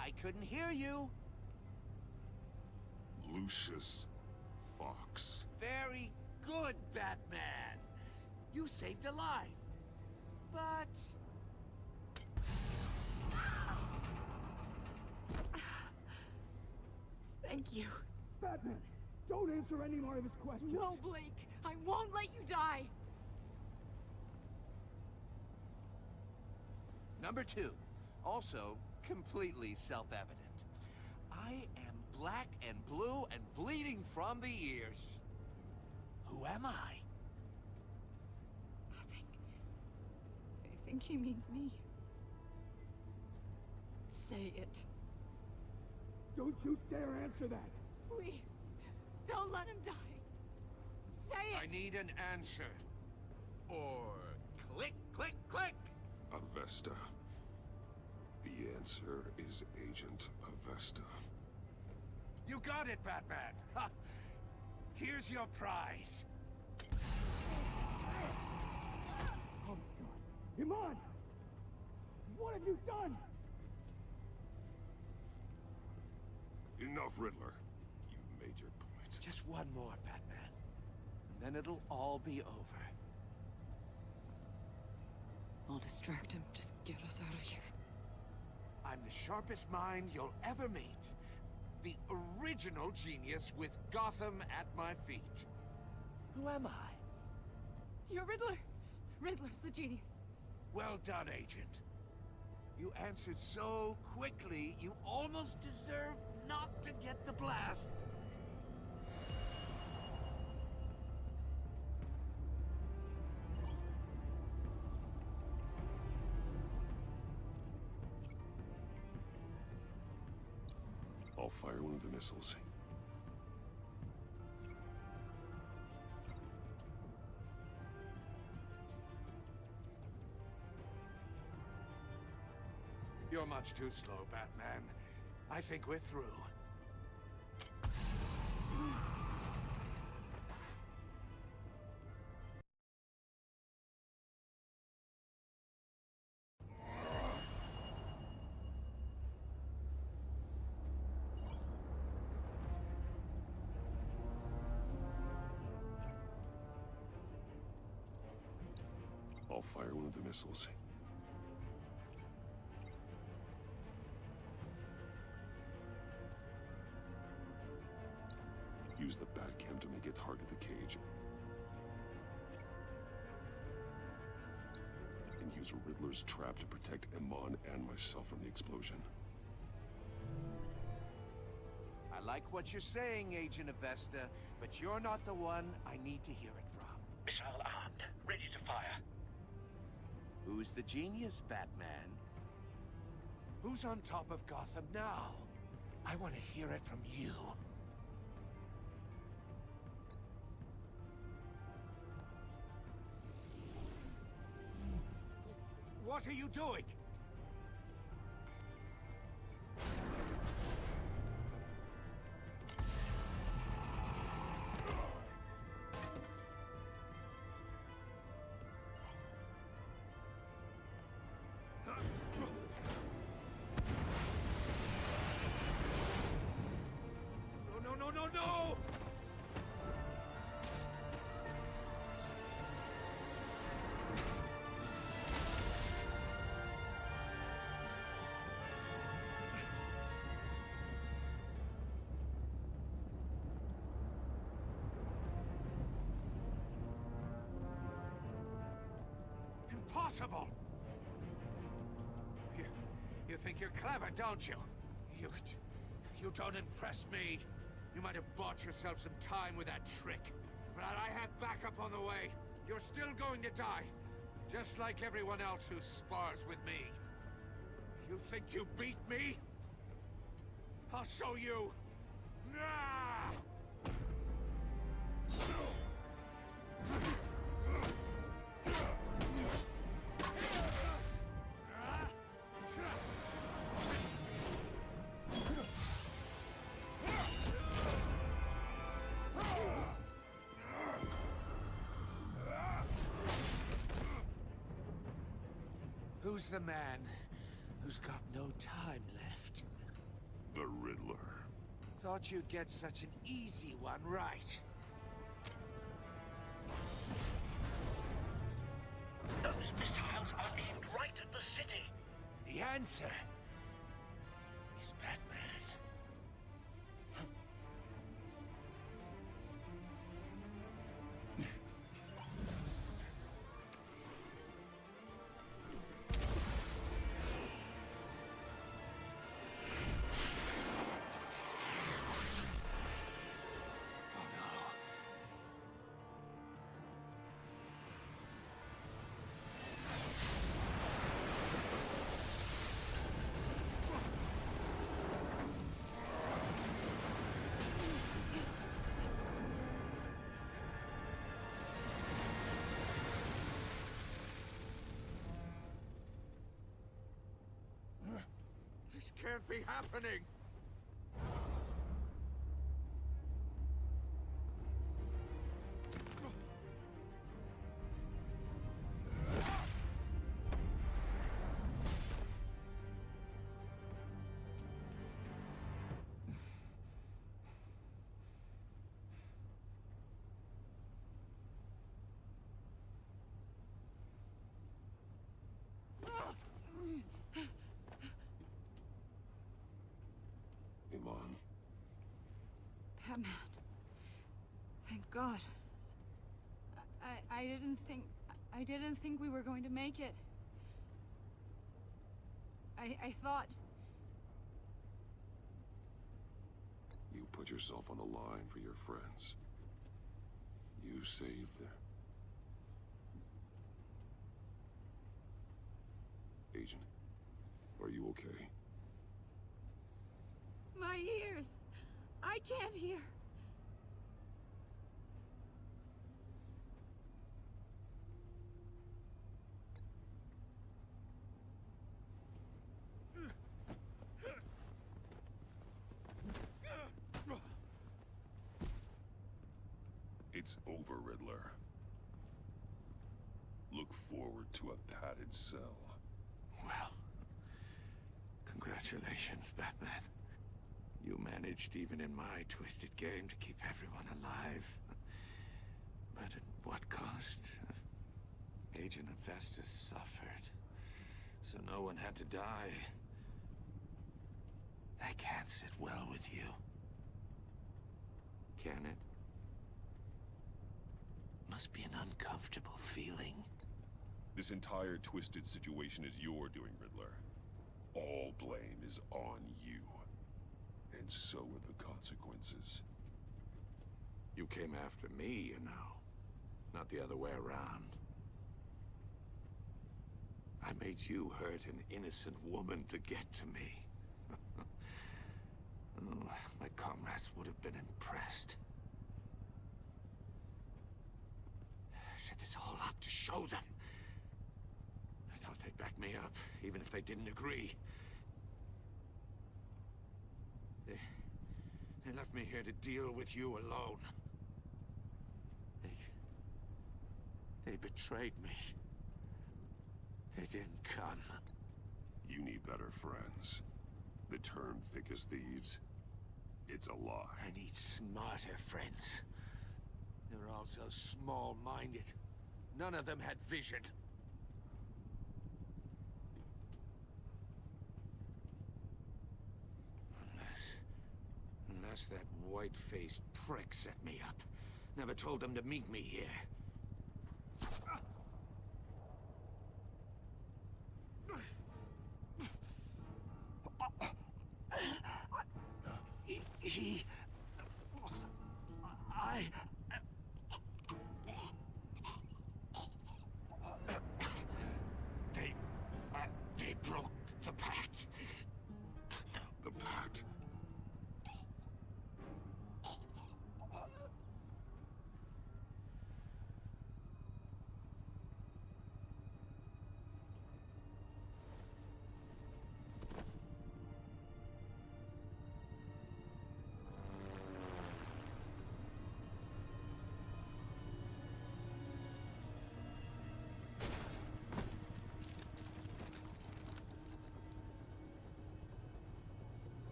I couldn't hear you.
Lucius Fox.
Very good, Batman. You saved a life. But...
Thank you.
Batman, don't answer any more of his questions.
No, Blake. I won't let you die.
Number 2. Also, completely self-evident. I am black and blue and bleeding from the ears. Who am I?
I think he means me. Say it.
Don't you dare answer that.
Please, don't let him die. Say it!
I need an answer. Or click, click, click!
Avesta. The answer is Agent Avesta.
You got it, Batman! Ha! Here's your prize!
Oh my god. Iman! What have you done?
Enough, Riddler. You made your point.
Just one more, Batman. And then it'll all be over.
I'll distract him. Just get us out of here.
I'm the sharpest mind you'll ever meet. The original genius with Gotham at my feet. Who am I?
You're Riddler! Riddler's the genius.
Well done, Agent. You answered so quickly, you almost deserve not to get the blast.
I'll fire one of the missiles.
You're much too slow, Batman. I think we're through.
I'll fire one of the missiles. Use the Batcam to make it target the cage. And use Riddler's trap to protect Iman and myself from the explosion.
I like what you're saying, Agent Avesta, but you're not the one I need to hear it from.
Missile armed, ready to fire.
Who's the genius, Batman? Who's on top of Gotham now? I want to hear it from you. What are you doing? No! Impossible! You think you're clever, don't you? You don't impress me. You might have bought yourself some time with that trick, but I have backup on the way. You're still going to die, just like everyone else who spars with me. You think you beat me? I'll show you. Ah! Who's the man who's got no time left?
The Riddler.
Thought you'd get such an easy one right.
Those missiles are aimed right at the city.
The answer is Batman.
can't be happening!
Iman.
Batman. Thank God. I didn't think we were going to make it. I thought...
You put yourself on the line for your friends. You saved them. Agent, are you okay?
My ears! I can't hear!
It's over, Riddler. Look forward to a padded cell.
Well, congratulations, Batman. You managed, even in my twisted game, to keep everyone alive. But at what cost? Agent Hephaestus suffered, so no one had to die. That can't sit well with you. Can it? Must be an uncomfortable feeling.
This entire twisted situation is your doing, Riddler. All blame is on you. And so are the consequences.
You came after me, you know. Not the other way around. I made you hurt an innocent woman to get to me. Oh, my comrades would have been impressed. Set this all up to show them. I thought they'd back me up, even if they didn't agree. They left me here to deal with you alone. They betrayed me. They didn't come.
You need better friends. The term thick as thieves, it's a lie.
I need smarter friends. They're all so small-minded. None of them had vision. Unless that white-faced prick set me up. Never told them to meet me here. They broke the pact.
The pact?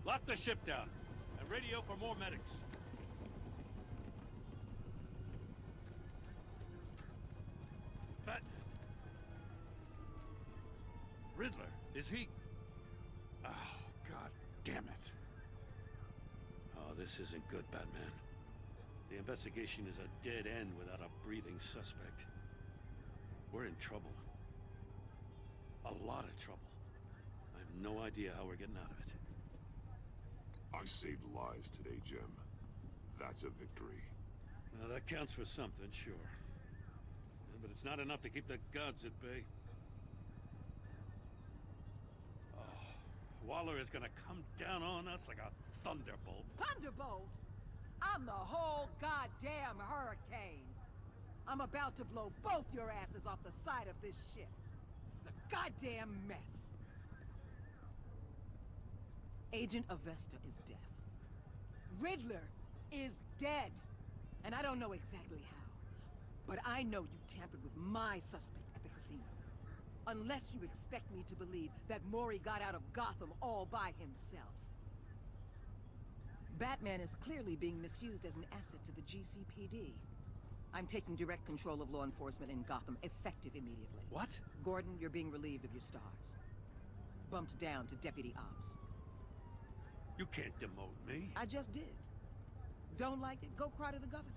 Lock the ship down, and radio for more medics. Riddler, is he... Oh, God damn it. Oh, this isn't good, Batman. The investigation is a dead end without a breathing suspect. We're in trouble. A lot of trouble. I have no idea how we're getting out of it.
I saved lives today, Jim. That's a victory.
Well, that counts for something, sure. But it's not enough to keep the gods at bay. Oh, Waller is gonna come down on us like a thunderbolt.
Thunderbolt? I'm the whole goddamn hurricane. I'm about to blow both your asses off the side of this ship. This is a goddamn mess. Agent Avesta is deaf. Riddler is dead. And I don't know exactly how. But I know you tampered with my suspect at the casino. Unless you expect me to believe that Mori got out of Gotham all by himself. Batman is clearly being misused as an asset to the GCPD. I'm taking direct control of law enforcement in Gotham, effective immediately.
What?
Gordon, you're being relieved of your stars. Bumped down to Deputy Ops.
You can't demote me.
I just did. Don't like it? Go cry to the governor.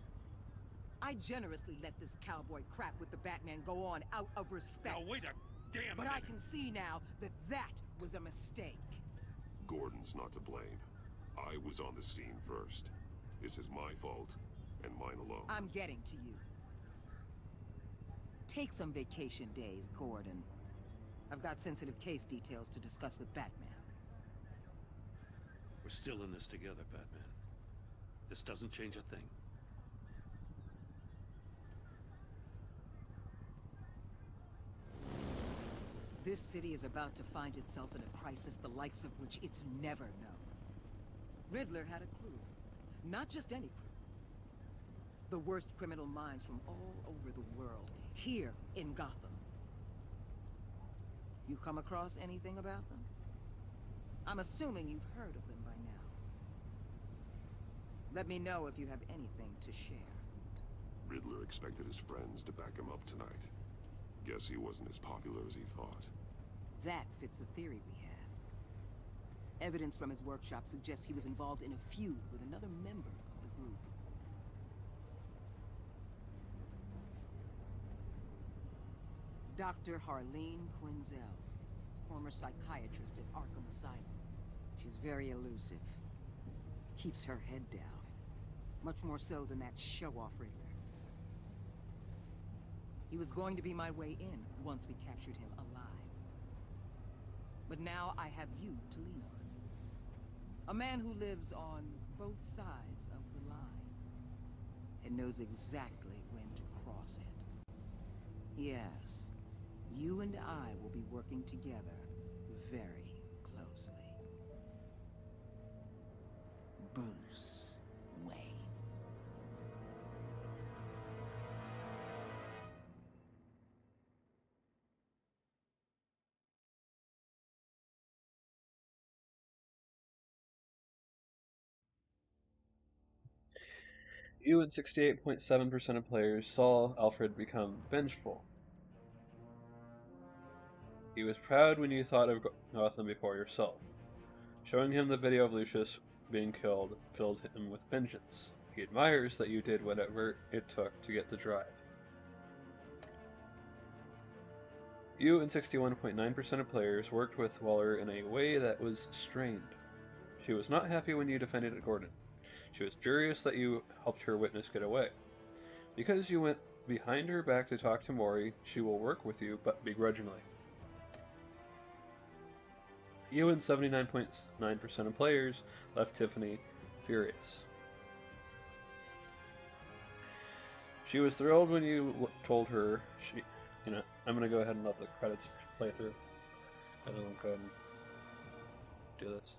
I generously let this cowboy crap with the Batman go on out of respect.
Now wait a damn
But
minute.
I can see now that that was a mistake.
Gordon's not to blame. I was on the scene first. This is my fault, and mine alone.
I'm getting to you. Take some vacation days, Gordon. I've got sensitive case details to discuss with Batman.
We're still in this together, Batman. This doesn't change a thing.
This city is about to find itself in a crisis the likes of which it's never known. Riddler had a crew. Not just any crew. The worst criminal minds from all over the world, here in Gotham. You come across anything about them? I'm assuming you've heard of them by now. Let me know if you have anything to share.
Riddler expected his friends to back him up tonight. Guess he wasn't as popular as he thought.
That fits a theory we have. Evidence from his workshop suggests he was involved in a feud with another member of the group. Dr. Harleen Quinzel, former psychiatrist at Arkham Asylum. She's very elusive. Keeps her head down. Much more so than that show-off Riddler. He was going to be my way in once we captured him alive. But now I have you to lean on. A man who lives on both sides of the line. And knows exactly when to cross it. Yes, you and I will be working together very closely. Bruce Wayne.
You and 68.7% of players saw Alfred become vengeful. He was proud when you thought of Gotham before yourself. Showing him the video of Lucius being killed filled him with vengeance. He admires that you did whatever it took to get the drive. You and 61.9% of players worked with Waller in a way that was strained. She was not happy when you defended Gordon. She was furious that you helped her witness get away. Because you went behind her back to talk to Mori, she will work with you, but begrudgingly. You and 79.9% of players left Tiffany furious. She was thrilled when you told her I'm gonna go ahead and let the credits play through. And then we'll go ahead and do this.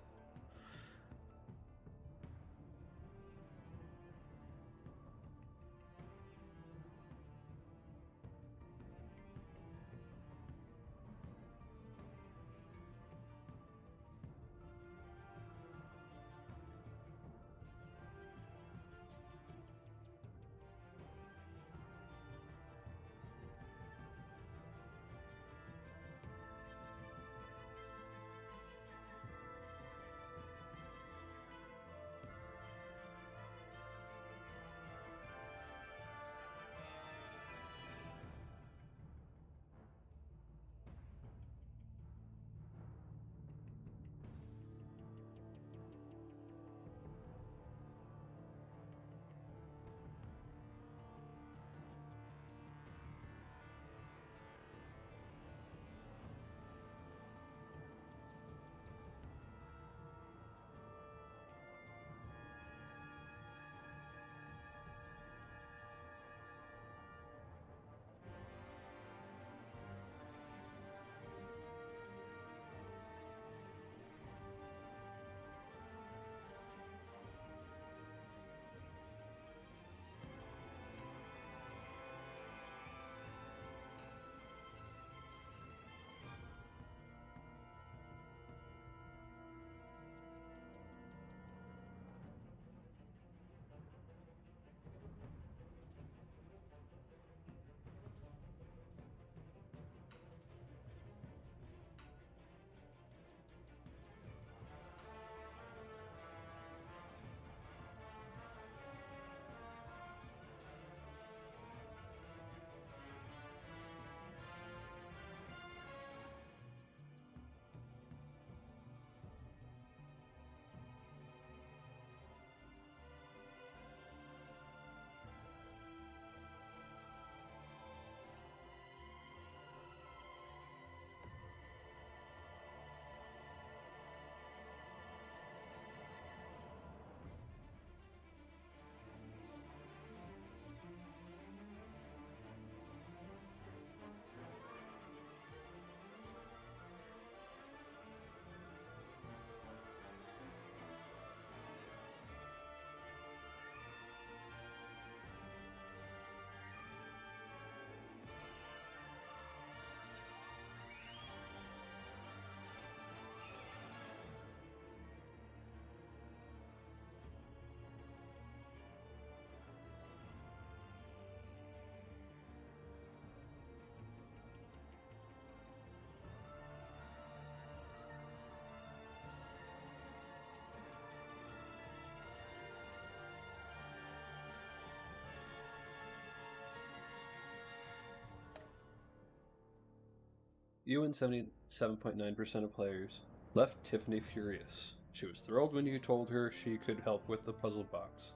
You and 77.9% of players left Tiffany furious. She was thrilled when you told her she could help with the puzzle box.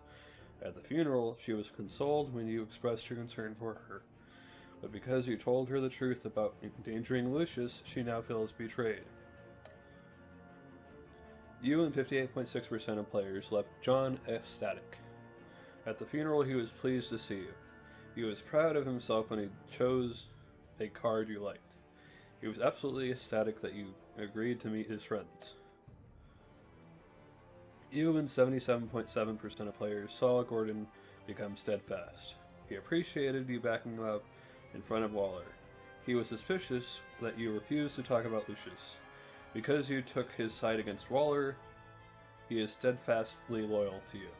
At the funeral, she was consoled when you expressed your concern for her. But because you told her the truth about endangering Lucius, she now feels betrayed. You and 58.6% of players left John ecstatic. At the funeral, he was pleased to see you. He was proud of himself when he chose a card you liked. He was absolutely ecstatic that you agreed to meet his friends. You and 77.7% of players saw Gordon become steadfast. He appreciated you backing him up in front of Waller. He was suspicious that you refused to talk about Lucius. Because you took his side against Waller, he is steadfastly loyal to you.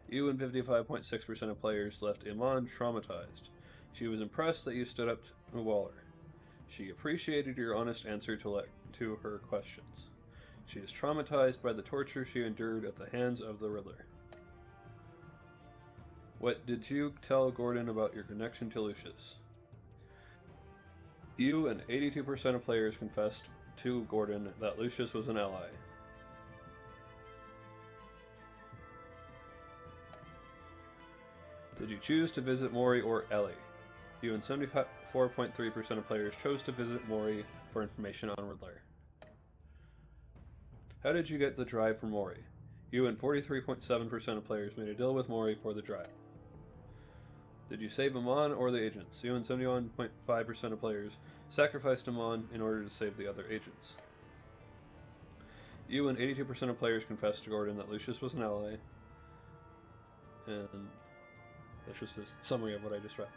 You and 55.6% of players left Iman traumatized. She was impressed that you stood up to Waller. She appreciated your honest answer to her questions. She is traumatized by the torture she endured at the hands of the Riddler. What did you tell Gordon about your connection to Lucius? You and 82% of players confessed to Gordon that Lucius was an ally. Did you choose to visit Mori or Ellie? You and 74.3% of players chose to visit Mori for information on Riddler. How did you get the drive for Mori? You and 43.7% of players made a deal with Mori for the drive. Did you save Amon or the agents? You and 71.5% of players sacrificed Amon in order to save the other agents. You and 82% of players confessed to Gordon that Lucius was an ally. And that's just a summary of what I just read.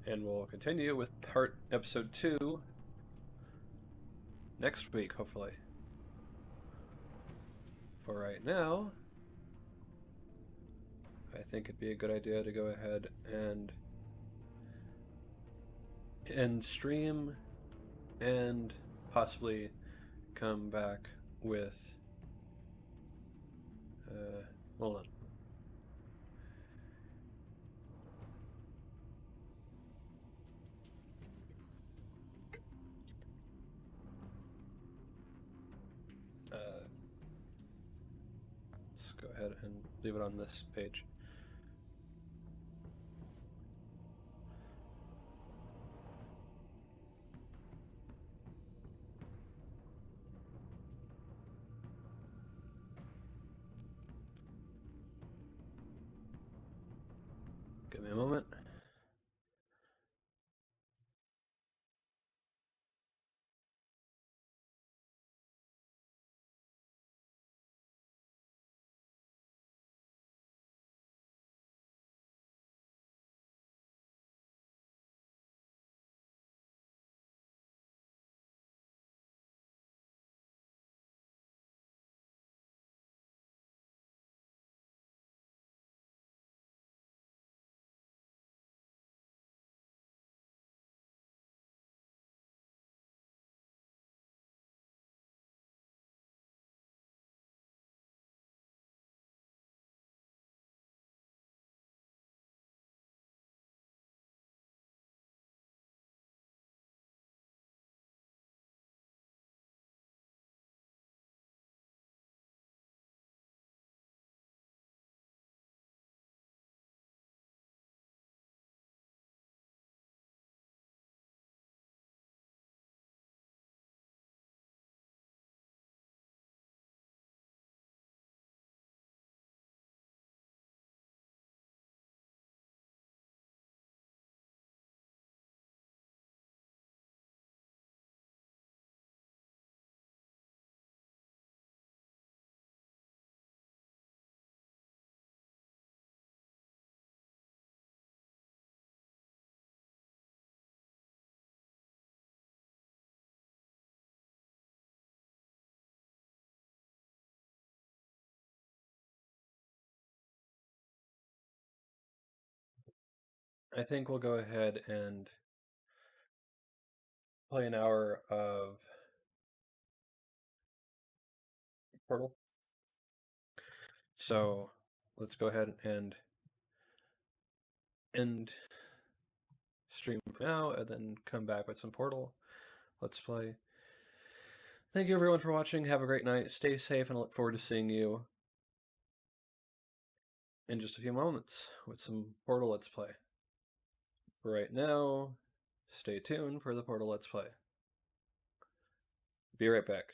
And we'll continue with episode 2 next week, hopefully. For right now, I think it'd be a good idea to go ahead and end stream and possibly come back with hold on. Let's go ahead and leave it on this page. Give me a moment. I think we'll go ahead and play an hour of Portal. So let's go ahead and end stream for now, and then come back with some Portal. Let's play. Thank you everyone for watching. Have a great night. Stay safe, and I look forward to seeing you in just a few moments with some Portal Let's Play. Right now, stay tuned for the Portal Let's Play. Be right back.